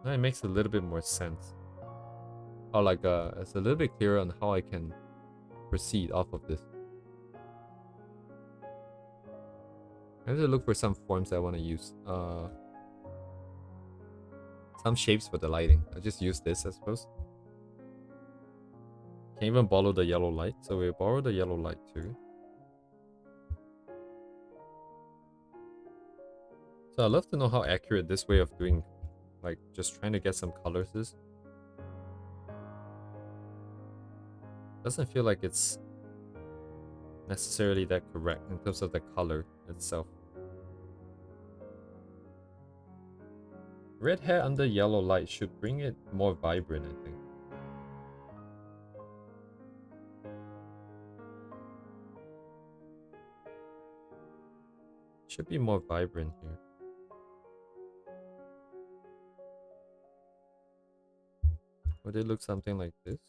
Now it makes a little bit more sense. Or like, it's a little bit clearer on how I can proceed off of this. I have to look for some forms I want to use. Some shapes for the lighting. I'll just use this, I suppose. Can even borrow the yellow light, so we'll borrow the yellow light too. So I'd love to know how accurate this way of doing, like, just trying to get some colors is. Doesn't feel like it's necessarily that correct in terms of the color itself. Red hair under yellow light should bring it more vibrant, I think. Should be more vibrant here. Would it look something like this?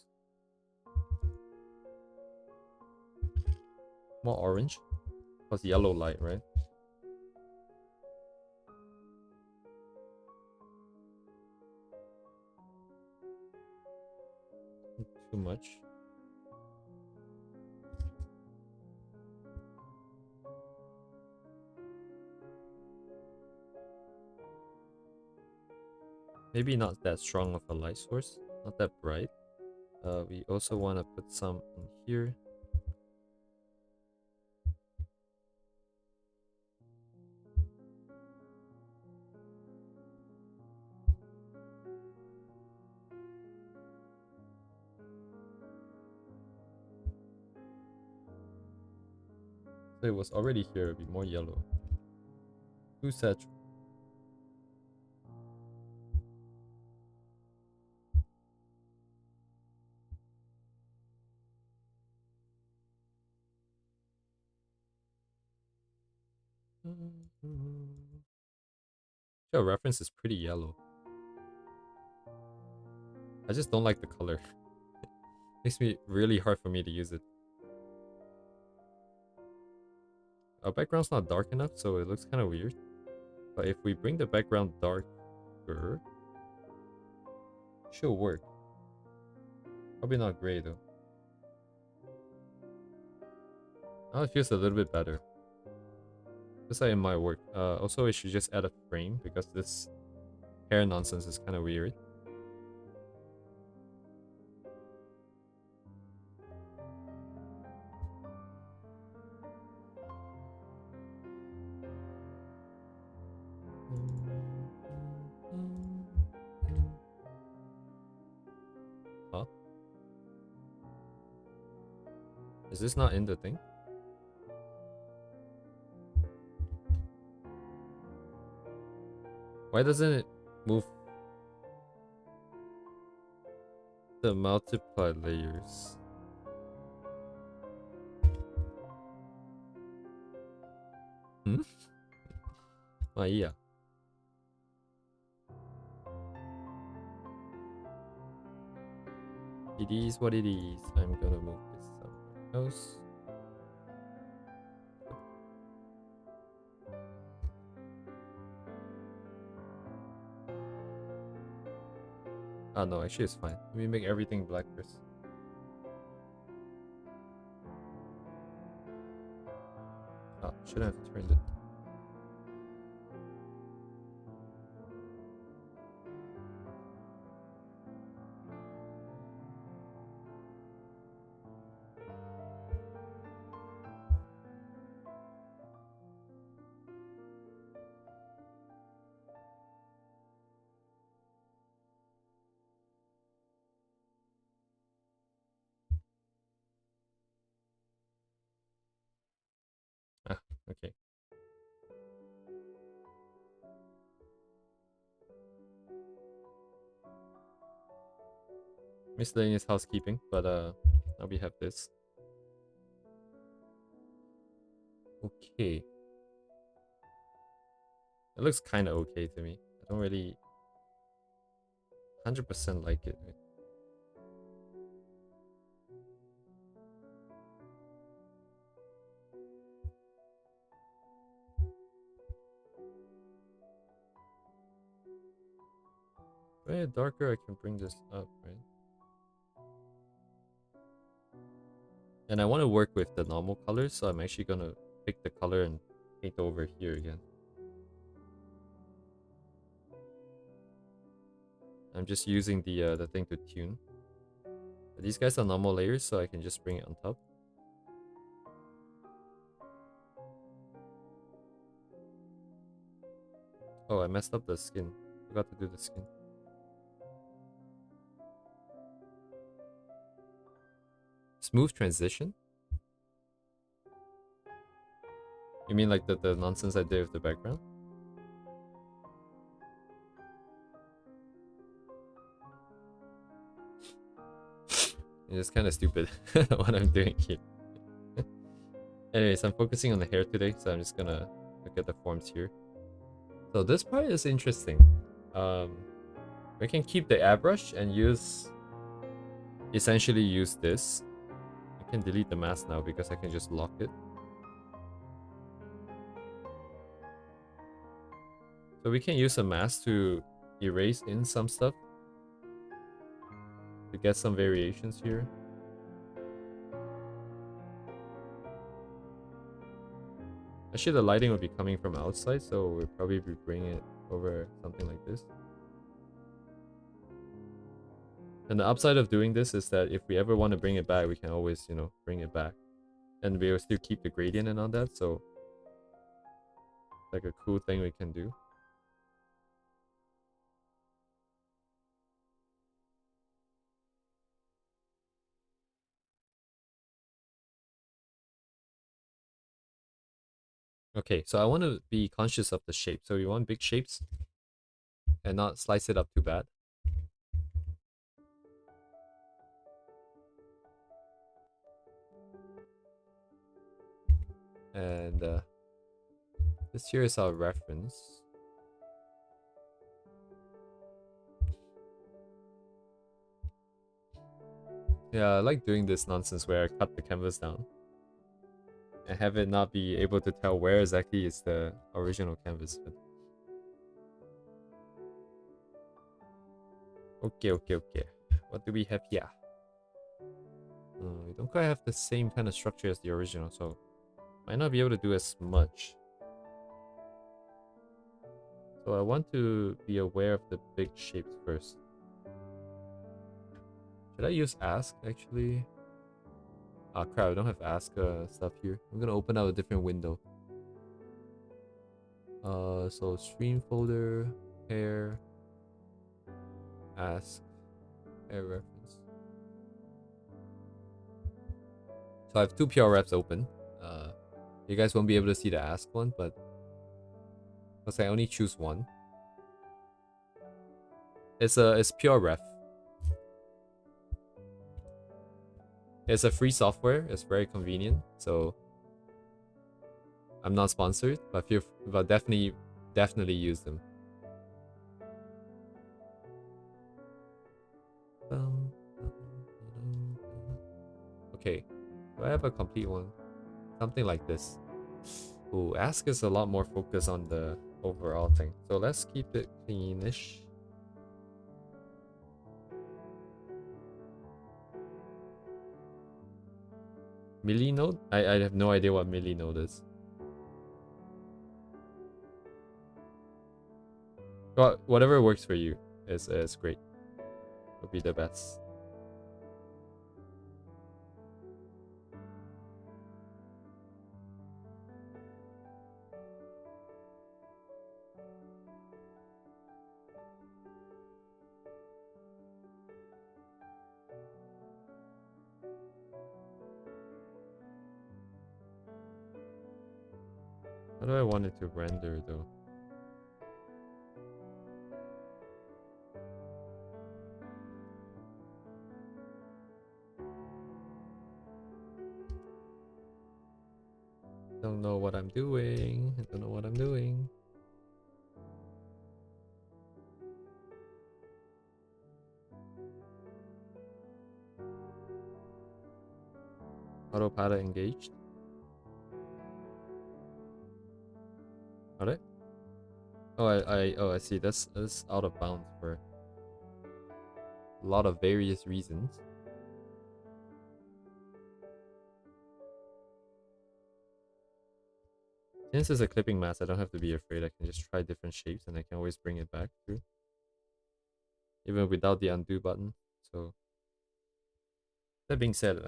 More orange? Plus yellow light, right? Too much. Maybe not that strong of a light source, not that bright. We also want to put some in here. So it was already here, it'd be more yellow. Too saturated. Your reference is pretty yellow. I just don't like the color. Makes me really hard for me to use it. Our background's not dark enough, so it looks kind of weird. But if we bring the background darker, it should work. Probably not gray though. Now it feels a little bit better. Just like it might work. Also, we should just add a frame because this hair nonsense is kind of weird. Is this not in the thing? Why doesn't it move the multiply layers? Hmm? Ah, yeah. It is what it is. I'm gonna move this somewhere else. Ah, no, actually it's fine. Let me make everything black first. Oh, shouldn't have turned it. Ah, okay. Miscellaneous housekeeping, but now we have this. Okay. It looks kind of okay to me. I don't really 100% like it. When darker, I can bring this up, right? And I want to work with the normal colors, so I'm actually gonna pick the color and paint over here again. I'm just using the thing to tune. But these guys are normal layers, so I can just bring it on top. Oh, I messed up the skin. Forgot to do the skin. Smooth transition? You mean like the nonsense I did with the background? It's kind of stupid what I'm doing here. Anyways, I'm focusing on the hair today, so I'm just gonna look at the forms here. So this part is interesting. We can keep the airbrush and essentially use this. I can delete the mask now because I can just lock it. So we can use a mask to erase in some stuff to get some variations here. Actually, the lighting would be coming from outside, so we'll probably be bringing it over something like this. And the upside of doing this is that if we ever want to bring it back, we can always, you know, bring it back. And we'll still keep the gradient and all that, so like a cool thing we can do. Okay, so I want to be conscious of the shape. So we want big shapes and not slice it up too bad. And this here is our reference. Yeah, I like doing this nonsense where I cut the canvas down and have it not be able to tell where exactly is the original canvas. But okay. What do we have here? We don't quite have the same kind of structure as the original, so might not be able to do as much. So I want to be aware of the big shapes first. Should I use ask actually? Ah crap, I don't have ask stuff here. I'm gonna open up a different window. So stream folder, hair, ask, hair reference. So I have 2 PR reps open. You guys won't be able to see the ask one, but because I only choose one. It's PR ref. It's a free software. It's very convenient. So I'm not sponsored, but definitely use them. Okay, do I have a complete one? Something like this. Ooh, ask is a lot more focused on the overall thing. So let's keep it cleanish. Milli node? I have no idea what milli node is. But whatever works for you is great. Would be the best. How do I want it to render though? Don't know what I'm doing. I don't know what I'm doing. Autopilot engaged. Alright. Oh, I see. That's out of bounds for a lot of various reasons. Since it's a clipping mask, I don't have to be afraid. I can just try different shapes and I can always bring it back through. Even without the undo button. So that being said,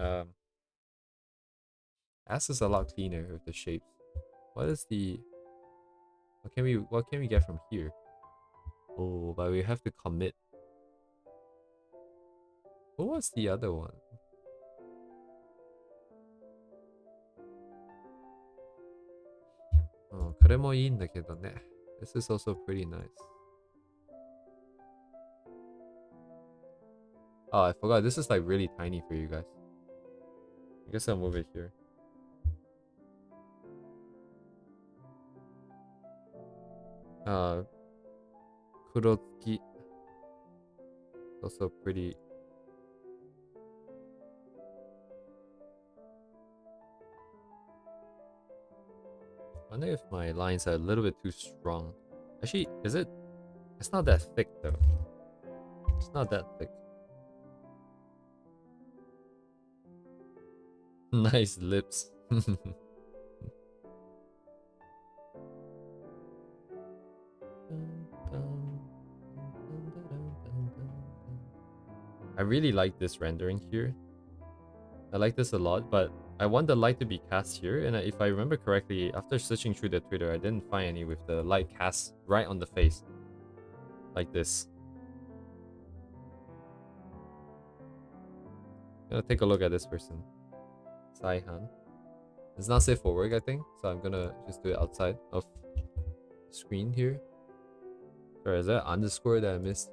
Ass is a lot cleaner with the shapes. What is the what can we get from here? Oh, but we have to commit. What was the other one? Oh, これもいいんだけどね. This is also pretty nice. Oh, I forgot. This is like really tiny for you guys. I guess I'll move it here. Kurotsuki. Also pretty. I wonder if my lines are a little bit too strong. Actually, is it? It's not that thick though. It's not that thick. Nice lips. I really like this rendering here. I like this a lot, but I want the light to be cast here, and if I remember correctly, after searching through the Twitter, I didn't find any with the light cast right on the face. Like this. I'm gonna take a look at this person. Saihan. It's not safe for work, I think, so I'm gonna just do it outside of the screen here. Sorry, is that an underscore that I missed?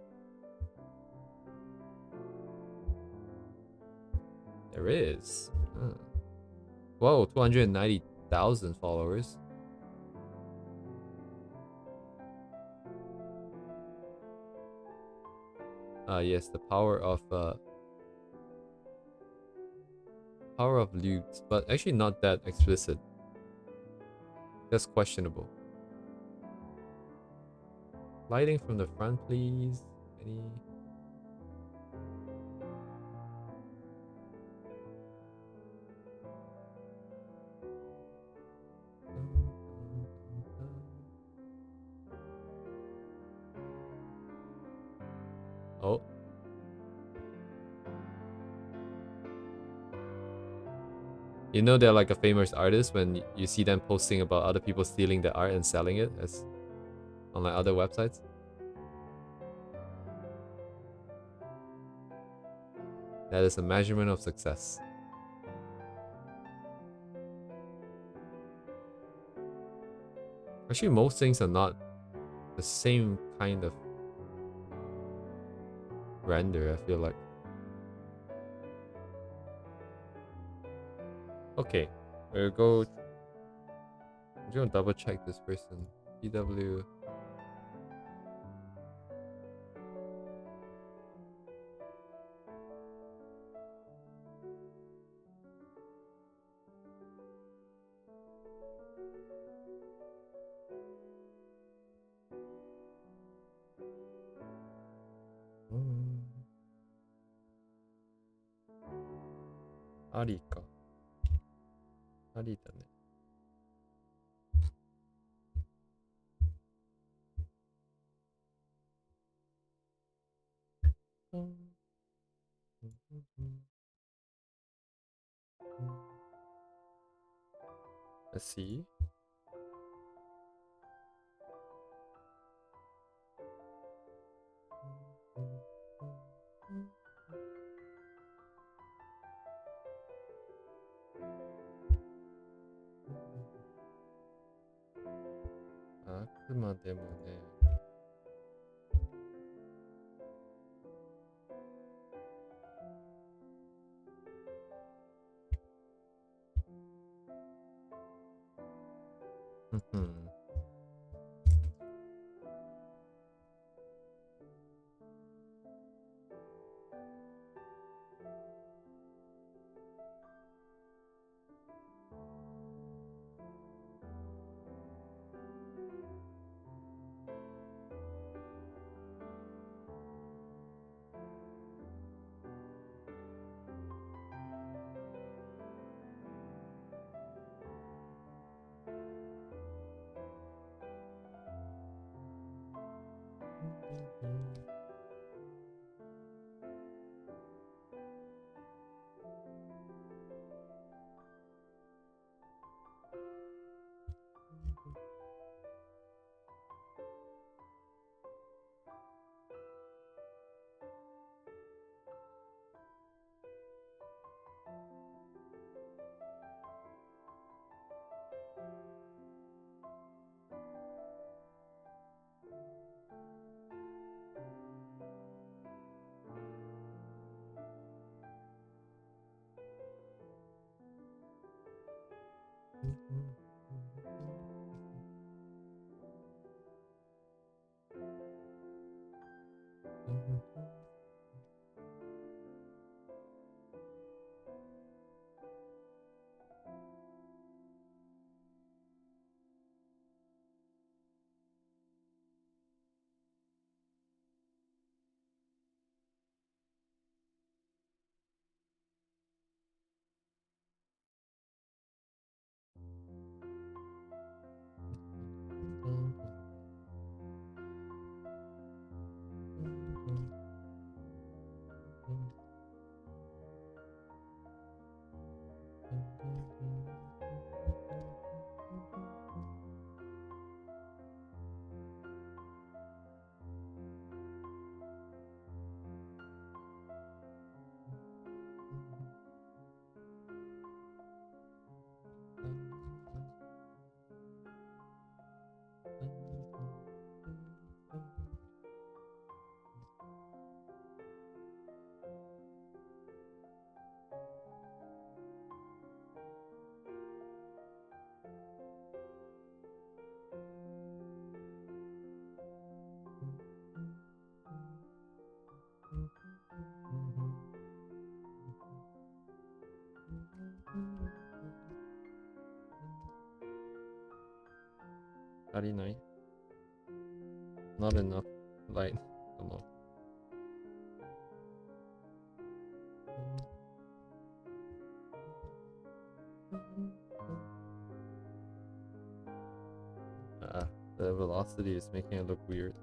There is. Huh. Whoa, 290,000 followers. Yes, the power of lewd, but actually not that explicit. That's questionable. Lighting from the front, please. Any? Oh. You know they're like a famous artist when you see them posting about other people stealing their art and selling it as on like other websites. That is a measurement of success. Actually, most things are not the same kind of render, I feel like. Okay, we'll go. I'm gonna double check this person. PW. Arika. ありだね。Let's see. Ah, あくまでもね。足りない? Not enough light. Come on. The velocity is making it look weird.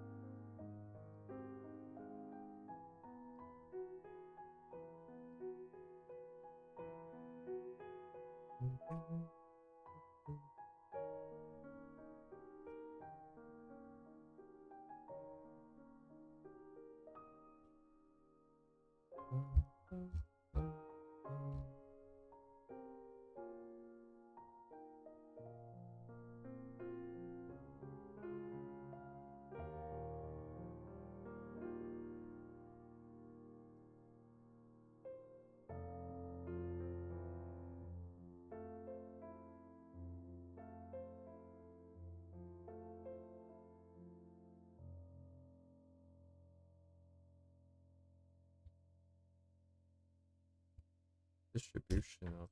distribution of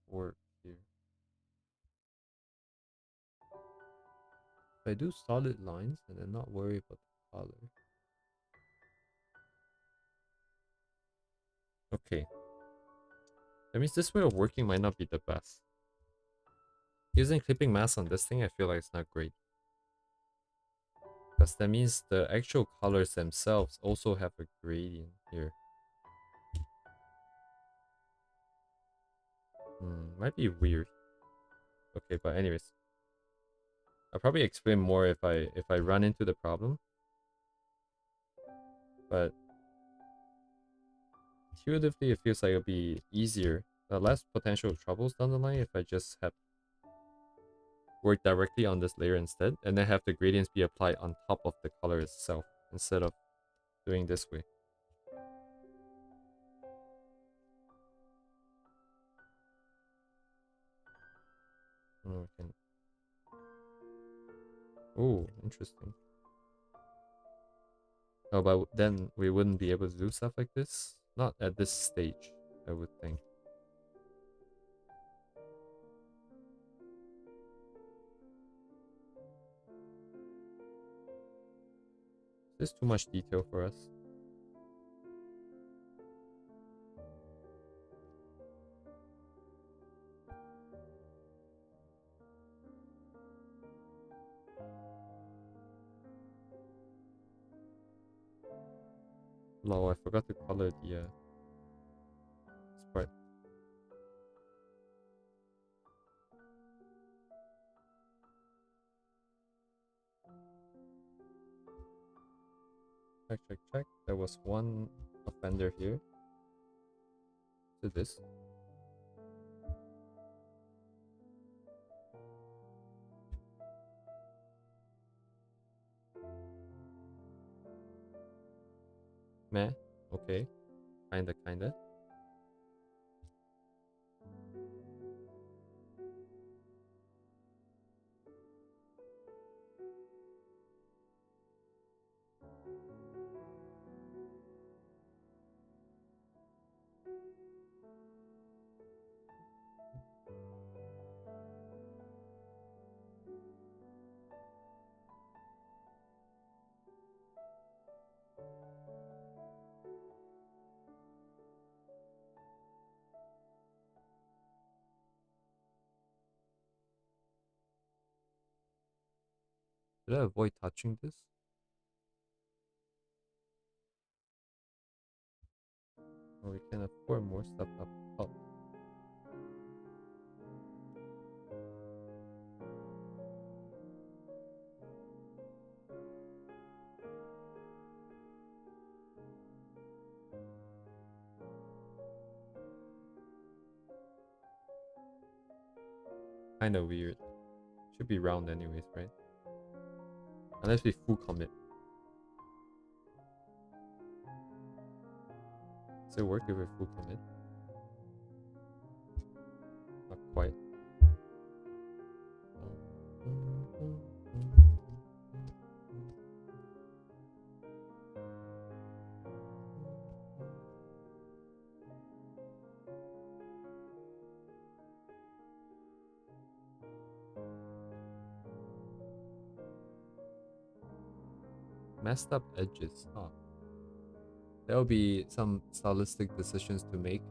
work here. If I do solid lines and then not worry about the color. Okay. That means this way of working might not be the best. Using clipping mask on this thing, I feel like it's not great. Because that means the actual colors themselves also have a gradient here. Might be weird. Okay, but anyways. I'll probably explain more if I run into the problem. But intuitively it feels like it'll be easier. Less potential troubles down the line if I just have work directly on this layer instead, and then have the gradients be applied on top of the color itself instead of doing this way. Oh, interesting. Oh, but then we wouldn't be able to do stuff like this? Not at this stage, I would think. Is this too much detail for us? Lol, I forgot to color the sprite. Check. There was one offender here. To this. Meh. Okay. Kinda. Did I avoid touching this? Or we can afford more stuff up top. Kinda weird. Should be round anyways, right? Unless we full commit. Does it work if we full commit? Not quite. Messed up edges, huh? There'll be some stylistic decisions to make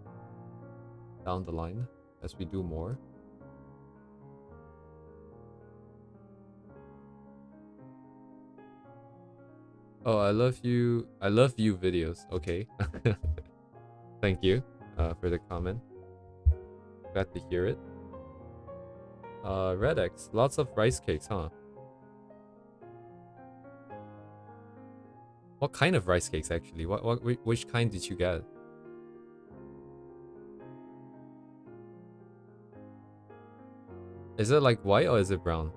down the line as we do more. Oh, I love you videos. Okay. Thank you for the comment. Glad to hear it. Red X, lots of rice cakes, huh? What kind of rice cakes actually? Which kind did you get? Is it like white or is it brown?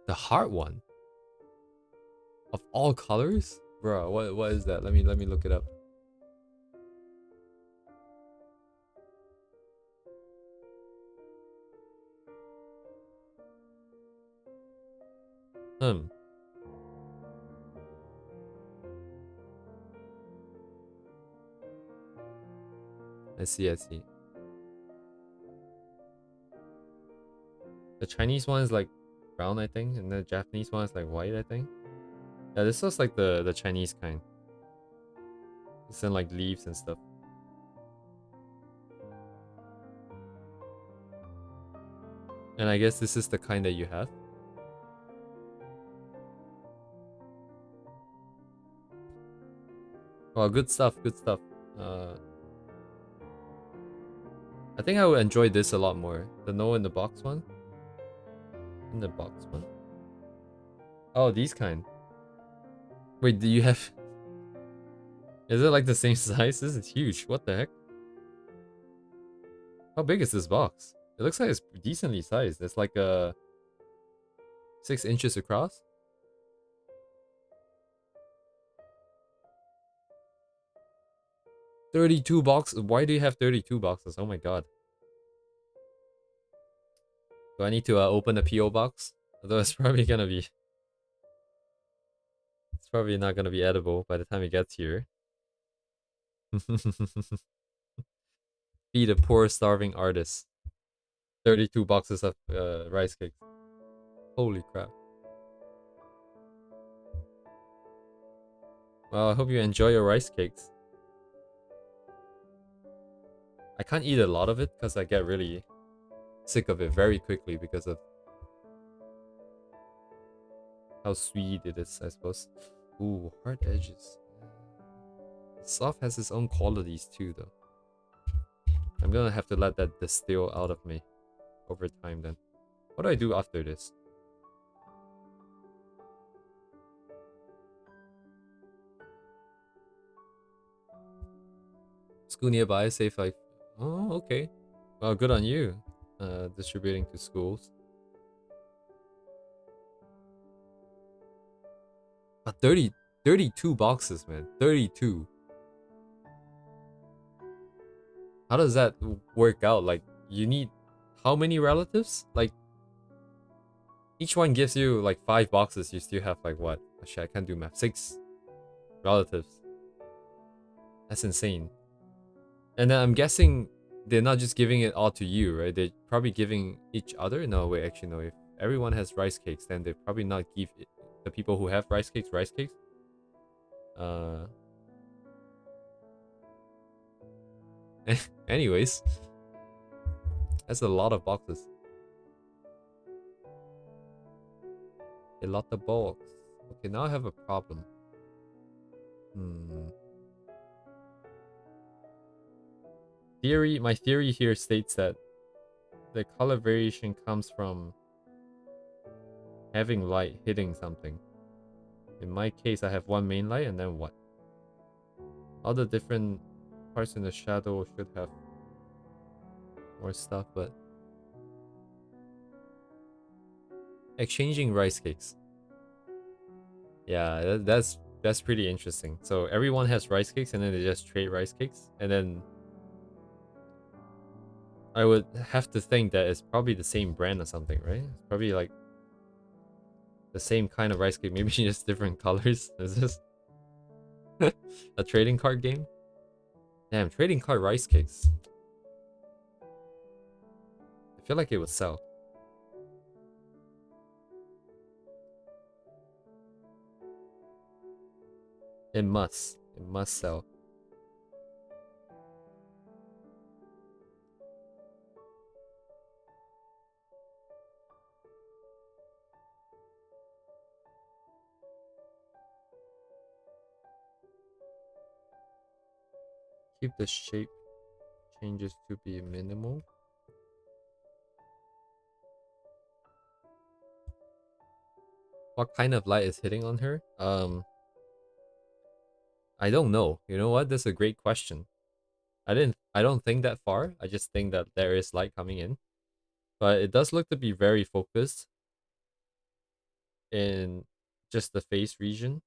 The heart one? Of all colors? Bro, what is that? Let me look it up. Hmm. I see, I see. The Chinese one is like brown, I think, and the Japanese one is like white, I think. Yeah, this looks like the Chinese kind. It's in like leaves and stuff. And I guess this is the kind that you have. Well, good stuff, good stuff. I think I would enjoy this a lot more. The no in the box one. In the box one. Oh, these kind. Wait, do you have... Is it like the same size? This is huge. What the heck? How big is this box? It looks like it's decently sized. It's like 6 inches across. 32 boxes. Why do you have 32 boxes? Oh my god. Do I need to open a PO box? Although it's probably gonna be... It's probably not gonna be edible by the time it gets here. Feed a poor starving artist. 32 boxes of rice cakes. Holy crap. Well, I hope you enjoy your rice cakes. I can't eat a lot of it because I get really sick of it very quickly because of how sweet it is, I suppose. Ooh, hard edges. Soft has its own qualities too, though. I'm gonna have to let that distill out of me over time then. What do I do after this? School nearby, safe like... Oh, okay. Well, good on you. Distributing to schools. But 32 boxes, man. 32. How does that work out? Like, you need how many relatives? Like, each one gives you like 5 boxes. You still have like what? Actually, I can't do math. 6 relatives. That's insane. And then I'm guessing they're not just giving it all to you, right? They're probably giving each other. No, wait, actually, no. If everyone has rice cakes, then they probably not give it, the people who have rice cakes, rice cakes. Anyways, that's a lot of boxes. A lot of box. Okay, now I have a problem. My theory here states that the color variation comes from having light hitting something. In my case, I have one main light and then what? All the different parts in the shadow should have more stuff, but... Exchanging rice cakes. Yeah, that's pretty interesting. So everyone has rice cakes and then they just trade rice cakes. And then I would have to think that it's probably the same brand or something, right? It's probably like the same kind of rice cake, maybe just different colors. Is this a trading card game? Damn, trading card rice cakes. I feel like it would sell. It must. It must sell. Keep the shape changes to be minimal. What kind of light is hitting on her? I don't know. You know what? That's a great question. I don't think that far. I just think that there is light coming in. But it does look to be very focused in just the face region.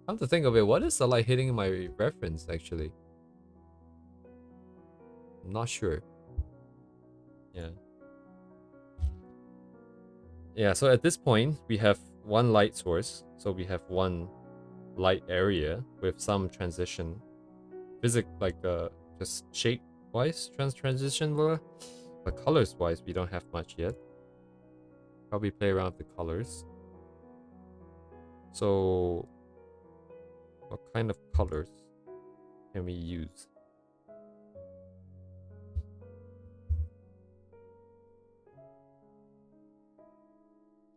Come to think of it, what is the light hitting my reference actually? I'm not sure. Yeah. Yeah, so at this point, we have one light source. So we have one light area with some transition. Just shape-wise transition, but colors-wise, we don't have much yet. Probably play around with the colors. So, what kind of colors can we use?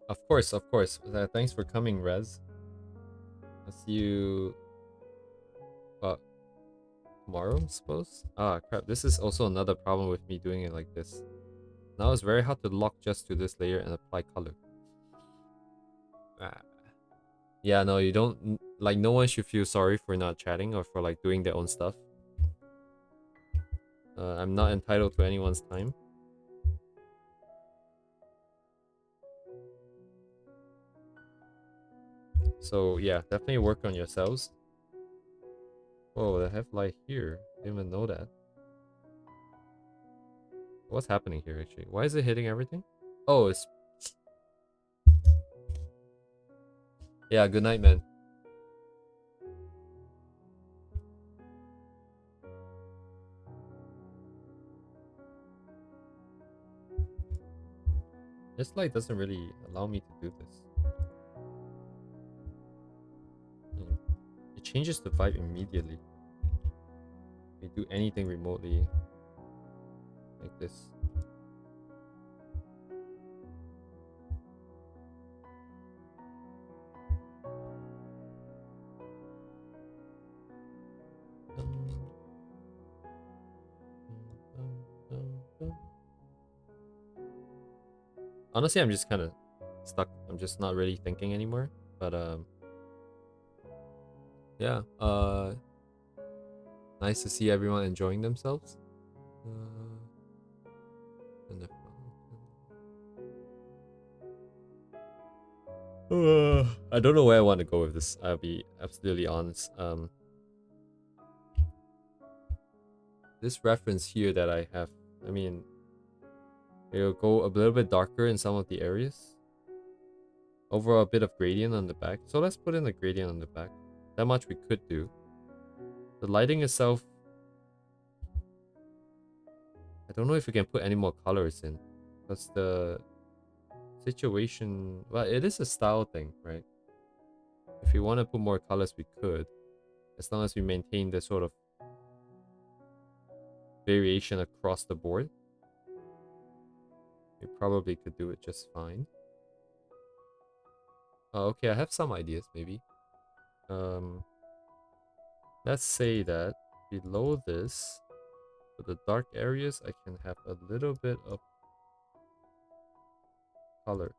Of course, of course. Thanks for coming, Rez. I'll see you tomorrow, I suppose? Ah, crap. This is also another problem with me doing it like this. Now it's very hard to lock just to this layer and apply color. Ah. Yeah, no, you don't... Like, no one should feel sorry for not chatting or for, like, doing their own stuff. I'm not entitled to anyone's time. So, yeah, definitely work on yourselves. Whoa, they have light here. Didn't even know that. What's happening here, actually? Why is it hitting everything? Oh, it's... Yeah, good night, man. This light doesn't really allow me to do this. It changes the vibe immediately. We do anything remotely like this. Honestly, I'm just kind of stuck. I'm just not really thinking anymore. But yeah. Nice to see everyone enjoying themselves. And I don't know where I want to go with this. I'll be absolutely honest. This reference here that I have, I mean, it'll go a little bit darker in some of the areas. Overall, a bit of gradient on the back. So let's put in the gradient on the back. That much we could do. The lighting itself, I don't know if we can put any more colors in. Because the situation, well, it is a style thing, right? If we want to put more colors, we could. As long as we maintain the sort of variation across the board. We probably could do it just fine. Okay, I have some ideas, maybe. Let's say that below this, for the dark areas, I can have a little bit of color.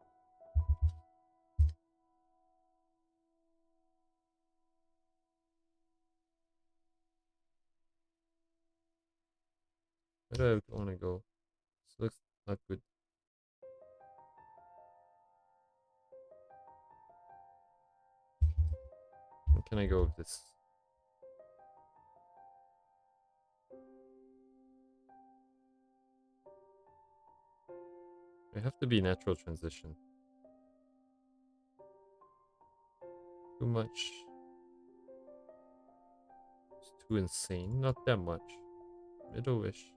Where do I want to go? This looks not good. Where can I go with this? It have to be natural transition. Too much. It's too insane. Not that much. Middle-ish.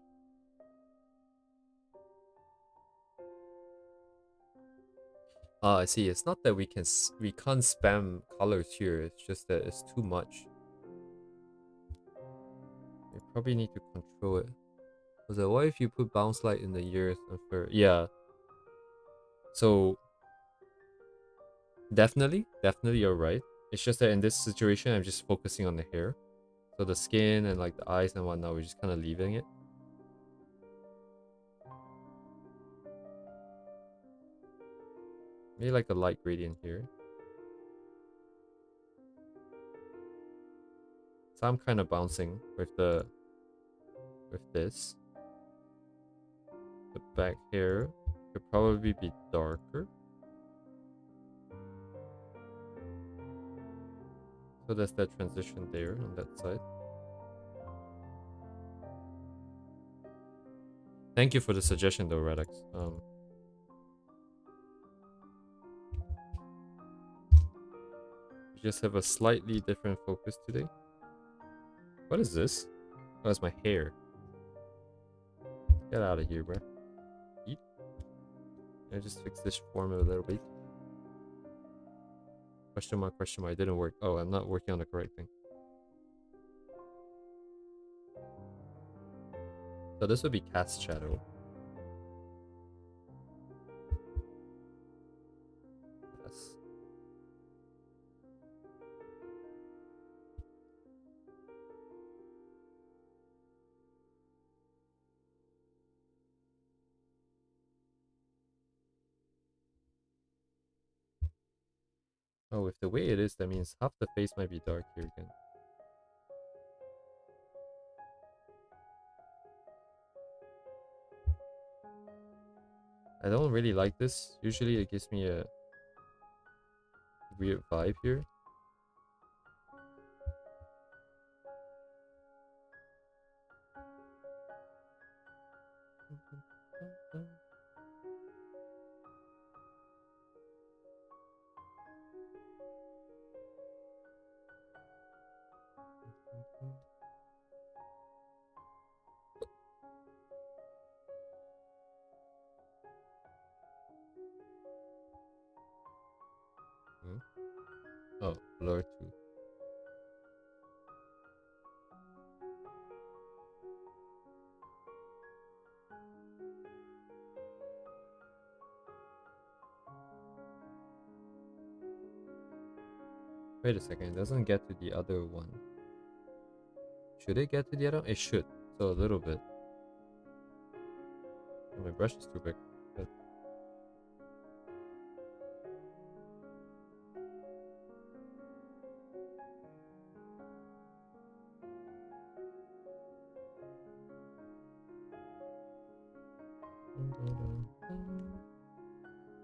I see. It's not that we can't spam colors here. It's just that it's too much. We probably need to control it. So what if you put bounce light in the ears and fur? Yeah. So definitely you're right. It's just that in this situation, I'm just focusing on the hair. So the skin and like the eyes and whatnot, we're just kind of leaving it. Maybe like a light gradient here. So I'm kind of bouncing with this. The back hair could probably be darker. So there's that transition there on that side. Thank you for the suggestion though, Radix. just have a slightly different focus today. What is this? Oh, that's my hair. Get out of here, bro. Eat. I just fix this form a little bit. Question mark, question mark. It didn't work. Oh, I'm not working on the correct thing. So this would be cast shadow. Yes. Oh, if the way it is, that means half the face might be dark here again. I don't really like this. Usually it gives me a weird vibe here. Oh, blur too. Wait a second, it doesn't get to the other one. Should it get to the other one? It should. So a little bit. Oh, my brush is too big. But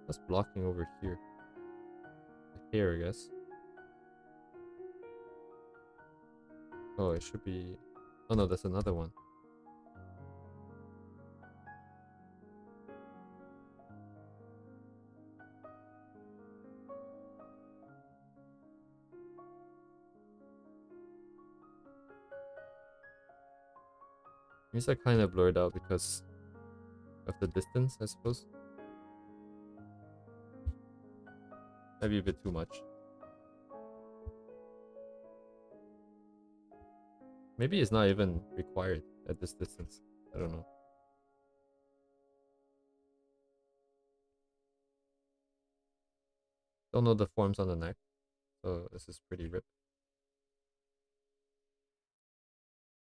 what's blocking over here? The hair, I guess. Oh, it should be... Oh no, that's another one. These are kind of blurred out because of the distance, I suppose. Maybe a bit too much. Maybe it's not even required at this distance. I don't know. Don't know the forms on the neck, so this is pretty ripped.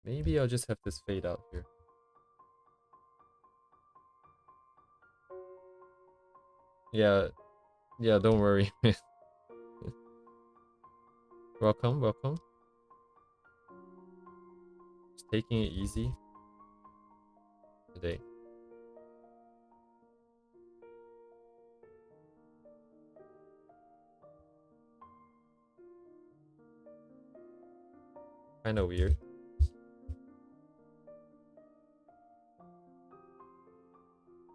Maybe I'll just have this fade out here. Yeah, yeah, don't worry. Welcome, welcome. Just taking it easy today. Kind of weird.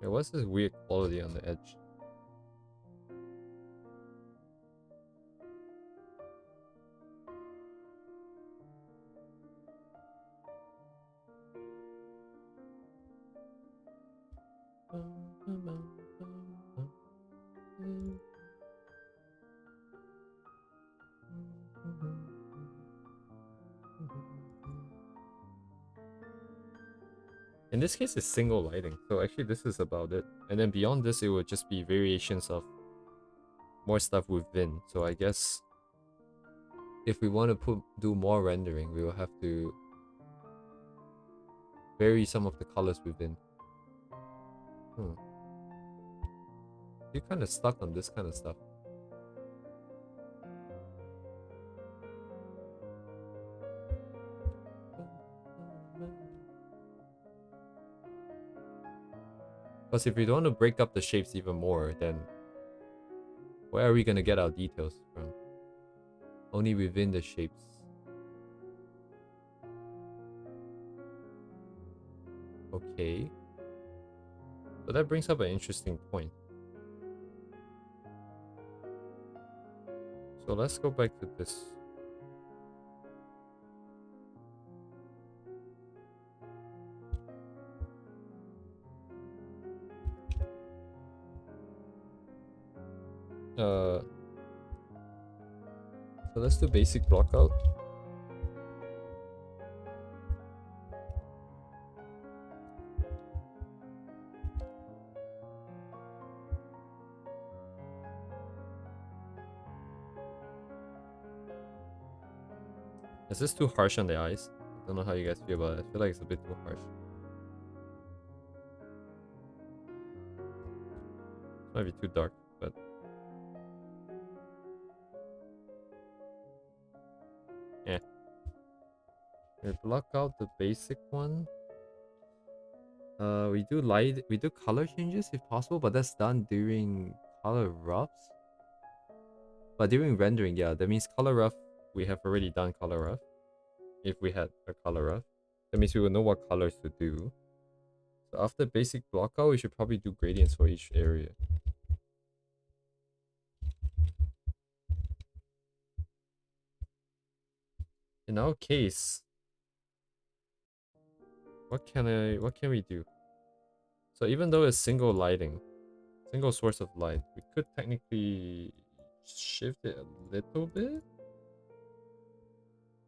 Yeah, what's this weird quality on the edge? In this case, it's single lighting, so actually this is about it. And then beyond this, it would just be variations of more stuff within. So I guess if we want to do more rendering, we will have to vary some of the colors within. You're kind of stuck on this kind of stuff. Because if we don't want to break up the shapes even more, then where are we going to get our details from? Only within the shapes. Okay. So that brings up an interesting point. So let's go back to this. So let's do basic block out. Is this too harsh on the eyes? I don't know how you guys feel about it. I feel like it's a bit too harsh. It might be too dark, but yeah. We block out the basic one. We do color changes if possible, but that's done during color roughs. But during rendering, yeah, that means color rough. We have already done color rough. If we had a color rough, that means we will know what colors to do. So after basic block out, we should probably do gradients for each area. In our case, what can we do? So even though it's single lighting, single source of light, we could technically shift it a little bit.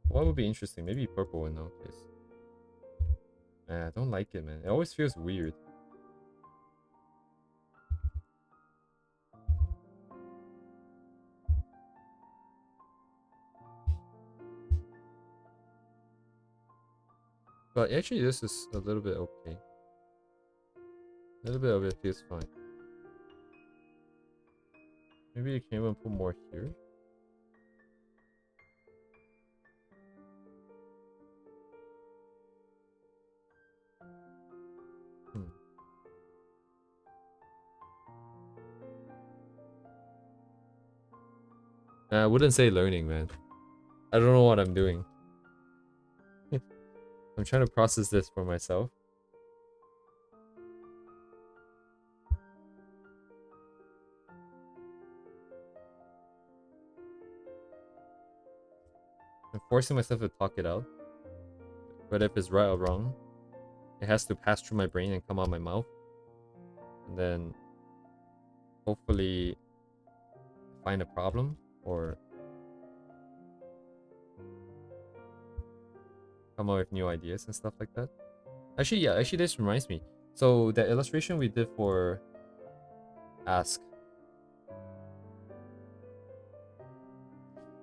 What would be interesting? Maybe purple in our case. I don't like it, man. It always feels weird. But actually, this is a little bit okay. A little bit of it feels fine. Maybe you can even put more here. I wouldn't say learning, man. I don't know what I'm doing. I'm trying to process this for myself. I'm forcing myself to talk it out. But if it's right or wrong, it has to pass through my brain and come out my mouth. And then hopefully find a problem or come up with new ideas and stuff like that. Actually, yeah, this reminds me. So the illustration we did for Ask.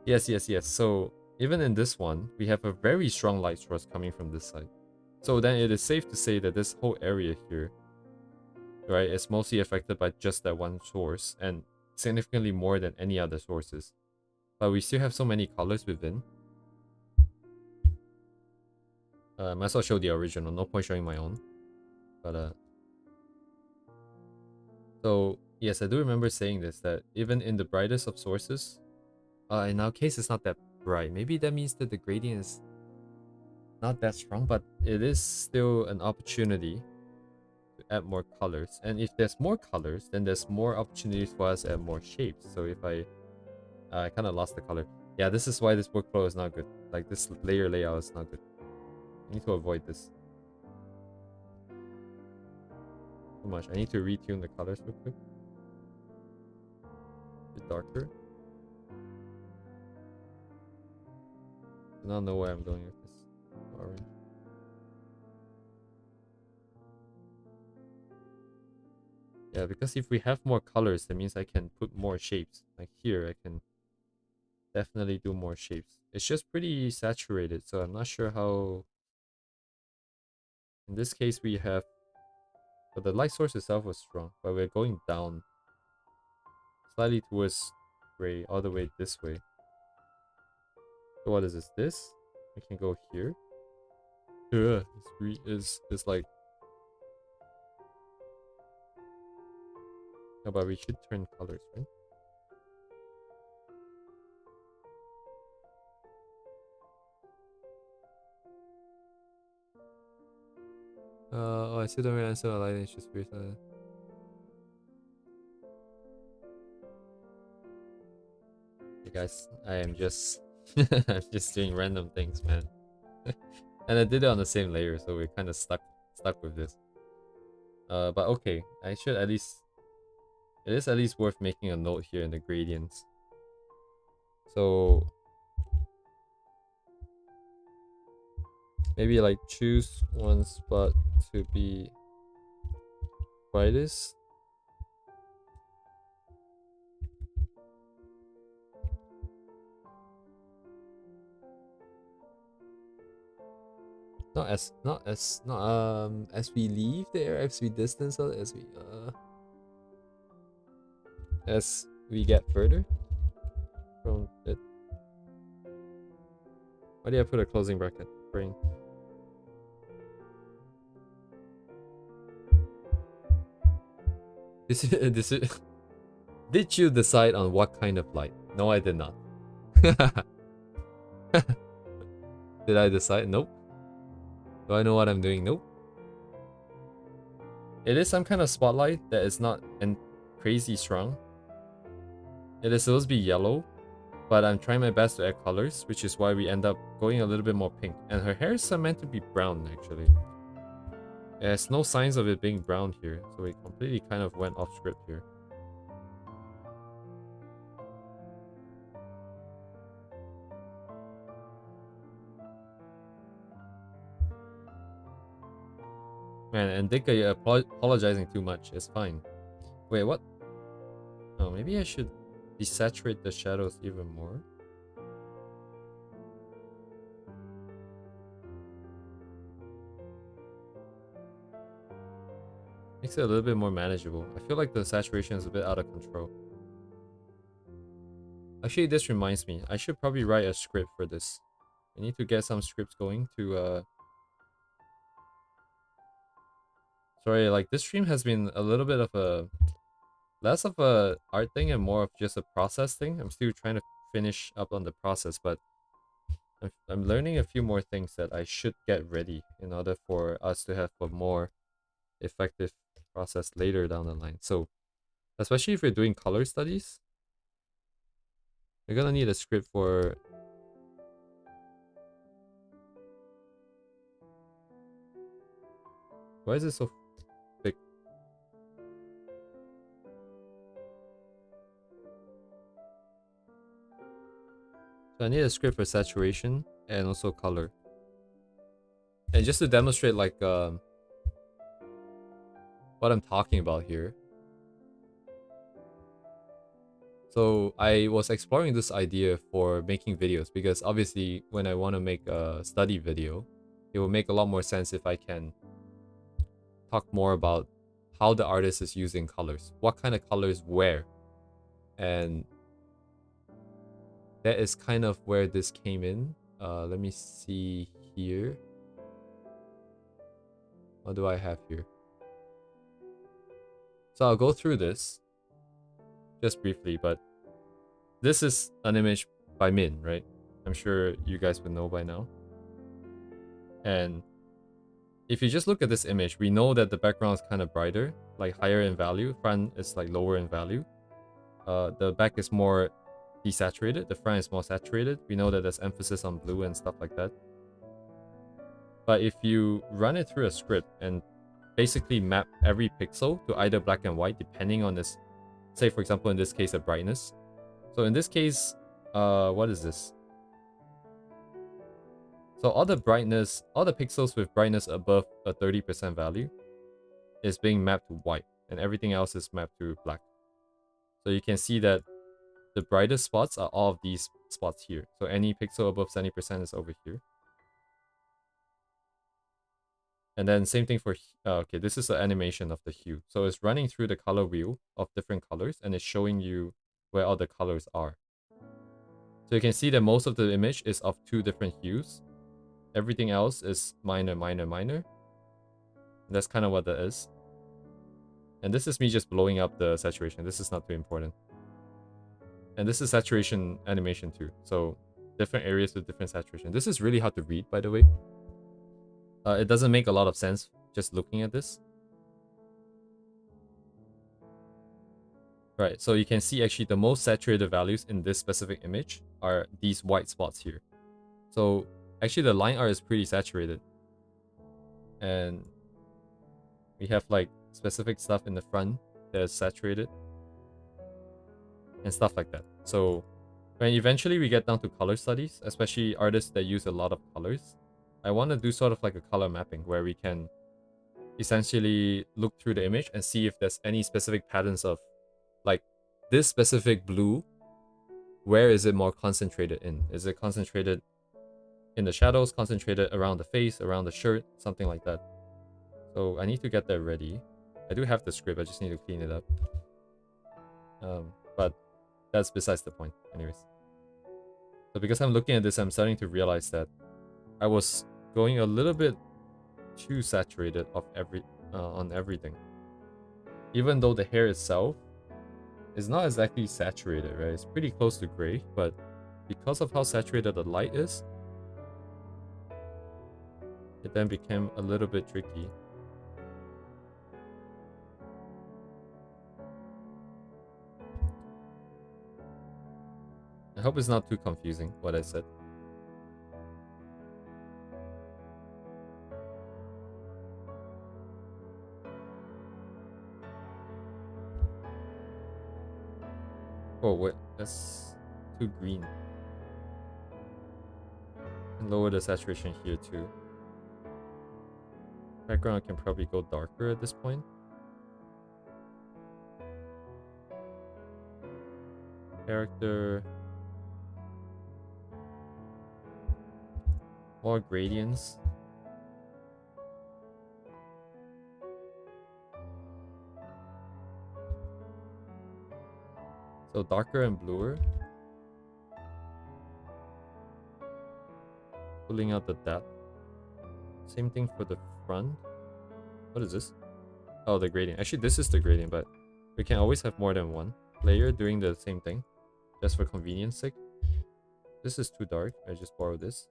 Yes. So even in this one, we have a very strong light source coming from this side. So then it is safe to say that this whole area here, right, is mostly affected by just that one source and significantly more than any other sources. But we still have so many colors within. Might as well show the original, no point showing my own. But so yes, I do remember saying this, that even in the brightest of sources, in our case it's not that bright. Maybe that means that the gradient is not that strong, but it is still an opportunity to add more colors. And if there's more colors, then there's more opportunities for us to add more shapes. So if I kind of lost the color. Yeah, this is why this workflow is not good. Like this layer layout is not good. I need to avoid this. Too much. I need to retune the colors real quick. A bit darker. I don't know where I'm going with this orange. Yeah, because if we have more colors, that means I can put more shapes. Like here, I can definitely do more shapes. It's just pretty saturated, so I'm not sure how... In this case, we have... But the light source itself was strong, but we're going down slightly towards gray, all the way this way. So what is this? This? I can go here. It's like... No, but we should turn colors, right? Oh, I still don't really answer the lighting, it's just weird. guys. I am just I'm just doing random things, man. And I did it on the same layer, so we're kind of stuck with this. But okay, I should at least it is at least worth making a note here in the gradients. So maybe like choose one spot to be brightest. As we leave there, as we distance out, as we get further from it. Why did I put a closing bracket? Brain. Did you decide on what kind of light? No, I did not. Did I decide? Nope. Do I know what I'm doing? Nope. It is some kind of spotlight that is not crazy strong. It is supposed to be yellow, but I'm trying my best to add colors, which is why we end up going a little bit more pink. And her hair is meant to be brown, actually. There's no signs of it being brown here, so we completely kind of went off script here. Man, and Dika, you're apologizing too much. It's fine. Wait, what? Oh, maybe I should desaturate the shadows even more. Makes it a little bit more manageable. I feel like the saturation is a bit out of control. Actually, this reminds me. I should probably write a script for this. I need to get some scripts going to Sorry, like this stream has been a little bit of a less of a art thing and more of just a process thing. I'm still trying to finish up on the process, but I'm learning a few more things that I should get ready in order for us to have a more effective process later down the line. So, especially if you're doing color studies, you're gonna need a script for... Why is it so thick? So I need a script for saturation and also color. And just to demonstrate like what I'm talking about here. So I was exploring this idea for making videos because obviously when I want to make a study video, it will make a lot more sense if I can talk more about how the artist is using colors, what kind of colors where. And that is kind of where this came in. Let me see here. What do I have here? So I'll go through this just briefly, but this is an image by Min, right? I'm sure you guys would know by now. And if you just look at this image, we know that the background is kind of brighter, like higher in value. Front is like lower in value. The back is more desaturated. The front is more saturated. We know that there's emphasis on blue and stuff like that. But if you run it through a script and basically map every pixel to either black and white, depending on this, say for example, in this case, a brightness. So in this case, what is this? So all the brightness, all the pixels with brightness above a 30% value is being mapped to white, and everything else is mapped to black. So you can see that the brightest spots are all of these spots here. So any pixel above 70% is over here. And then same thing for, okay, this is the animation of the hue. So it's running through the color wheel of different colors and it's showing you where all the colors are. So you can see that most of the image is of 2 different hues. Everything else is minor, minor, minor. And that's kind of what that is. And this is me just blowing up the saturation. This is not too important. And this is saturation animation too. So different areas with different saturation. This is really hard to read, by the way. It doesn't make a lot of sense just looking at this. Right, so you can see actually the most saturated values in this specific image are these white spots here. So actually the line art is pretty saturated. And we have like specific stuff in the front that is saturated. And stuff like that. So when eventually we get down to color studies, especially artists that use a lot of colors, I want to do sort of like a color mapping where we can essentially look through the image and see if there's any specific patterns of like this specific blue, where is it more concentrated in? Is it concentrated in the shadows, concentrated around the face, around the shirt, something like that. So I need to get that ready. I do have the script, I just need to clean it up. But that's besides the point anyways. So because I'm looking at this, I'm starting to realize that I was going a little bit too saturated of on everything. Even though the hair itself is not exactly saturated, right? It's pretty close to gray, but because of how saturated the light is, it then became a little bit tricky. I hope it's not too confusing what I said. Oh wait, that's too green. And lower the saturation here too. Background can probably go darker at this point. Character. More gradients. So darker and bluer. Pulling out the depth. Same thing for the front. What is this? Oh, the gradient. Actually, this is the gradient, but we can always have more than one layer doing the same thing, just for convenience sake. This is too dark. I just borrowed this.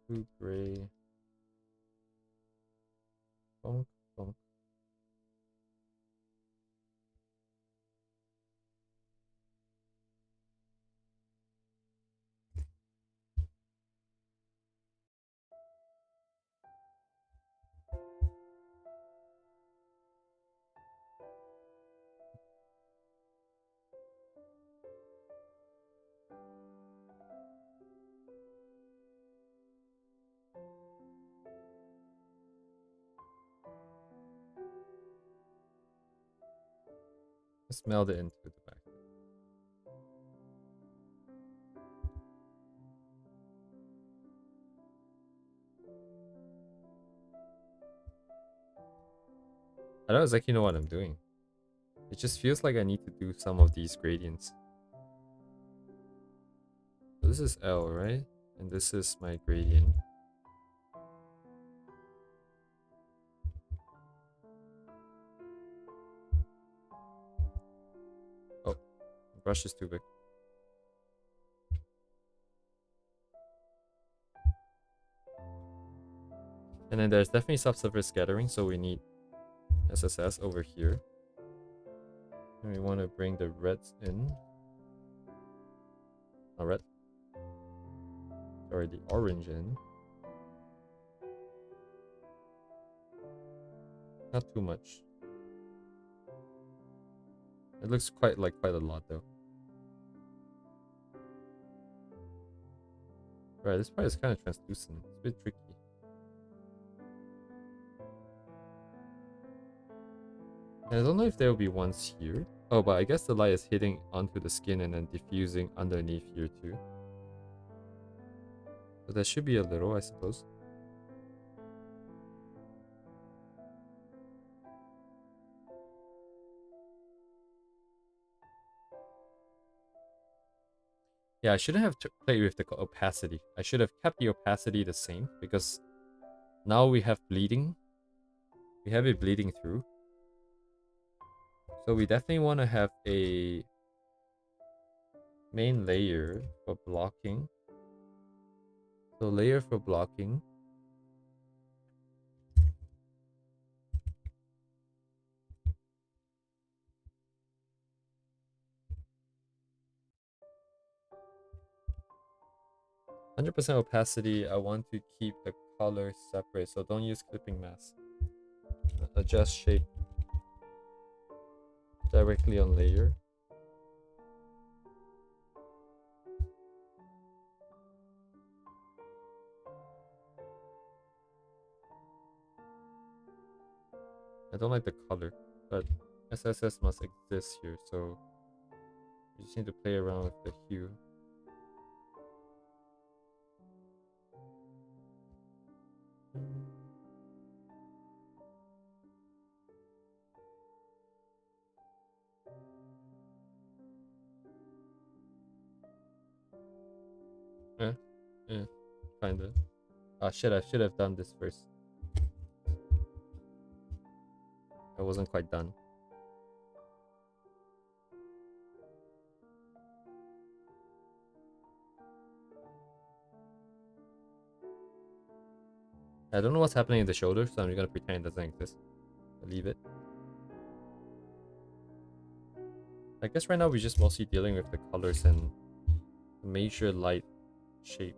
Too gray. Bonk, bonk. Let's meld it into the back. I don't exactly know what I'm doing. It just feels like I need to do some of these gradients. So this is L, right? And this is my gradient. Oh, the brush is too big. And then there's definitely subsurface scattering, so we need SSS over here. And we want to bring the reds in. Not red. Sorry, the orange in. Not too much. It looks quite a lot though. Right, this part is kind of translucent. It's a bit tricky. And I don't know if there will be ones here. Oh, but I guess the light is hitting onto the skin and then diffusing underneath here too. So there should be a little, I suppose. Yeah, I shouldn't have played with the opacity. I should have kept the opacity the same because now we have bleeding. We have it bleeding through. So we definitely want to have a main layer for blocking. So layer for blocking. %, opacity. I want to keep the color separate, so don't use clipping mask. Adjust shape directly on layer. I don't like the color, but SSS must exist here, so we just need to play around with the hue. Yeah, yeah, kinda. Ah shit, I should have done this first. I wasn't quite done. I don't know what's happening in the shoulder, so I'm just gonna pretend it doesn't exist. I'll leave it. I guess right now we're just mostly dealing with the colors and major light shape.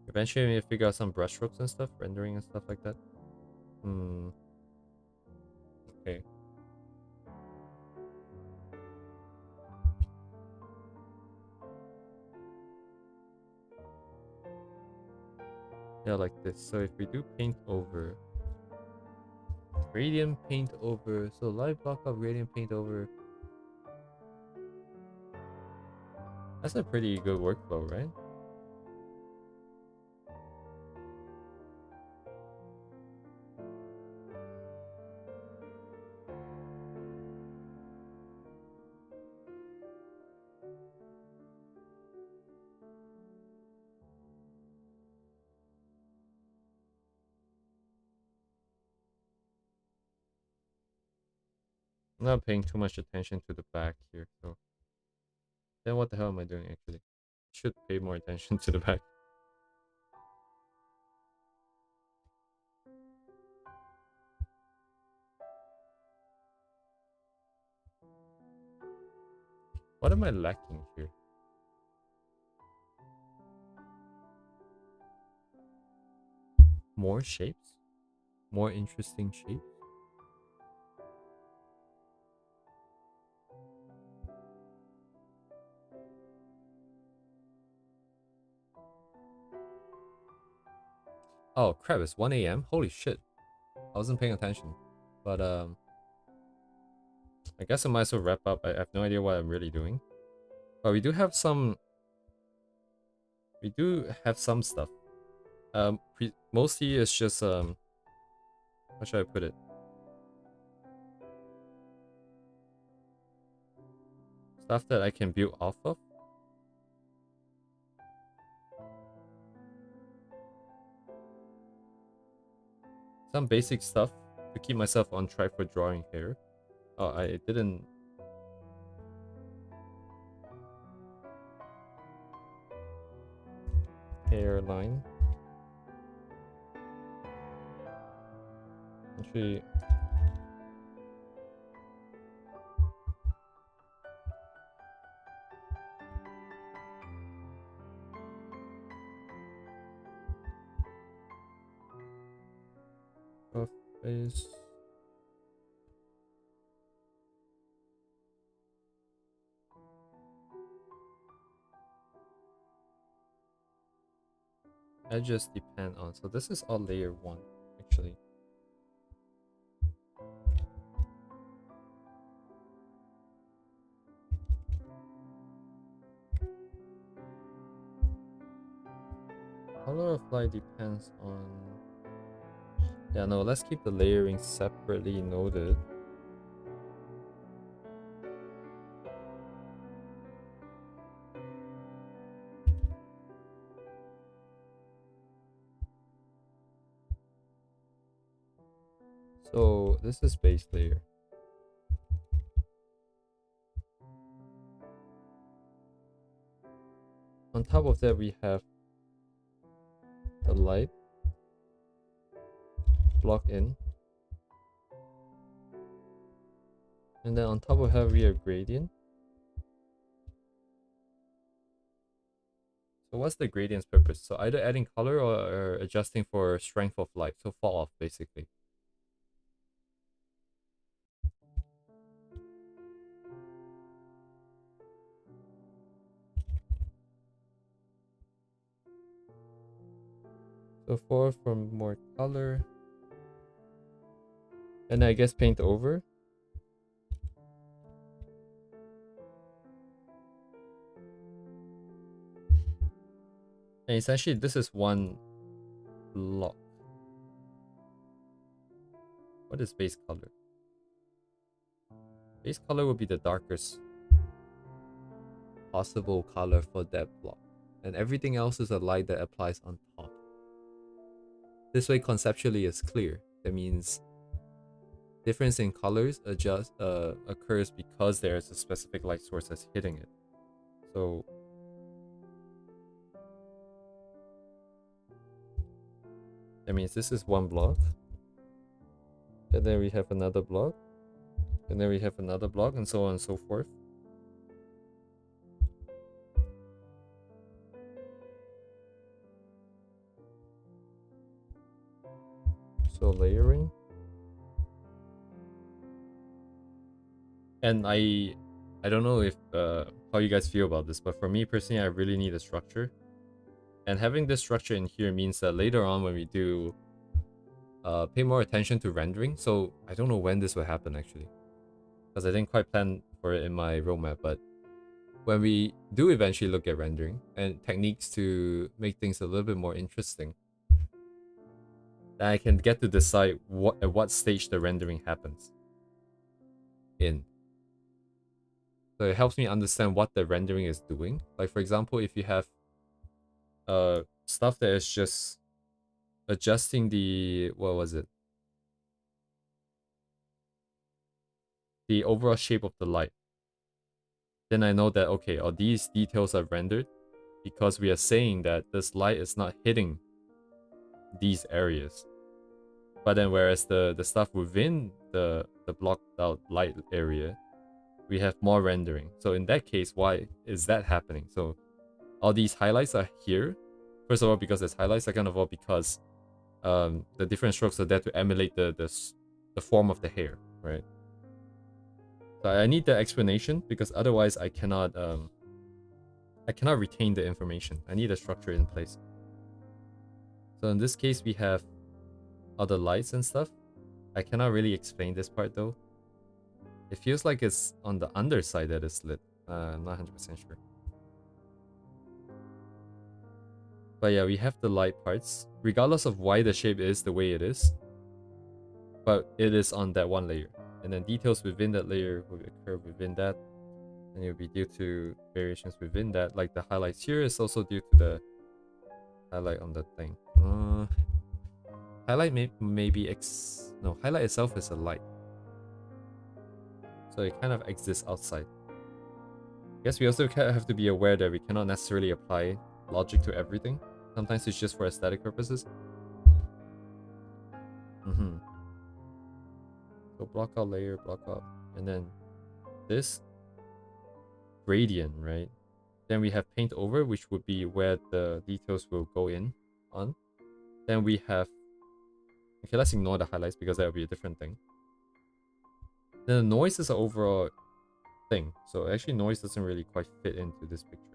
Eventually we need to figure out some brush strokes and stuff, rendering and stuff like that. Okay. Yeah, like this. So if we do paint over, gradient paint over, so light block of gradient paint over. That's a pretty good workflow, right? I'm not paying too much attention to the back here, so then what the hell am I doing actually? Should pay more attention to the back. What am I lacking here? More shapes? More interesting shapes? Oh crap, it's 1 a.m. Holy shit. I wasn't paying attention. But I guess I might as well wrap up. I have no idea what I'm really doing. But we do have some stuff. Mostly it's just how should I put it? Stuff that I can build off of. Some basic stuff to keep myself on track for drawing hair. Oh, I didn't. Hairline. Actually, face. Edges depend on. So this is all layer 1, actually. Color of light depends on. Yeah, no, let's keep the layering separately noted. So this is base layer. On top of that, we have the light block in. And then on top of that, we have gradient. So what's the gradient's purpose? So either adding color or adjusting for strength of light. So fall off, basically. So for more color. And I guess paint over. And essentially, this is one block. What is base color? Base color would be the darkest possible color for that block. And everything else is a light that applies on top. This way, conceptually, it's clear. That means difference in colors occurs because there is a specific light source that's hitting it. So that means this is one block. And then we have another block. And then we have another block, and so on and so forth. So layering. And I don't know if how you guys feel about this, but for me personally, I really need a structure. And having this structure in here means that later on when we do pay more attention to rendering. So I don't know when this will happen actually, because I didn't quite plan for it in my roadmap, but when we do eventually look at rendering and techniques to make things a little bit more interesting, then I can get to decide at what stage the rendering happens in. So it helps me understand what the rendering is doing. Like for example, if you have stuff that is just adjusting the, what was it? The overall shape of the light. Then I know that, okay, all these details are rendered because we are saying that this light is not hitting these areas. But then whereas the stuff within the blocked out light area, we have more rendering. So in that case, why is that happening? So all these highlights are here. First of all, because there's highlights. Second of all, because the different strokes are there to emulate the form of the hair, right? So I need the explanation because otherwise I cannot retain the information. I need a structure in place. So in this case, we have other lights and stuff. I cannot really explain this part though. It feels like it's on the underside that is lit. I'm not 100% sure. But yeah, we have the light parts, regardless of why the shape is the way it is. But it is on that one layer. And then details within that layer will occur within that. And it will be due to variations within that. Like the highlights here is also due to the highlight on the thing. Highlight maybe no, highlight itself is a light. So it kind of exists outside. I guess we also have to be aware that we cannot necessarily apply logic to everything. Sometimes it's just for aesthetic purposes. So block out layer, block out. And then this gradient, right? Then we have paint over, which would be where the details will go in on. Then we have, okay, let's ignore the highlights because that would be a different thing. Then the noise is an overall thing. So actually noise doesn't really quite fit into this picture.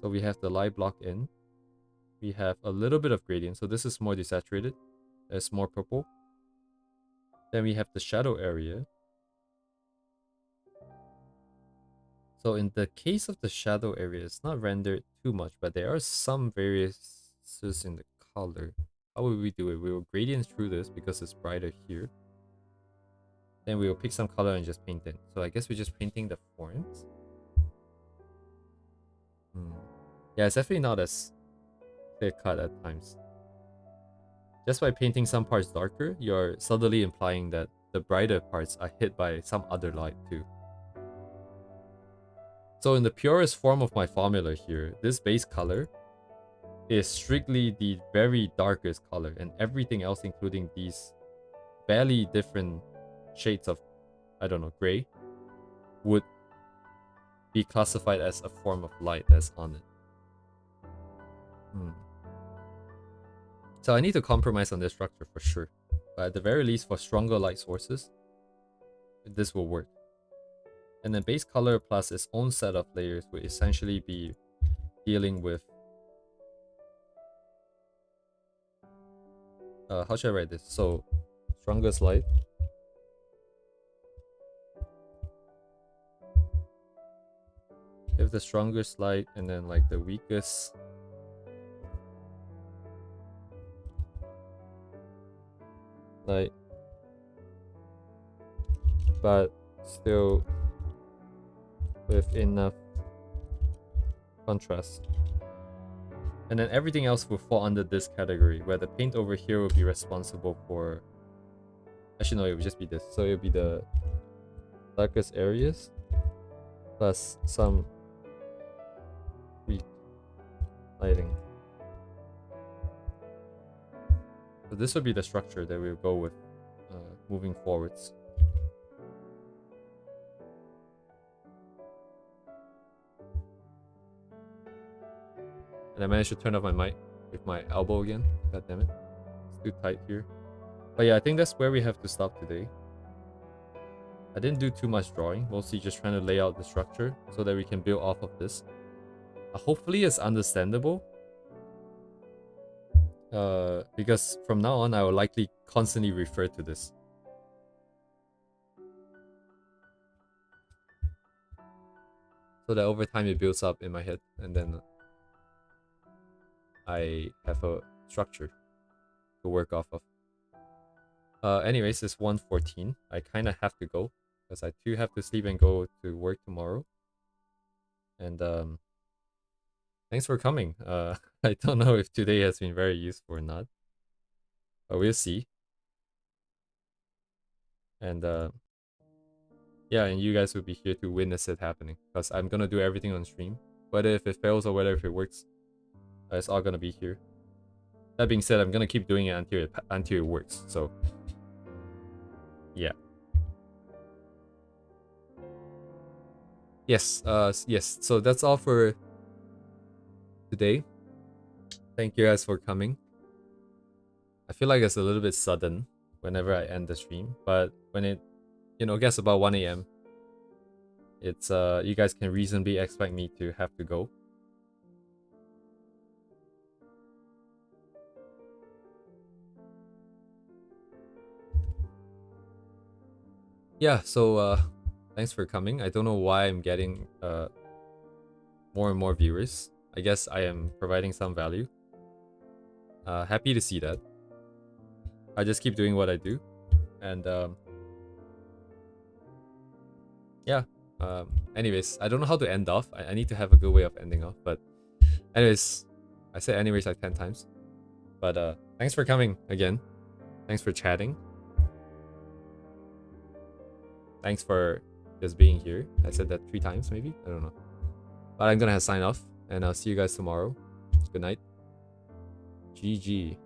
So we have the light block in. We have a little bit of gradient. So this is more desaturated. There's more purple. Then we have the shadow area. So in the case of the shadow area, it's not rendered too much, but there are some variances in the color. How will we do it? We will gradient through this because it's brighter here. Then we will pick some color and just paint it. So I guess we're just painting the forms. Yeah, it's definitely not as clear cut at times. just by painting some parts darker, you're subtly implying that the brighter parts are hit by some other light too. So in the purest form of my formula here, this base color is strictly the very darkest color, and everything else, including these barely different shades of, I don't know, gray, would be classified as a form of light that's on it. So I need to compromise on this structure for sure. But at the very least, for stronger light sources, this will work. And then base color plus its own set of layers will essentially be dealing with... how should I write this? So, strongest light. If the strongest light and then like the weakest... light. But still with enough contrast. And then everything else will fall under this category, where the paint over here will be responsible for... Actually, no, it would just be this. So it will be the darkest areas plus some weak lighting. So this would be the structure that we'll go with moving forwards. And I managed to turn off my mic with my elbow again. God damn it. It's too tight here. But yeah, I think that's where we have to stop today. I didn't do too much drawing, mostly just trying to lay out the structure so that we can build off of this. Hopefully it's understandable. Because from now on, I will likely constantly refer to this. So that over time it builds up in my head, and then I have a structure to work off of. Anyways, it's 1:14. I kind of have to go because I too have to sleep and go to work tomorrow. And thanks for coming. I don't know if today has been very useful or not, but we'll see. And yeah, and you guys will be here to witness it happening because I'm gonna do everything on stream. Whether if it fails or whether if it works, it's all gonna be here. That being said, I'm gonna keep doing it until it works. So yeah. Yes. Yes. So that's all for today. Thank you guys for coming. I feel like it's a little bit sudden whenever I end the stream, but when it, gets about 1 AM, it's you guys can reasonably expect me to have to go. Yeah, so thanks for coming. I don't know why I'm getting more and more viewers. I guess I am providing some value. Happy to see that. I just keep doing what I do. And yeah. Anyways, I don't know how to end off. I need to have a good way of ending off. But anyways, I said anyways like 10 times. But thanks for coming again. Thanks for chatting. Thanks for just being here. I said that 3 times maybe. I don't know. But I'm gonna sign off. And I'll see you guys tomorrow. Good night. GG.